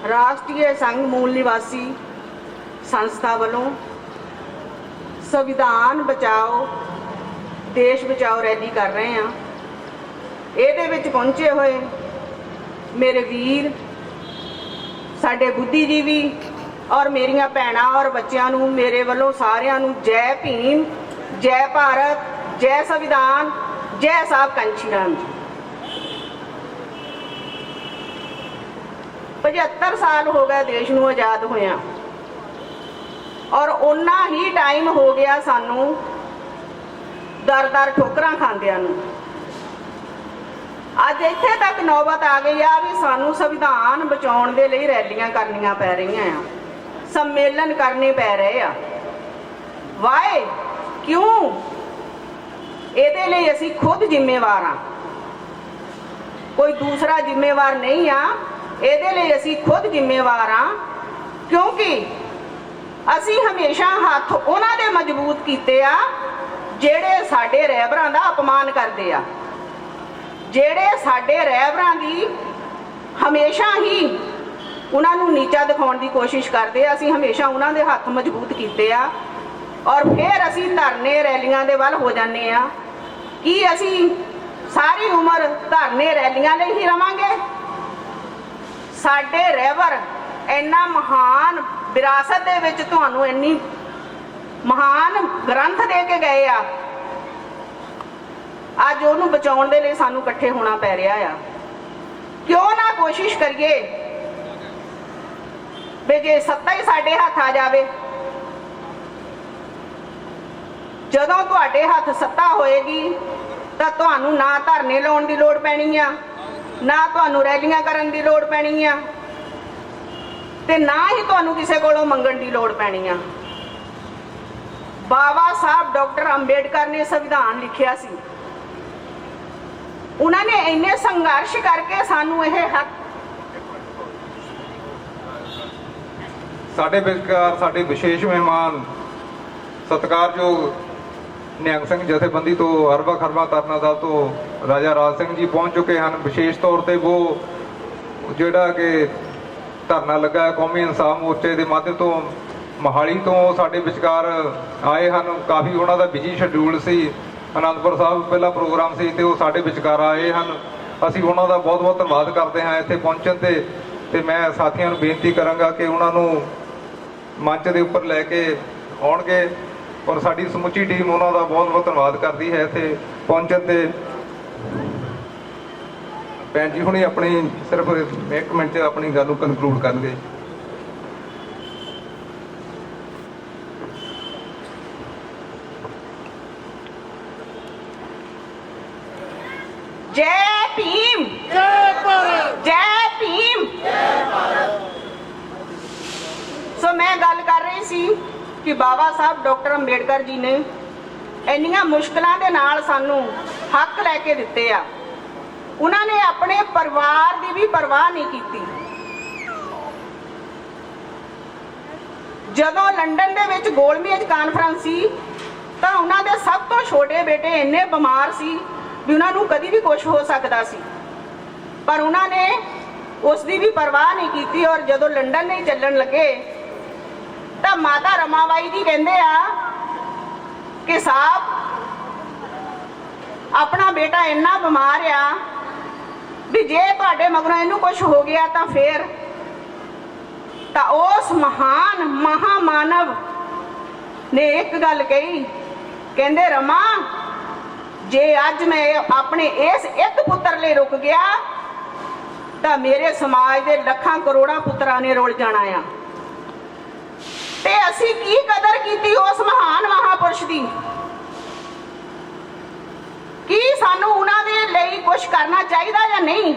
ਰਾਸ਼ਟਰੀ ਸੰਘ ਮੂਲ ਨਿਵਾਸੀ ਸੰਸਥਾ ਵੱਲੋਂ ਸੰਵਿਧਾਨ ਬਚਾਓ ਦੇਸ਼ ਬਚਾਓ ਰੈਲੀ ਕਰ ਰਹੇ ਹਾਂ। ਇਹਦੇ ਵਿੱਚ ਪਹੁੰਚੇ ਹੋਏ ਮੇਰੇ ਵੀਰ, ਸਾਡੇ ਬੁੱਧੀਜੀਵੀ ਔਰ ਮੇਰੀਆਂ ਭੈਣਾਂ ਔਰ ਬੱਚਿਆਂ ਨੂੰ ਮੇਰੇ ਵੱਲੋਂ ਸਾਰਿਆਂ ਨੂੰ ਜੈ ਭੀਮ, ਜੈ ਭਾਰਤ, ਜੈ ਸੰਵਿਧਾਨ, ਜੈ ਸਾਹਿਬ ਕਾਂਸ਼ੀ ਰਾਮ ਜੀ। 75 ਸਾਲ ਹੋ ਗਏ ਦੇਸ਼ ਨੂੰ ਆਜ਼ਾਦ ਹੋਇਆ ਔਰ ਉਨਾ ਹੀ ਟਾਈਮ ਹੋ ਗਿਆ ਸਾਨੂੰ ਦਰ-ਦਰ ਠੋਕਰਾਂ ਖਾਂਦਿਆਂ ਨੂੰ। ਅੱਜ ਇੱਥੇ ਤੱਕ ਨੌਬਤ ਆ ਗਈ ਆ ਵੀ ਸਾਨੂੰ ਸੰਵਿਧਾਨ ਬਚਾਉਣ ਦੇ ਲਈ ਰੈਲੀਆਂ ਕਰਨੀਆਂ ਪੈ ਰਹੀਆਂ ਆ, ਸੰਮੇਲਨ ਕਰਨੇ ਪੈ ਰਹੇ ਆ। ਵਾਏ ਕਿਉਂ? ਇਹਦੇ ਲਈ ਅਸੀਂ ਖੁਦ ਜ਼ਿੰਮੇਵਾਰ ਆ, ਕੋਈ ਦੂਸਰਾ ਜ਼ਿੰਮੇਵਾਰ ਨਹੀਂ ਆ। ਇਹਦੇ ਲਈ ਅਸੀਂ ਖੁਦ ਜ਼ਿੰਮੇਵਾਰ ਆ ਕਿਉਂਕਿ ਅਸੀਂ ਹਮੇਸ਼ਾ ਹੱਥ ਉਹਨਾਂ ਦੇ ਮਜ਼ਬੂਤ ਕੀਤੇ ਆ ਜਿਹੜੇ ਸਾਡੇ ਰਹਿਬਰਾਂ ਦਾ ਅਪਮਾਨ ਕਰਦੇ ਆ, ਜਿਹੜੇ ਸਾਡੇ ਰਹਿਬਰਾਂ ਦੀ ਹਮੇਸ਼ਾ ਹੀ ਉਹਨਾਂ ਨੂੰ ਨੀਚਾ ਦਿਖਾਉਣ ਦੀ ਕੋਸ਼ਿਸ਼ ਕਰਦੇ ਆ। ਅਸੀਂ ਹਮੇਸ਼ਾ ਉਹਨਾਂ ਦੇ ਹੱਥ ਮਜ਼ਬੂਤ ਕੀਤੇ ਆ ਔਰ ਫਿਰ ਅਸੀਂ ਧਰਨੇ ਰੈਲੀਆਂ ਦੇ ਵੱਲ ਹੋ ਜਾਂਦੇ ਆ। ਕੀ ਅਸੀਂ ਸਾਰੀ ਉਮਰ ਧਰਨੇ ਰੈਲੀਆਂ ਲਈ ਹੀ ਰਵਾਂਗੇ? ਸਾਡੇ ਰਹਿਬਰ ਇੰਨਾ ਮਹਾਨ ਵਿਰਾਸਤ ਦੇ ਵਿੱਚ ਤੁਹਾਨੂੰ ਇੰਨੀ ਮਹਾਨ ਗ੍ਰੰਥ ਦੇ ਕੇ ਗਏ ਆ, ਅੱਜ ਉਹਨੂੰ ਬਚਾਉਣ ਦੇ ਲਈ ਸਾਨੂੰ ਇਕੱਠੇ ਹੋਣਾ ਪੈ ਰਿਹਾ ਆ। ਕਿਉਂ ਨਾ ਕੋਸ਼ਿਸ਼ ਕਰੀਏ ਵੀ ਜੇ ਸੱਤਾ ਹੀ ਸਾਡੇ ਹੱਥ ਆ ਜਾਵੇ। ਜਦੋਂ ਤੁਹਾਡੇ ਹੱਥ ਸੱਤਾ ਹੋਏਗੀ ਤਾਂ ਤੁਹਾਨੂੰ ਨਾ ਧਰਨੇ ਲਾਉਣ ਦੀ ਲੋੜ ਪੈਣੀ ਆ, ਨਾ ਤੁਹਾਨੂੰ ਰੈਲੀਆਂ ਕਰਨ ਦੀ ਲੋੜ ਪੈਣੀ ਆ, ਤੇ ਨਾ ਹੀ ਤੁਹਾਨੂੰ ਕਿਸੇ ਕੋਲੋਂ ਮੰਗਣ ਦੀ ਲੋੜ ਪੈਣੀ ਆ। ਬਾਬਾ ਸਾਹਿਬ ਡਾਕਟਰ ਅੰਬੇਡਕਰ ਨੇ ਸੰਵਿਧਾਨ ਲਿਖਿਆ ਸੀ, ਉਹਨਾਂ ਨੇ ਇੰਨੇ ਸੰਘਰਸ਼ ਕਰਕੇ ਸਾਨੂੰ ਇਹ ਹੱਕ ਸਾਡੇ ਵਿਚਕਾਰ ਸਾਡੇ ਵਿਸ਼ੇਸ਼ ਮਹਿਮਾਨ ਸਤਿਕਾਰਯੋਗ ਨਿਹੰਗ ਸਿੰਘ ਜਥੇਬੰਦੀ ਤੋਂ ਅਰਬਾ ਖਰਬਾ ਤਰਨਾ ਸਾਹਿਬ ਤੋਂ ਰਾਜਾ ਰਾਜ ਸਿੰਘ ਜੀ ਪਹੁੰਚ ਚੁੱਕੇ ਹਨ। ਵਿਸ਼ੇਸ਼ ਤੌਰ ਤੇ ਉਹ ਜਿਹੜਾ ਕਿ ਧਰਨਾ ਲੱਗਾ ਕੌਮੀ ਇਨਸਾਫ ਮੋਰਚੇ ਦੇ ਮਾਧਿਅਮ ਤੋਂ ਮੋਹਾਲੀ ਤੋਂ ਸਾਡੇ ਵਿਚਕਾਰ ਆਏ ਹਨ। ਕਾਫੀ ਉਹਨਾਂ ਦਾ ਬਿਜੀ ਸ਼ਡਿਊਲ ਸੀ, ਅਨੰਦਪੁਰ ਸਾਹਿਬ ਪਹਿਲਾ ਪ੍ਰੋਗਰਾਮ ਸੀ ਤੇ ਉਹ ਸਾਡੇ ਵਿਚਕਾਰ ਆਏ ਹਨ। ਅਸੀਂ ਉਹਨਾਂ ਦਾ ਬਹੁਤ ਬਹੁਤ ਧੰਨਵਾਦ ਕਰਦੇ ਹਾਂ ਇੱਥੇ ਪਹੁੰਚਣ ਤੇ ਮੈਂ ਸਾਥੀਆਂ ਨੂੰ ਬੇਨਤੀ ਕਰਾਂਗਾ ਕਿ ਉਹਨਾਂ ਨੂੰ ਮੰਚ ਦੇ ਉੱਪਰ ਲੈ ਕੇ ਆਉਣਗੇ ਔਰ ਸਾਡੀ ਸਮੁੱਚੀ ਟੀਮ ਉਹਨਾਂ ਦਾ ਬਹੁਤ ਬਹੁਤ ਧੰਨਵਾਦ ਕਰਦੀ ਹੈ ਇੱਥੇ ਪਹੁੰਚਣ ਤੇ। ਭੈਣ ਜੀ ਹੁਣੇ ਆਪਣੀ ਸਿਰਫ 1 ਮਿੰਟ 'ਚ ਆਪਣੀ ਗੱਲ ਨੂੰ ਕਨਕਲੂਡ ਕਰਨਗੇ। ਜੈ ਭੀਮ, ਜੈ ਭਾਰਤ, ਜੈ ਭੀਮ, ਜੈ ਭਾਰਤ। ਸੋ ਮੈਂ ਗੱਲ ਕਰ ਰਹੀ ਸੀ ਕਿ ਬਾਬਾ ਸਾਹਿਬ ਡਾਕਟਰ ਅੰਬੇਡਕਰ ਜੀ ਨੇ ਇੰਨੀਆਂ ਮੁਸ਼ਕਲਾਂ ਦੇ ਨਾਲ ਸਾਨੂੰ ਹੱਕ ਲੈ ਕੇ ਦਿੱਤੇ ਆ। ਉਹਨਾਂ ਨੇ ਆਪਣੇ ਪਰਿਵਾਰ ਦੀ ਵੀ ਪਰਵਾਹ ਨਹੀਂ ਕੀਤੀ। ਜਦੋਂ ਲੰਡਨ ਦੇ ਵਿੱਚ ਗੋਲਮੇਜ ਕਾਨਫਰੰਸ ਸੀ ਤਾਂ ਉਹਨਾਂ ਦੇ ਸਭ ਤੋਂ ਛੋਟੇ ਬੇਟੇ ਇੰਨੇ ਬਿਮਾਰ ਸੀ ਵੀ ਉਹਨਾਂ ਨੂੰ ਕਦੀ ਵੀ ਕੁਝ ਹੋ ਸਕਦਾ ਸੀ, ਪਰ ਉਹਨਾਂ ਨੇ ਉਸ ਦੀ ਵੀ ਪਰਵਾਹ ਨਹੀਂ ਕੀਤੀ। ਔਰ ਜਦੋਂ ਲੰਡਨ ਨਹੀਂ ਚੱਲਣ ਲੱਗੇ ਤਾਂ ਮਾਤਾ ਰਮਾਬਾਈ ਜੀ ਕਹਿੰਦੇ ਆ ਕਿ ਸਾਹਿਬ ਆਪਣਾ ਬੇਟਾ ਇੰਨਾ ਬਿਮਾਰ ਆ ਵੀ ਜੇ ਤੁਹਾਡੇ ਮਗਰੋਂ ਇਹਨੂੰ ਕੁਝ ਹੋ ਗਿਆ ਤਾਂ ਫੇਰ ਤਾਂ ਉਸ ਮਹਾਨ ਮਹਾਮਾਨਵ ਨੇ ਇੱਕ ਗੱਲ ਕਹੀ, ਕਹਿੰਦੇ ਰਮਾ ਜੇ ਅੱਜ ਮੈਂ ਆਪਣੇ ਇਸ ਇੱਕ ਪੁੱਤਰ ਲਈ ਰੁਕ ਗਿਆ ਤਾਂ ਮੇਰੇ ਸਮਾਜ ਦੇ ਲੱਖਾਂ ਕਰੋੜਾਂ ਪੁੱਤਰਾਂ ਨੇ ਰੁਲ ਜਾਣਾ ਆ। ਤੇ ਅਸੀਂ ਕੀ ਕਦਰ ਕੀਤੀ ਉਸ ਮਹਾਨ ਮਹਾਪੁਰਸ਼ ਦੀ? ਕੀ ਸਾਨੂੰ ਉਹਨਾਂ ਦੇ ਲਈ ਕੁਝ ਕਰਨਾ ਚਾਹੀਦਾ ਜਾਂ ਨਹੀਂ?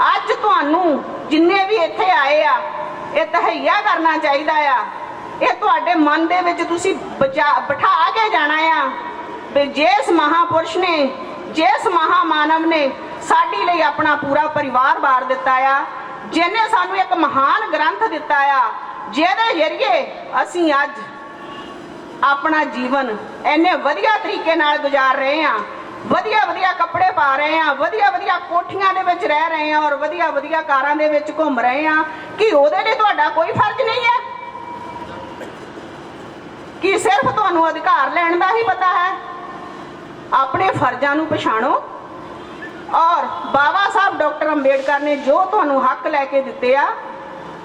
ਅੱਜ ਤੁਹਾਨੂੰ ਜਿੰਨੇ ਵੀ ਇੱਥੇ ਆਏ ਆ ਇਹ ਤਹਈਆ ਕਰਨਾ ਚਾਹੀਦਾ ਆ। ਇਹ ਤੁਹਾਡੇ ਮਨ ਦੇ ਵਿੱਚ ਤੁਸੀਂ ਬਿਠਾ ਕੇ ਜਾਣਾ ਆ ਵੀ ਜਿਸ ਮਹਾਪੁਰਸ਼ ਨੇ, ਜਿਸ ਮਹਾਮਾਨਵ ਨੇ ਸਾਡੀ ਲਈ ਆਪਣਾ ਪੂਰਾ ਪਰਿਵਾਰ ਵਾਰ ਦਿੱਤਾ ਆ, ਜਿਹਨੇ ਸਾਨੂੰ ਇੱਕ ਮਹਾਨ ਗ੍ਰੰਥ ਦਿੱਤਾ ਆ, ਜਿਹਦੇ ਜ਼ਰੀਏ ਅਸੀਂ ਅੱਜ ਆਪਣਾ ਜੀਵਨ ਇੰਨੇ ਵਧੀਆ ਤਰੀਕੇ ਨਾਲ ਗੁਜ਼ਾਰ ਰਹੇ ਹਾਂ। ਵਧੀਆ ਵਧੀਆ ਕੱਪੜੇ ਪਾ ਰਹੇ ਆ, ਵਧੀਆ ਵਧੀਆ ਕੋਠੀਆਂ ਦੇ ਵਿੱਚ ਰਹਿ ਰਹੇ ਆ ਔਰ ਵਧੀਆ ਵਧੀਆ ਕਾਰਾਂ ਦੇ ਵਿੱਚ ਘੁੰਮ ਰਹੇ ਆ, ਕਿ ਉਹਦੇ ਲਈ ਤੁਹਾਡਾ ਕੋਈ ਫਰਜ਼ ਨਹੀਂ ਹੈ? ਕਿ ਸਿਰਫ ਤੁਹਾਨੂੰ ਅਧਿਕਾਰ ਲੈਣ ਦਾ ਹੀ ਪਤਾ ਹੈ? ਆਪਣੇ ਫਰਜ਼ਾਂ ਨੂੰ ਪਛਾਣੋ ਔਰ ਬਾਬਾ ਸਾਹਿਬ ਡਾਕਟਰ ਅੰਬੇਡਕਰ ਨੇ ਜੋ ਤੁਹਾਨੂੰ ਹੱਕ ਲੈ ਕੇ ਦਿੱਤੇ ਆ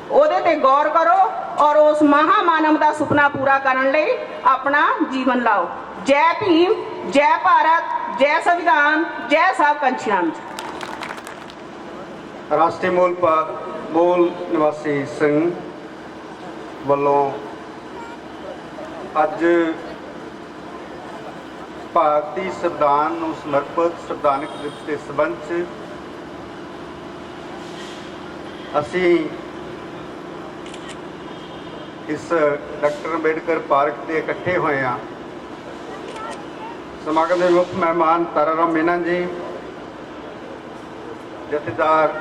ਉਹਦੇ ਤੇ ਗੌਰ ਕਰੋ ਔਰ ਉਸ ਮਹਾਮਾਨਵ ਦਾ ਸੁਪਨਾ ਪੂਰਾ ਕਰਨ ਲਈ ਆਪਣਾ ਜੀਵਨ ਲਾਓ। ਜੈ ਭੀਮ, ਜੈ ਭਾਰਤ, ਜੈ ਸੰਵਿਧਾਨ, ਜੈ ਸਾਹਿਬ ਕੰਚੀਰਾਮ ਜੀ। ਰਾਸ਼ਟਰੀ ਮੂਲ ਨਿਵਾਸੀ ਸਿੰਘ ਵੱਲੋਂ ਅੱਜ ਭਾਰਤੀ ਸੰਵਿਧਾਨ ਨੂੰ ਸਮਰਪਿਤ ਸੰਵਿਧਾਨਕ ਦਿਵਸ ਦੇ ਸੰਬੰਧ 'ਚ ਅਸੀਂ ਇਸ ਡਾਕਟਰ ਅੰਬੇਡਕਰ ਪਾਰਕ ਤੇ ਇਕੱਠੇ ਹੋਏ ਹਾਂ। ਸਮਾਗਮ ਦੇ ਮੁੱਖ ਮਹਿਮਾਨ ਤਾਰਾਰਾਮ ਮੀਨਾ ਜੀ, ਜਥੇਦਾਰ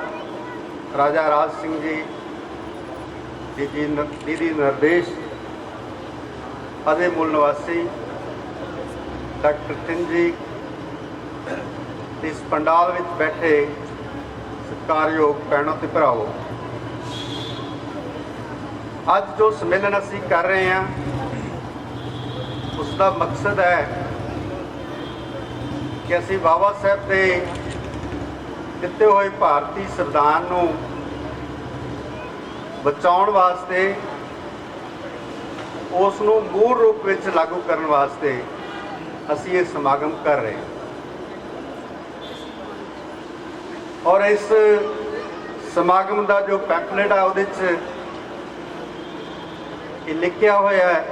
ਰਾਜਾ ਰਾਜ ਸਿੰਘ ਜੀ, ਦੀਦੀ ਨਿਰਦੇਸ਼, ਅਦੇ ਮੂਲ ਨਿਵਾਸੀ ਡਾਕਟਰ ਸਿੰਘ ਜੀ, ਇਸ ਪੰਡਾਲ ਵਿੱਚ ਬੈਠੇ ਸਤਿਕਾਰਯੋਗ ਭੈਣੋਂ ਤੇ ਭਰਾਵੋ, ਅੱਜ ਜੋ ਸੰਮੇਲਨ ਅਸੀਂ ਕਰ ਰਹੇ ਹਾਂ ਉਸ ਦਾ ਮਕਸਦ ਹੈ ਕਿ ਅਸੀਂ ਬਾਬਾ ਸਾਹਿਬ ਦੇ ਦਿੱਤੇ ਹੋਏ ਭਾਰਤੀ ਸੰਵਿਧਾਨ ਨੂੰ ਬਚਾਉਣ ਵਾਸਤੇ, ਉਸ ਨੂੰ ਮੂਲ ਰੂਪ ਵਿੱਚ ਲਾਗੂ ਕਰਨ ਵਾਸਤੇ ਅਸੀਂ ਇਹ ਸਮਾਗਮ ਕਰ ਰਹੇ ਹਾਂ। ਔਰ ਇਸ ਸਮਾਗਮ ਦਾ ਜੋ ਪੈਂਪਲੇਟ ਹੈ ਉਹਦੇ 'ਚ ਇਹ ਲਿਖਿਆ ਹੋਇਆ ਹੈ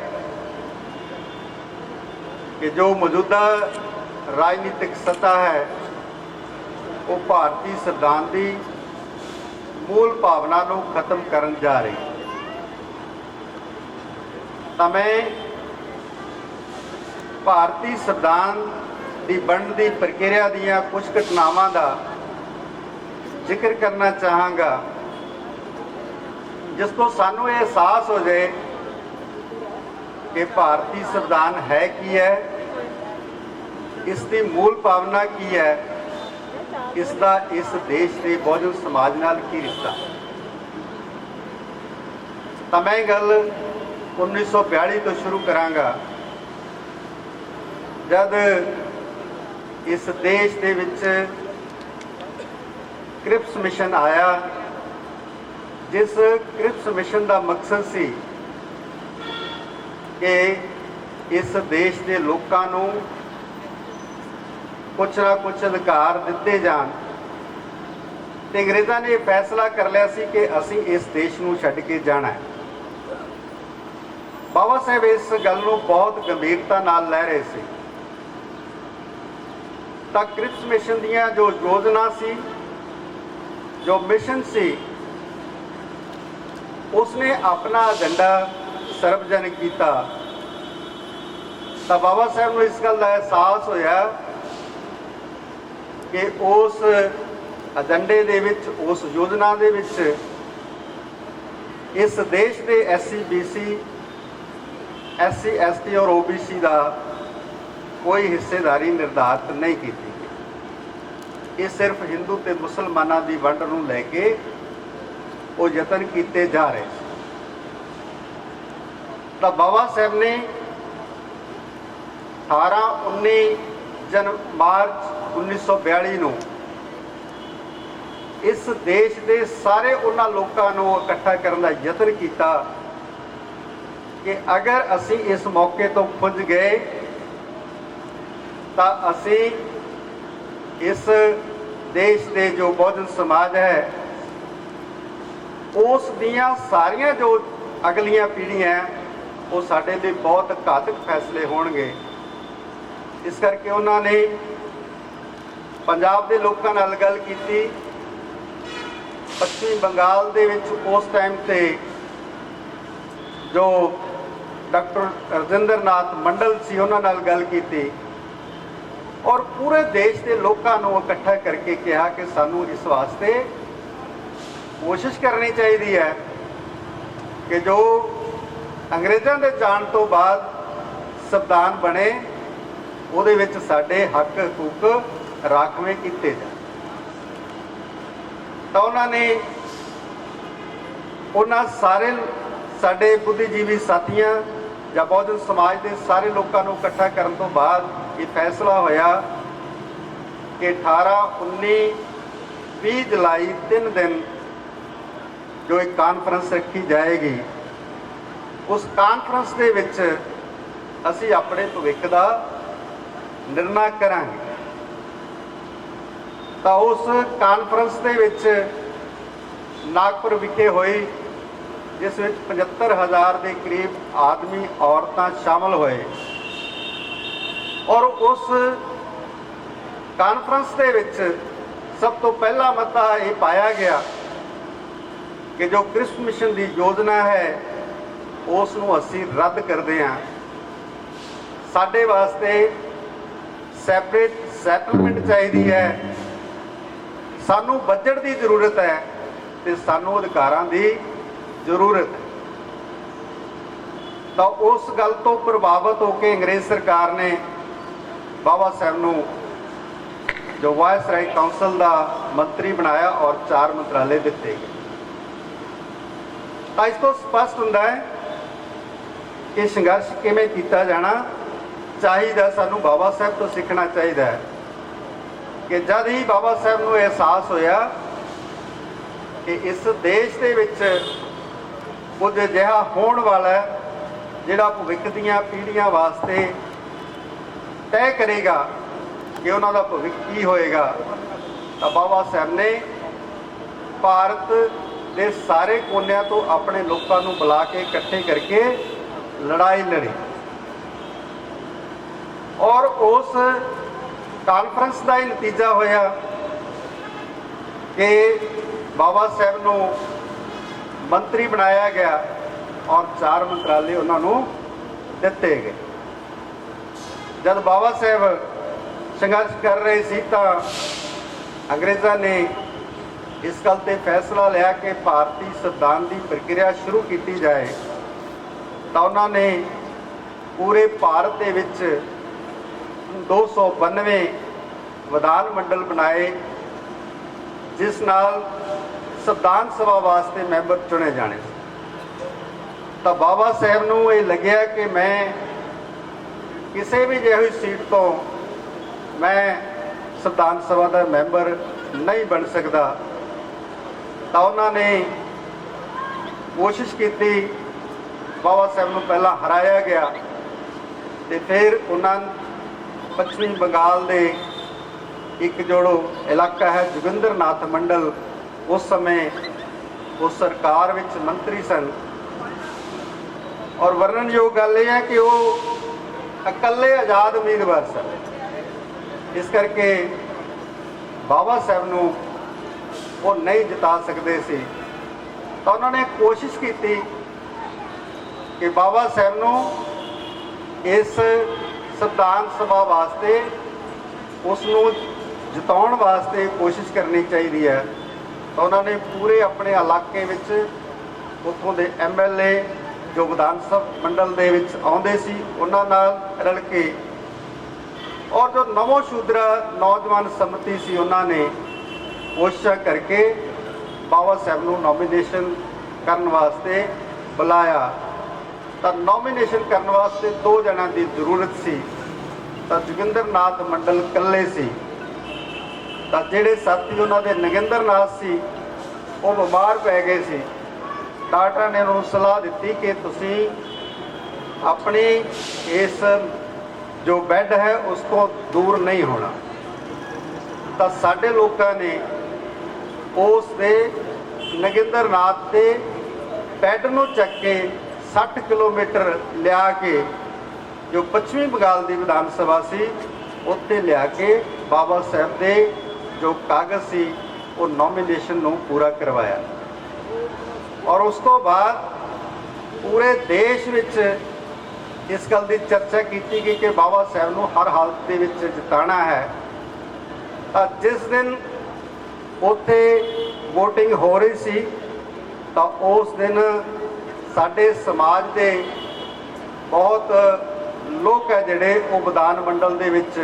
ਕਿ ਜੋ ਮੌਜੂਦਾ ਰਾਜਨੀਤਿਕ ਸੱਤਾ ਹੈ ਉਹ ਭਾਰਤੀ ਸੰਵਿਧਾਨ ਦੀ ਮੂਲ ਭਾਵਨਾ ਨੂੰ ਖਤਮ ਕਰਨ ਜਾ ਰਹੀ ਹੈ। ਤਾਂ ਮੈਂ ਭਾਰਤੀ ਸੰਵਿਧਾਨ ਦੀ ਬਣਨ ਦੀ ਪ੍ਰਕਿਰਿਆ ਦੀਆਂ ਕੁਝ ਘਟਨਾਵਾਂ ਦਾ ਜ਼ਿਕਰ ਕਰਨਾ ਚਾਹਾਂਗਾ, ਜਿਸ ਤੋਂ ਸਾਨੂੰ ਇਹ ਅਹਿਸਾਸ ਹੋ ਜਾਏ ਕਿ ਭਾਰਤੀ ਸੰਵਿਧਾਨ ਹੈ ਕੀ ਹੈ, ਇਸ ਦੀ ਮੂਲ ਭਾਵਨਾ ਕੀ ਹੈ, ਇਸ ਦਾ ਇਸ ਦੇਸ਼ ਦੇ ਬਹੁਜਨ ਸਮਾਜ ਨਾਲ ਕੀ ਰਿਸ਼ਤਾ। ਤਾਂ ਮੈਂ ਗੱਲ 1942 ਤੋਂ ਸ਼ੁਰੂ ਕਰਾਂਗਾ, ਜਦ ਇਸ ਦੇਸ਼ ਦੇ ਵਿੱਚ ਕ੍ਰਿਪਸ ਮਿਸ਼ਨ ਆਇਆ, ਜਿਸ ਕ੍ਰਿਪਸ ਮਿਸ਼ਨ ਦਾ ਮਕਸਦ ਸੀ ਕਿ ਇਸ ਦੇਸ਼ ਦੇ ਲੋਕਾਂ ਨੂੰ ਕੁਛ ਨਾ ਕੁਛ ਅਧਿਕਾਰ ਦਿੱਤੇ ਜਾਣ, ਤੇ ਅੰਗਰੇਜ਼ਾਂ ਨੇ ਇਹ ਫੈਸਲਾ ਕਰ ਲਿਆ ਸੀ ਕਿ ਅਸੀਂ ਇਸ ਦੇਸ਼ ਨੂੰ ਛੱਡ ਕੇ ਜਾਣਾ ਹੈ। ਬਾਬਾ ਸਾਹਿਬ ਇਸ ਗੱਲ ਨੂੰ ਬਹੁਤ ਗੰਭੀਰਤਾ ਨਾਲ ਲੈ ਰਹੇ ਸੀ। ਤਾਂ ਕ੍ਰਿਪਸ ਮਿਸ਼ਨ ਦੀਆਂ ਜੋ ਯੋਜਨਾ ਸੀ, ਜੋ ਮਿਸ਼ਨ ਸੀ, ਉਸਨੇ ਆਪਣਾ ਏਜੰਡਾ ਸਰਵਜਨਕ ਕੀਤਾ। ਤਾਂ ਬਾਬਾ ਸਾਹਿਬ ਨੂੰ ਇਸ ਗੱਲ ਦਾ ਅਹਿਸਾਸ ਹੋਇਆ ਕਿ ਉਸ ਏਜੰਡੇ ਦੇ ਵਿੱਚ, ਉਸ ਯੋਜਨਾ ਦੇ ਵਿੱਚ ਇਸ ਦੇਸ਼ ਦੇ SC BC SC ST ਔਰ OBC ਦਾ ਕੋਈ ਹਿੱਸੇਦਾਰੀ ਨਿਰਧਾਰਿਤ ਨਹੀਂ ਕੀਤੀ ਗਈ। ਇਹ ਸਿਰਫ ਹਿੰਦੂ ਤੇ ਮੁਸਲਮਾਨਾਂ ਦੀ ਵੰਡ ਨੂੰ ਲੈ ਕੇ ਉਹ ਯਤਨ ਕੀਤੇ ਜਾ ਰਹੇ ਸੀ। ਤਾਂ ਬਾਬਾ ਸਾਹਿਬ ਨੇ 19 ਮਾਰਚ 1942 ਨੂੰ ਇਸ ਦੇਸ਼ ਦੇ ਸਾਰੇ ਉਹਨਾਂ ਲੋਕਾਂ ਨੂੰ ਇਕੱਠਾ ਕਰਨ ਦਾ ਯਤਨ ਕੀਤਾ ਕਿ ਅਗਰ ਅਸੀਂ ਇਸ ਮੌਕੇ ਤੋਂ ਖੁੰਝ ਗਏ ਤਾਂ ਅਸੀਂ ਇਸ ਦੇਸ਼ ਦੇ ਜੋ ਬਹੁਜਨ ਸਮਾਜ ਹੈ ਉਸ ਦੀਆਂ ਸਾਰੀਆਂ ਜੋ ਅਗਲੀਆਂ ਪੀੜ੍ਹੀਆਂ ਉਹ ਸਾਡੇ ਲਈ ਬਹੁਤ ਘਾਤਕ ਫੈਸਲੇ ਹੋਣਗੇ। ਇਸ ਕਰਕੇ ਉਹਨਾਂ ਨੇ ਪੰਜਾਬ ਦੇ ਲੋਕਾਂ ਨਾਲ ਗੱਲ ਕੀਤੀ। ਪੱਛਮੀ ਬੰਗਾਲ ਦੇ ਵਿੱਚ ਉਸ ਟਾਈਮ ਤੇ ਜੋ ਡਾਕਟਰ ਰਜਿੰਦਰ ਨਾਥ ਮੰਡਲ ਸੀ, ਉਹਨਾਂ ਨਾਲ ਗੱਲ ਕੀਤੀ ਔਰ ਪੂਰੇ ਦੇਸ਼ ਦੇ ਲੋਕਾਂ ਨੂੰ ਇਕੱਠਾ ਕਰਕੇ ਕਿਹਾ ਕਿ ਸਾਨੂੰ ਇਸ ਵਾਸਤੇ ਕੋਸ਼ਿਸ਼ ਕਰਨੀ ਚਾਹੀਦੀ ਹੈ ਕਿ ਜੋ ਅੰਗਰੇਜ਼ਾਂ ਦੇ ਜਾਣ ਤੋਂ ਬਾਅਦ ਸੰਵਿਧਾਨ ਬਣੇ ਉਹਦੇ ਵਿੱਚ ਸਾਡੇ ਹੱਕ ਹਕੂਕ ਰਾਖਵੇਂ ਕੀਤੇ ਜਾਣ। ਤਾਂ ਉਹਨਾਂ ਸਾਰੇ ਸਾਡੇ ਬੁੱਧੀਜੀਵੀ ਸਾਥੀਆਂ ਜਾਂ ਬਹੁਜਨ ਸਮਾਜ ਦੇ ਸਾਰੇ ਲੋਕਾਂ ਨੂੰ ਇਕੱਠਾ ਕਰਨ ਤੋਂ ਬਾਅਦ ਇਹ ਫੈਸਲਾ ਹੋਇਆ ਕਿ 18, 19, 20 ਜੁਲਾਈ 3 ਦਿਨ ਜੋ ਇੱਕ ਕਾਨਫਰੰਸ ਰੱਖੀ ਜਾਏਗੀ, ਉਸ ਕਾਨਫਰੰਸ ਦੇ ਵਿੱਚ ਅਸੀਂ ਆਪਣੇ ਭਵਿੱਖ ਦਾ ਨਿਰਣਾ ਕਰਾਂਗੇ। ਤਾਂ ਉਸ ਕਾਨਫਰੰਸ ਦੇ ਵਿੱਚ ਨਾਗਪੁਰ ਵਿਖੇ ਹੋਈ, ਜਿਸ ਵਿੱਚ 75,000 ਦੇ ਕਰੀਬ ਆਦਮੀ ਔਰਤਾਂ ਸ਼ਾਮਲ ਹੋਏ, ਔਰ ਉਸ ਕਾਨਫਰੰਸ ਦੇ ਵਿੱਚ ਸਭ ਤੋਂ ਪਹਿਲਾ ਮਤਾ ਇਹ ਪਾਇਆ ਗਿਆ ਕਿ ਜੋ ਕ੍ਰਿਸਪ ਮਿਸ਼ਨ ਦੀ ਯੋਜਨਾ ਹੈ ਉਸ ਨੂੰ ਅਸੀਂ ਰੱਦ ਕਰਦੇ ਹਾਂ। ਸਾਡੇ ਵਾਸਤੇ ਸੈਪਰੇਟ ਸੈਟਲਮੈਂਟ ਚਾਹੀਦੀ ਹੈ, ਸਾਨੂੰ ਬਜਟ ਦੀ ਜ਼ਰੂਰਤ ਹੈ ਤੇ ਸਾਨੂੰ ਅਧਿਕਾਰਾਂ ਦੀ ਜ਼ਰੂਰਤ ਹੈ। ਤਾਂ ਉਸ ਗੱਲ ਤੋਂ ਪ੍ਰਭਾਵਿਤ ਹੋ ਕੇ ਅੰਗਰੇਜ਼ ਸਰਕਾਰ ਨੇ ਬਾਬਾ ਸਾਹਿਬ ਨੂੰ ਜੋ ਵਾਇਸਰਾਏ ਕਾਉਂਸਲ ਦਾ ਮੰਤਰੀ ਬਣਾਇਆ ਔਰ 4 ਮੰਤਰਾਲੇ ਦਿੱਤੇ ਗਏ। ਤਾਂ ਇਸ ਤੋਂ ਸਪਸ਼ਟ ਹੁੰਦਾ ਹੈ ਕਿ ਸੰਘਰਸ਼ ਕਿਵੇਂ ਕੀਤਾ ਜਾਣਾ ਚਾਹੀਦਾ। ਸਾਨੂੰ ਬਾਬਾ ਸਾਹਿਬ ਤੋਂ ਸਿੱਖਣਾ ਚਾਹੀਦਾ ਹੈ ਕਿ ਜਦ ਹੀ ਬਾਬਾ ਸਾਹਿਬ ਨੂੰ ਅਹਿਸਾਸ ਹੋਇਆ ਕਿ ਇਸ ਦੇਸ਼ ਦੇ ਵਿੱਚ ਕੁਝ ਅਜਿਹਾ ਹੋਣ ਵਾਲਾ ਹੈ ਜਿਹੜਾ ਭਵਿੱਖ ਦੀਆਂ ਪੀੜ੍ਹੀਆਂ ਵਾਸਤੇ ਤੈਅ ਕਰੇਗਾ ਕਿ ਉਹਨਾਂ ਦਾ ਭਵਿੱਖ ਕੀ ਹੋਏਗਾ, ਤਾਂ ਬਾਬਾ ਸਾਹਿਬ ਨੇ ਭਾਰਤ ਦੇ ਸਾਰੇ ਕੋਨਿਆਂ ਤੋਂ ਆਪਣੇ ਲੋਕਾਂ ਨੂੰ ਬੁਲਾ ਕੇ ਇਕੱਠੇ ਕਰਕੇ ਲੜਾਈ ਲੜੀ। ਔਰ ਉਸ ਕਾਨਫਰੰਸ ਦਾ ਹੀ ਨਤੀਜਾ ਹੋਇਆ ਕਿ ਬਾਬਾ ਸਾਹਿਬ ਨੂੰ ਮੰਤਰੀ ਬਣਾਇਆ ਗਿਆ ਔਰ 4 ਮੰਤਰਾਲੇ ਉਹਨਾਂ ਨੂੰ ਦਿੱਤੇ ਗਏ। ਜਦ ਬਾਬਾ ਸਾਹਿਬ ਸੰਘਰਸ਼ ਕਰ ਰਹੇ ਸੀ ਤਾਂ ਅੰਗਰੇਜ਼ਾਂ ਨੇ ਇਸ ਗੱਲ ਤੇ ਫੈਸਲਾ ਲਿਆ ਕਿ ਭਾਰਤੀ ਸੰਵਿਧਾਨ ਦੀ ਪ੍ਰਕਿਰਿਆ ਸ਼ੁਰੂ ਕੀਤੀ ਜਾਏ। ਤਾਂ ਉਹਨਾਂ ਨੇ ਪੂਰੇ ਭਾਰਤ ਦੇ ਵਿੱਚ 292 ਵਿਧਾਨ ਮੰਡਲ ਬਣਾਏ, ਜਿਸ ਨਾਲ ਸੰਵਿਧਾਨ ਸਭਾ ਵਾਸਤੇ ਮੈਂਬਰ ਚੁਣੇ ਜਾਣੇ। ਤਾਂ ਬਾਬਾ ਸਾਹਿਬ ਨੂੰ ਇਹ ਲੱਗਿਆ ਕਿ ਮੈਂ ਕਿਸੇ ਵੀ ਜਿਹੀ ਸੀਟ ਤੋਂ ਮੈਂ ਸੰਵਿਧਾਨ ਸਭਾ ਦਾ ਮੈਂਬਰ ਨਹੀਂ ਬਣ ਸਕਦਾ। ਤਾਂ ਉਹਨਾਂ ਨੇ ਕੋਸ਼ਿਸ਼ ਕੀਤੀ, ਬਾਬਾ ਸਾਹਿਬ ਨੂੰ ਪਹਿਲਾਂ ਹਰਾਇਆ ਗਿਆ ਤੇ ਫਿਰ ਉਹਨਾਂ ਪੱਛਮੀ ਬੰਗਾਲ ਦੇ ਇੱਕ ਜੋੜੋ ਇਲਾਕਾ ਹੈ ਜੋਗਿੰਦਰ ਨਾਥ ਮੰਡਲ, ਉਸ ਸਮੇਂ ਉਸ ਸਰਕਾਰ ਵਿੱਚ ਮੰਤਰੀ ਸਨ। ਔਰ ਵਰਣਨਯੋਗ ਗੱਲ ਇਹ ਹੈ ਕਿ ਉਹ ਇਕੱਲੇ ਆਜ਼ਾਦ ਉਮੀਦਵਾਰ ਸਨ। ਇਸ ਕਰਕੇ ਬਾਬਾ ਸਾਹਿਬ ਨੂੰ ਉਹ ਨਹੀਂ ਜਿਤਾ ਸਕਦੇ ਸੀ। ਤਾਂ ਉਹਨਾਂ ਨੇ ਕੋਸ਼ਿਸ਼ ਕੀਤੀ ਕਿ ਬਾਬਾ ਸਾਹਿਬ ਨੂੰ ਇਸ ਸੰਵਿਧਾਨ ਸਭਾ ਵਾਸਤੇ ਉਸ ਨੂੰ ਜਿਤਾਉਣ ਵਾਸਤੇ ਕੋਸ਼ਿਸ਼ ਕਰਨੀ ਚਾਹੀਦੀ ਹੈ। ਤਾਂ ਉਹਨਾਂ ਨੇ ਪੂਰੇ ਆਪਣੇ ਇਲਾਕੇ ਵਿੱਚ ਉੱਥੋਂ ਦੇ MLA ਜੋ ਵਿਧਾਨ ਸਭਾ ਮੰਡਲ ਦੇ ਵਿੱਚ ਆਉਂਦੇ ਸੀ ਉਹਨਾਂ ਨਾਲ ਰਲ ਕੇ, ਔਰ ਜੋ ਨਵੋ ਸ਼ੂਦਰਾ ਨੌਜਵਾਨ ਸਮਿਤੀ ਸੀ ਉਹਨਾਂ ਨੇ ਕੋਸ਼ਿਸ਼ ਕਰਕੇ ਬਾਬਾ ਸਾਹਿਬ ਨੂੰ ਨੋਮੀਨੇਸ਼ਨ ਕਰਨ ਵਾਸਤੇ ਬੁਲਾਇਆ। ਤਾਂ ਨੋਮੀਨੇਸ਼ਨ ਕਰਨ ਵਾਸਤੇ 2 ਜਣਿਆਂ ਦੀ ਜ਼ਰੂਰਤ ਸੀ। ਤਾਂ ਜੋਗਿੰਦਰ ਨਾਥ ਮੰਡਲ ਇਕੱਲੇ ਸੀ। ਤਾਂ ਜਿਹੜੇ ਸਾਥੀ ਉਹਨਾਂ ਦੇ ਨਗਿੰਦਰ ਨਾਥ ਸੀ ਉਹ ਬਿਮਾਰ ਪੈ ਗਏ ਸੀ। ਡਾਕਟਰਾਂ ਨੇ ਉਹਨੂੰ ਸਲਾਹ ਦਿੱਤੀ ਕਿ ਤੁਸੀਂ ਆਪਣੀ ਇਸ ਜੋ ਬੈੱਡ ਹੈ ਉਸ ਤੋਂ ਦੂਰ ਨਹੀਂ ਹੋਣਾ। ਤਾਂ ਸਾਡੇ ਲੋਕਾਂ ਨੇ ਉਸ ਦੇ ਨਗਿੰਦਰ ਨਾਥ ਦੇ ਬੈੱਡ ਨੂੰ ਚੱਕ ਕੇ 60 ਕਿਲੋਮੀਟਰ ਲਿਆ ਕੇ ਜੋ ਪੱਛਮੀ ਬੰਗਾਲ ਦੀ ਵਿਧਾਨ ਸਭਾ ਸੀ ਉੱਥੇ ਲਿਆ ਕੇ ਬਾਬਾ ਸਾਹਿਬ ਦੇ ਜੋ ਕਾਗਜ਼ ਸੀ ਉਹ ਨੋਮੀਨੇਸ਼ਨ ਨੂੰ ਪੂਰਾ ਕਰਵਾਇਆ। ਔਰ ਉਸ ਤੋਂ ਬਾਅਦ ਪੂਰੇ ਦੇਸ਼ ਵਿੱਚ ਇਸ ਗੱਲ ਦੀ ਚਰਚਾ ਕੀਤੀ ਗਈ ਕਿ ਬਾਬਾ ਸਾਹਿਬ ਨੂੰ ਹਰ ਹਾਲਤ ਦੇ ਵਿੱਚ ਜਿਤਾਉਣਾ ਹੈ। ਤਾਂ ਜਿਸ ਦਿਨ ਉੱਥੇ VOTING ਹੋ ਰਹੀ ਸੀ ਤਾਂ ਉਸ ਦਿਨ ਸਾਡੇ ਸਮਾਜ ਦੇ ਬਹੁਤ ਲੋਕ ਹੈ ਜਿਹੜੇ ਉਹ ਵਿਧਾਨ ਮੰਡਲ ਦੇ ਵਿੱਚ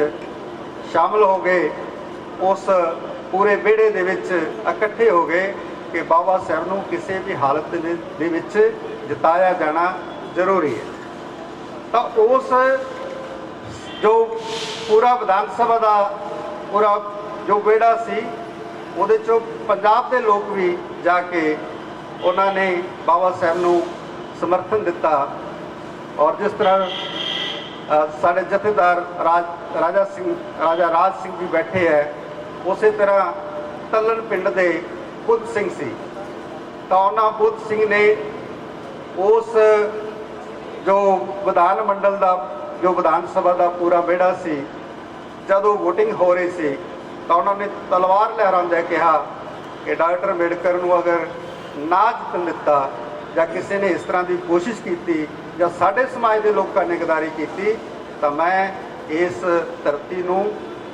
ਸ਼ਾਮਲ ਹੋ ਗਏ, ਉਸ ਪੂਰੇ ਵਿਹੜੇ ਦੇ ਵਿੱਚ ਇਕੱਠੇ ਹੋ ਗਏ ਕਿ ਬਾਬਾ ਸਾਹਿਬ ਨੂੰ ਕਿਸੇ ਵੀ ਹਾਲਤ ਦੇ ਵਿੱਚ ਜਿਤਾਇਆ ਜਾਣਾ ਜ਼ਰੂਰੀ ਹੈ। ਤਾਂ ਉਸ ਜੋ ਪੂਰਾ ਵਿਧਾਨ ਸਭਾ ਦਾ ਪੂਰਾ ਜੋ ਵਿਹੜਾ ਸੀ, ਉਹਦੇ 'ਚੋਂ ਪੰਜਾਬ ਦੇ ਲੋਕ ਵੀ ਜਾ ਕੇ ਉਹਨਾਂ ਨੇ ਬਾਬਾ ਸਾਹਿਬ ਨੂੰ ਸਮਰਥਨ ਦਿੱਤਾ। ਔਰ ਜਿਸ ਤਰ੍ਹਾਂ ਸਾਡੇ ਜਥੇਦਾਰ ਰਾਜਾ ਰਾਜ ਸਿੰਘ ਜੀ ਬੈਠੇ ਹੈ, ਉਸੇ ਤਰ੍ਹਾਂ ਤਲਣ ਪਿੰਡ ਦੇ ਬੁੱਧ ਸਿੰਘ ਸੀ। ਤਾਂ ਉਹਨਾਂ ਬੁੱਧ ਸਿੰਘ ਨੇ ਉਸ ਜੋ ਵਿਧਾਨ ਮੰਡਲ ਦਾ ਜੋ ਵਿਧਾਨ ਸਭਾ ਦਾ ਪੂਰਾ ਵਿਹੜਾ ਸੀ, ਜਦੋਂ VOTING ਹੋ ਰਹੀ ਸੀ ਤਾਂ ਉਹਨਾਂ ਨੇ ਤਲਵਾਰ ਲਹਿਰਾਉਂਦਿਆਂ ਕਿਹਾ ਕਿ ਡਾਕਟਰ ਅੰਬੇਡਕਰ ਨੂੰ ਅਗਰ ਨਾ ਜਿੱਤਣ ਦਿੱਤਾ ਜਾਂ ਕਿਸੇ ਨੇ ਇਸ ਤਰ੍ਹਾਂ ਦੀ ਕੋਸ਼ਿਸ਼ ਕੀਤੀ ਜਾਂ ਸਾਡੇ ਸਮਾਜ ਦੇ ਲੋਕਾਂ ਨੇ ਗਦਾਰੀ ਕੀਤੀ ਤਾਂ ਮੈਂ ਇਸ ਧਰਤੀ ਨੂੰ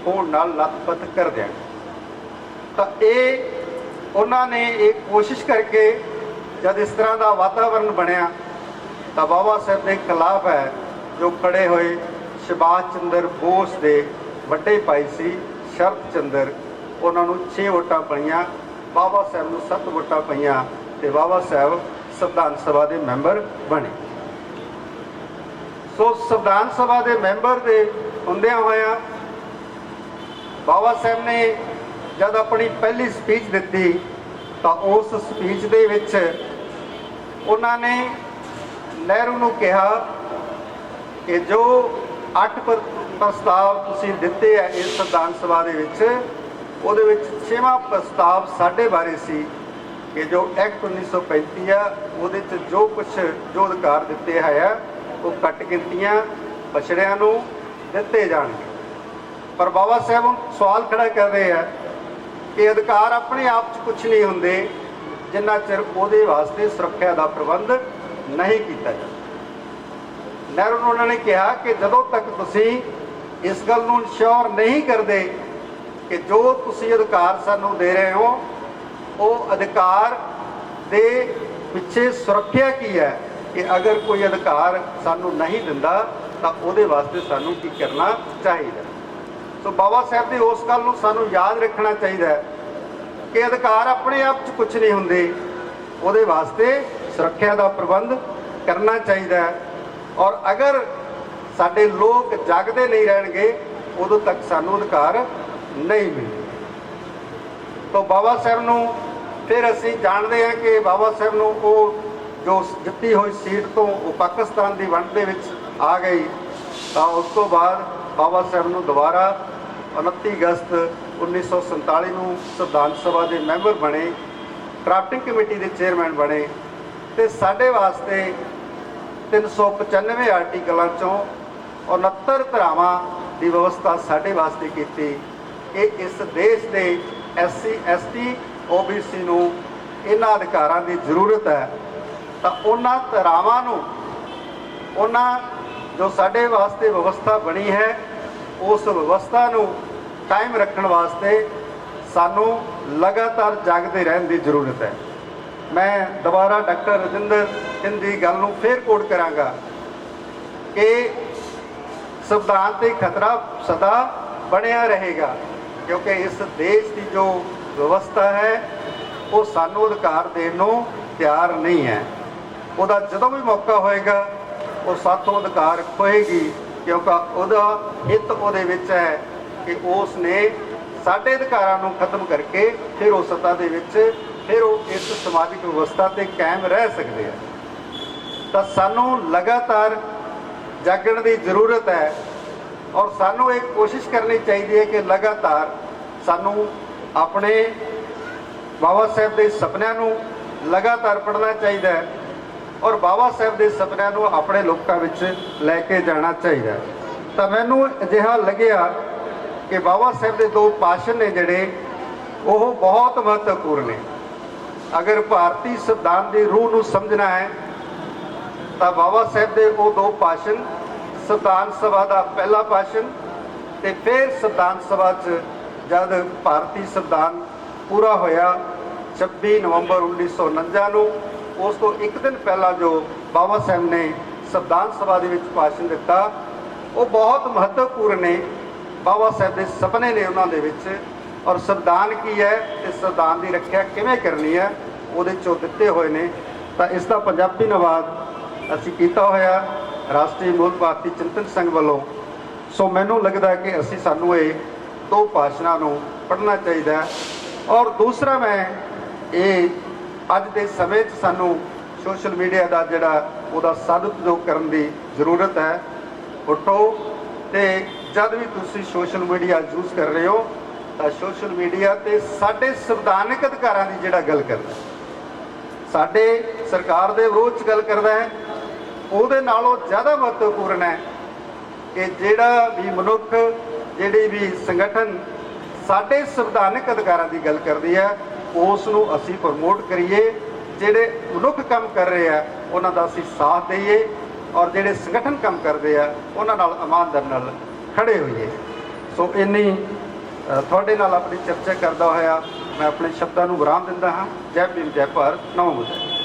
ਖੂਨ ਨਾਲ ਲੱਥਪੱਥ ਕਰ ਦਿਆਂਗਾ। ਤਾਂ ਇਹ ਉਹਨਾਂ ਨੇ ਇਹ ਕੋਸ਼ਿਸ਼ ਕਰਕੇ ਜਦ ਇਸ ਤਰ੍ਹਾਂ ਦਾ ਵਾਤਾਵਰਨ ਬਣਿਆ ਤਾਂ ਬਾਬਾ ਸਾਹਿਬ ਦੇ ਖਿਲਾਫ ਹੈ ਜੋ ਖੜੇ ਹੋਏ ਸੁਭਾਸ਼ ਚੰਦਰ ਬੋਸ ਦੇ ਵੱਡੇ ਭਾਈ ਸੀ ਸ਼ਰਤ ਚੰਦਰ, ਉਹਨਾਂ ਨੂੰ 6 ਵੋਟਾਂ ਪਈਆਂ, ਬਾਬਾ ਸਾਹਿਬ ਨੂੰ 7 ਵੋਟਾਂ ਪਈਆਂ ਤੇ ਬਾਬਾ ਸਾਹਿਬ ਸੰਵਿਧਾਨ ਸਭਾ ਦੇ ਮੈਂਬਰ ਬਣੇ। ਸੋ ਸੰਵਿਧਾਨ ਸਭਾ ਦੇ ਮੈਂਬਰ ਦੇ ਹੁੰਦਿਆਂ ਹੋਇਆਂ ਬਾਬਾ ਸਾਹਿਬ ਨੇ ਜਦ ਆਪਣੀ ਪਹਿਲੀ ਸਪੀਚ ਦਿੱਤੀ ਤਾਂ ਉਸ ਸਪੀਚ ਦੇ ਵਿੱਚ ਉਹਨਾਂ ਨੇ ਨਹਿਰੂ ਨੂੰ ਕਿਹਾ ਕਿ ਜੋ 8 ਪ੍ਰਸਤਾਵ ਤੁਸੀਂ ਦਿੱਤੇ ਹੈ ਇਸ ਸੰਵਿਧਾਨ ਸਭਾ ਦੇ ਵਿੱਚ, ਉਹਦੇ ਵਿੱਚ 6ਵਾਂ ਪ੍ਰਸਤਾਵ ਸਾਡੇ ਬਾਰੇ ਸੀ ਕਿ ਜੋ ਐਕਟ 1935 ਆ ਉਹਦੇ 'ਚ ਜੋ ਕੁਝ ਜੋ ਅਧਿਕਾਰ ਦਿੱਤੇ ਹੈ ਉਹ ਘੱਟ ਗਿਣਤੀਆਂ ਪਛੜਿਆਂ ਨੂੰ ਦਿੱਤੇ ਜਾਣਗੇ। ਪਰ ਬਾਬਾ ਸਾਹਿਬ ਹੁਣ ਸਵਾਲ ਖੜਾ ਕਰ ਰਹੇ ਆ ਕਿ ਅਧਿਕਾਰ ਆਪਣੇ ਆਪ 'ਚ ਕੁਝ ਨਹੀਂ ਹੁੰਦੇ ਜਿੰਨਾ ਚਿਰ ਉਹਦੇ ਵਾਸਤੇ ਸੁਰੱਖਿਆ ਦਾ ਪ੍ਰਬੰਧ ਨਹੀਂ ਕੀਤਾ ਜਾਂਦਾ। ਨਹਿਰੂ ਨੂੰ ਉਹਨਾਂ ਨੇ ਕਿਹਾ ਕਿ ਜਦੋਂ ਤੱਕ ਤੁਸੀਂ ਇਸ ਗੱਲ ਨੂੰ ਇਨਸ਼ੋਰ ਨਹੀਂ ਕਰਦੇ ਕਿ ਜੋ ਤੁਸੀਂ ਅਧਿਕਾਰ ਸਾਨੂੰ ਦੇ ਰਹੇ ਹੋ ਉਹ ਅਧਿਕਾਰ ਦੇ ਪਿੱਛੇ ਸੁਰੱਖਿਆ ਕੀ ਹੈ, ਕਿ ਅਗਰ ਕੋਈ ਅਧਿਕਾਰ ਸਾਨੂੰ ਨਹੀਂ ਦਿੰਦਾ ਤਾਂ ਉਹਦੇ ਵਾਸਤੇ ਸਾਨੂੰ ਕੀ ਕਰਨਾ ਚਾਹੀਦਾ। ਸੋ ਬਾਬਾ ਸਾਹਿਬ ਦੀ ਉਸ ਗੱਲ ਨੂੰ ਸਾਨੂੰ ਯਾਦ ਰੱਖਣਾ ਚਾਹੀਦਾ ਕਿ ਅਧਿਕਾਰ ਆਪਣੇ ਆਪ 'ਚ ਕੁਝ ਨਹੀਂ ਹੁੰਦੇ, ਉਹਦੇ ਵਾਸਤੇ ਸੁਰੱਖਿਆ ਦਾ ਪ੍ਰਬੰਧ ਕਰਨਾ ਚਾਹੀਦਾ ਹੈ। ਔਰ ਅਗਰ ਸਾਡੇ ਲੋਕ ਜਾਗਦੇ ਨਹੀਂ ਰਹਿਣਗੇ ਉਦੋਂ ਤੱਕ ਸਾਨੂੰ ਅਧਿਕਾਰ ਨਹੀਂ ਮਿਲਦੇ। ਤਾਂ ਬਾਬਾ ਸਾਹਿਬ ਨੂੰ ਫਿਰ ਅਸੀਂ ਜਾਣਦੇ ਹਾਂ ਕਿ ਬਾਬਾ ਸਾਹਿਬ ਨੂੰ ਉਹ ਜੋ ਜਿੱਤੀ ਹੋਈ ਸੀਟ ਤੋਂ ਉਹ ਪਾਕਿਸਤਾਨ ਦੀ ਵੰਡ ਦੇ ਵਿੱਚ ਆ ਗਈ ਤਾਂ ਉਸ ਤੋਂ ਬਾਅਦ ਬਾਬਾ ਸਾਹਿਬ ਨੂੰ ਦੁਬਾਰਾ 29 ਅਗਸਤ 1947 ਨੂੰ ਸੰਵਿਧਾਨ ਸਭਾ ਦੇ ਮੈਂਬਰ ਬਣੇ, ਡਰਾਫਟਿੰਗ ਕਮੇਟੀ ਦੇ ਚੇਅਰਮੈਨ ਬਣੇ ਤੇ ਸਾਡੇ ਵਾਸਤੇ 395 ਆਰਟੀਕਲਾਂ ਚੋਂ 69 ਧਾਰਾਵਾਂ ਦੀ ਵਿਵਸਥਾ ਸਾਡੇ ਵਾਸਤੇ ਕੀਤੀ ਕਿ ਇਸ ਦੇਸ਼ ਦੇ SC ST OBC ਨੂੰ ਇਹਨਾਂ ਅਧਿਕਾਰਾਂ ਦੀ ਜ਼ਰੂਰਤ ਹੈ। ਤਾਂ ਉਹਨਾਂ ਧਾਰਾਵਾਂ ਨੂੰ ਉਹਨਾਂ ਜੋ ਸਾਡੇ ਵਾਸਤੇ ਵਿਵਸਥਾ ਬਣੀ ਹੈ ਉਸ ਵਿਵਸਥਾ ਨੂੰ ਕਾਇਮ ਰੱਖਣ ਵਾਸਤੇ ਸਾਨੂੰ ਲਗਾਤਾਰ ਜਾਗਦੇ ਰਹਿਣ ਦੀ ਜ਼ਰੂਰਤ ਹੈ। ਮੈਂ ਦੁਬਾਰਾ ਡਾਕਟਰ ਰਜਿੰਦਰ ਸਿੰਘ ਦੀ ਗੱਲ ਨੂੰ ਫੇਰ ਕੋਟ ਕਰਾਂਗਾ ਕਿ ਸੰਵਿਧਾਨ ਤੇ ਖਤਰਾ ਸਦਾ ਬਣਿਆ ਰਹੇਗਾ ਕਿਉਂਕਿ ਇਸ ਦੇਸ਼ ਦੀ ਜੋ ਵਿਵਸਥਾ ਹੈ ਉਹ ਸਾਨੂੰ ਅਧਿਕਾਰ ਦੇਣ ਨੂੰ ਤਿਆਰ ਨਹੀਂ ਹੈ। ਉਹਦਾ ਜਦੋਂ ਵੀ ਮੌਕਾ ਹੋਏਗਾ ਉਹ ਸਾਥੋਂ ਅਧਿਕਾਰ ਖੋਏਗੀ ਕਿਉਂਕਿ ਉਹਦਾ ਹਿੱਤ ਉਹਦੇ ਵਿੱਚ ਹੈ ਕਿ ਉਸ ਨੇ ਸਾਡੇ ਅਧਿਕਾਰਾਂ ਨੂੰ ਖਤਮ ਕਰਕੇ ਫਿਰ ਉਹ ਸੱਤਾ ਦੇ ਵਿੱਚ ਫਿਰ ਉਹ ਇਸ ਸਮਾਜਿਕ ਵਿਵਸਥਾ ਤੇ ਕਾਇਮ ਰਹਿ ਸਕਦੇ ਆ। ਤਾਂ ਸਾਨੂੰ ਲਗਾਤਾਰ ਜਾਗਣ ਦੀ ਜ਼ਰੂਰਤ ਹੈ ਔਰ ਸਾਨੂੰ ਇਹ ਕੋਸ਼ਿਸ਼ ਕਰਨੀ ਚਾਹੀਦੀ ਹੈ ਕਿ ਲਗਾਤਾਰ ਸਾਨੂੰ ਆਪਣੇ ਬਾਬਾ ਸਾਹਿਬ ਦੇ ਸੁਪਨਿਆਂ ਨੂੰ ਲਗਾਤਾਰ ਪੜ੍ਹਨਾ ਚਾਹੀਦਾ ਹੈ ਔਰ ਬਾਬਾ ਸਾਹਿਬ ਦੇ ਸੁਪਨਿਆਂ ਨੂੰ ਆਪਣੇ ਲੋਕਾਂ ਵਿੱਚ ਲੈ ਕੇ ਜਾਣਾ ਚਾਹੀਦਾ ਹੈ। ਤਾਂ ਮੈਨੂੰ ਅਜਿਹਾ ਲੱਗਿਆ ਕਿ ਬਾਬਾ ਸਾਹਿਬ ਦੇ 2 ਭਾਸ਼ਣ ਨੇ ਜਿਹੜੇ ਉਹ ਬਹੁਤ ਮਹੱਤਵਪੂਰਨ ਨੇ। ਅਗਰ ਭਾਰਤੀ ਸੰਵਿਧਾਨ ਦੀ ਰੂਹ ਨੂੰ ਸਮਝਣਾ ਹੈ ਤਾਂ ਬਾਬਾ ਸਾਹਿਬ ਦੇ ਉਹ 2 ਭਾਸ਼ਣ, ਸੰਵਿਧਾਨ ਸਭਾ ਦਾ ਪਹਿਲਾ ਭਾਸ਼ਣ ਤੇ ਫਿਰ ਸੰਵਿਧਾਨ ਸਭਾ 'ਚ ਜਦ ਭਾਰਤੀ ਸੰਵਿਧਾਨ ਪੂਰਾ ਹੋਇਆ 26 ਨਵੰਬਰ 1949 ਨੂੰ, ਉਸ ਤੋਂ ਇੱਕ ਦਿਨ ਪਹਿਲਾਂ ਜੋ ਬਾਬਾ ਸਾਹਿਬ ਨੇ ਸੰਵਿਧਾਨ ਸਭਾ ਦੇ ਵਿੱਚ ਭਾਸ਼ਣ ਦਿੱਤਾ ਉਹ ਬਹੁਤ ਮਹੱਤਵਪੂਰਨ ਨੇ। ਬਾਬਾ ਸਾਹਿਬ ਦੇ ਸੁਪਨੇ ਨੇ ਉਹਨਾਂ ਦੇ ਵਿੱਚ, ਔਰ ਸੰਵਿਧਾਨ ਕੀ ਹੈ ਤੇ ਸੰਵਿਧਾਨ ਦੀ ਰੱਖਿਆ ਕਿਵੇਂ ਕਰਨੀ ਹੈ ਉਹਦੇ 'ਚੋਂ ਦਿੱਤੇ ਹੋਏ ਨੇ। ਤਾਂ ਇਸ ਦਾ ਪੰਜਾਬੀ ਅਨੁਵਾਦ ਅਸੀਂ ਕੀਤਾ ਹੋਇਆ ਰਾਸ਼ਟਰੀ ਮੂਲ ਭਾਰਤੀ ਚਿੰਤਨ ਸੰਘ ਵੱਲੋਂ। ਸੋ ਮੈਨੂੰ ਲੱਗਦਾ ਕਿ ਸਾਨੂੰ ਇਹ 2 ਭਾਸ਼ਾਵਾਂ ਨੂੰ ਪੜ੍ਹਨਾ ਚਾਹੀਦਾ ਹੈ। ਔਰ ਦੂਸਰਾ, ਮੈਂ ਇਹ ਅੱਜ ਦੇ ਸਮੇਂ 'ਚ ਸਾਨੂੰ ਸੋਸ਼ਲ ਮੀਡੀਆ ਦਾ ਜਿਹੜਾ ਉਹਦਾ ਸਦਉਪਯੋਗ ਕਰਨ ਦੀ ਜ਼ਰੂਰਤ ਹੈ। ਉੱਠੋ ਤੇ ਜਦ ਵੀ ਤੁਸੀਂ ਸੋਸ਼ਲ ਮੀਡੀਆ ਯੂਜ਼ ਕਰ ਰਹੇ ਹੋ ਤਾਂ ਸੋਸ਼ਲ ਮੀਡੀਆ ਤੇ ਸਾਡੇ ਸੰਵਿਧਾਨਕ ਅਧਿਕਾਰਾਂ ਦੀ ਜਿਹੜਾ ਗੱਲ ਕਰਦਾ, ਸਾਡੇ ਸਰਕਾਰ ਦੇ ਵਿਰੋਧ 'ਚ ਗੱਲ ਕਰਦਾ ਹੈ, ਉਹਦੇ ਨਾਲੋਂ ਜ਼ਿਆਦਾ ਮਹੱਤਵਪੂਰਨ ਹੈ ਕਿ ਜਿਹੜਾ ਵੀ ਮਨੁੱਖ, ਜਿਹੜੀ ਵੀ ਸੰਗਠਨ ਸਾਡੇ ਸੰਵਿਧਾਨਕ ਅਧਿਕਾਰਾਂ ਦੀ ਗੱਲ ਕਰਦੀ ਹੈ ਉਸ ਨੂੰ ਅਸੀਂ ਪ੍ਰਮੋਟ ਕਰੀਏ। ਜਿਹੜੇ ਮਨੁੱਖ ਕੰਮ ਕਰ ਰਹੇ ਆ ਉਹਨਾਂ ਦਾ ਅਸੀਂ ਸਾਥ ਦਈਏ, ਔਰ ਜਿਹੜੇ ਸੰਗਠਨ ਕੰਮ ਕਰਦੇ ਆ ਉਹਨਾਂ ਨਾਲ ਇਮਾਨਦਾਰੀ ਨਾਲ ਖੜੇ ਹੋਈਏ। ਸੋ ਇੰਨੀ ਤੁਹਾਡੇ ਨਾਲ ਆਪਣੀ ਚਰਚਾ ਕਰਦਾ ਹੋਇਆ ਮੈਂ ਆਪਣੇ ਸ਼ਬਦਾਂ ਨੂੰ ਵਿਰਾਮ ਦਿੰਦਾ ਹਾਂ। ਜੈ ਭੀਮ, ਜੈ ਭਾਰਤ, ਨਮੋ ਬੁੱਧਾਏ।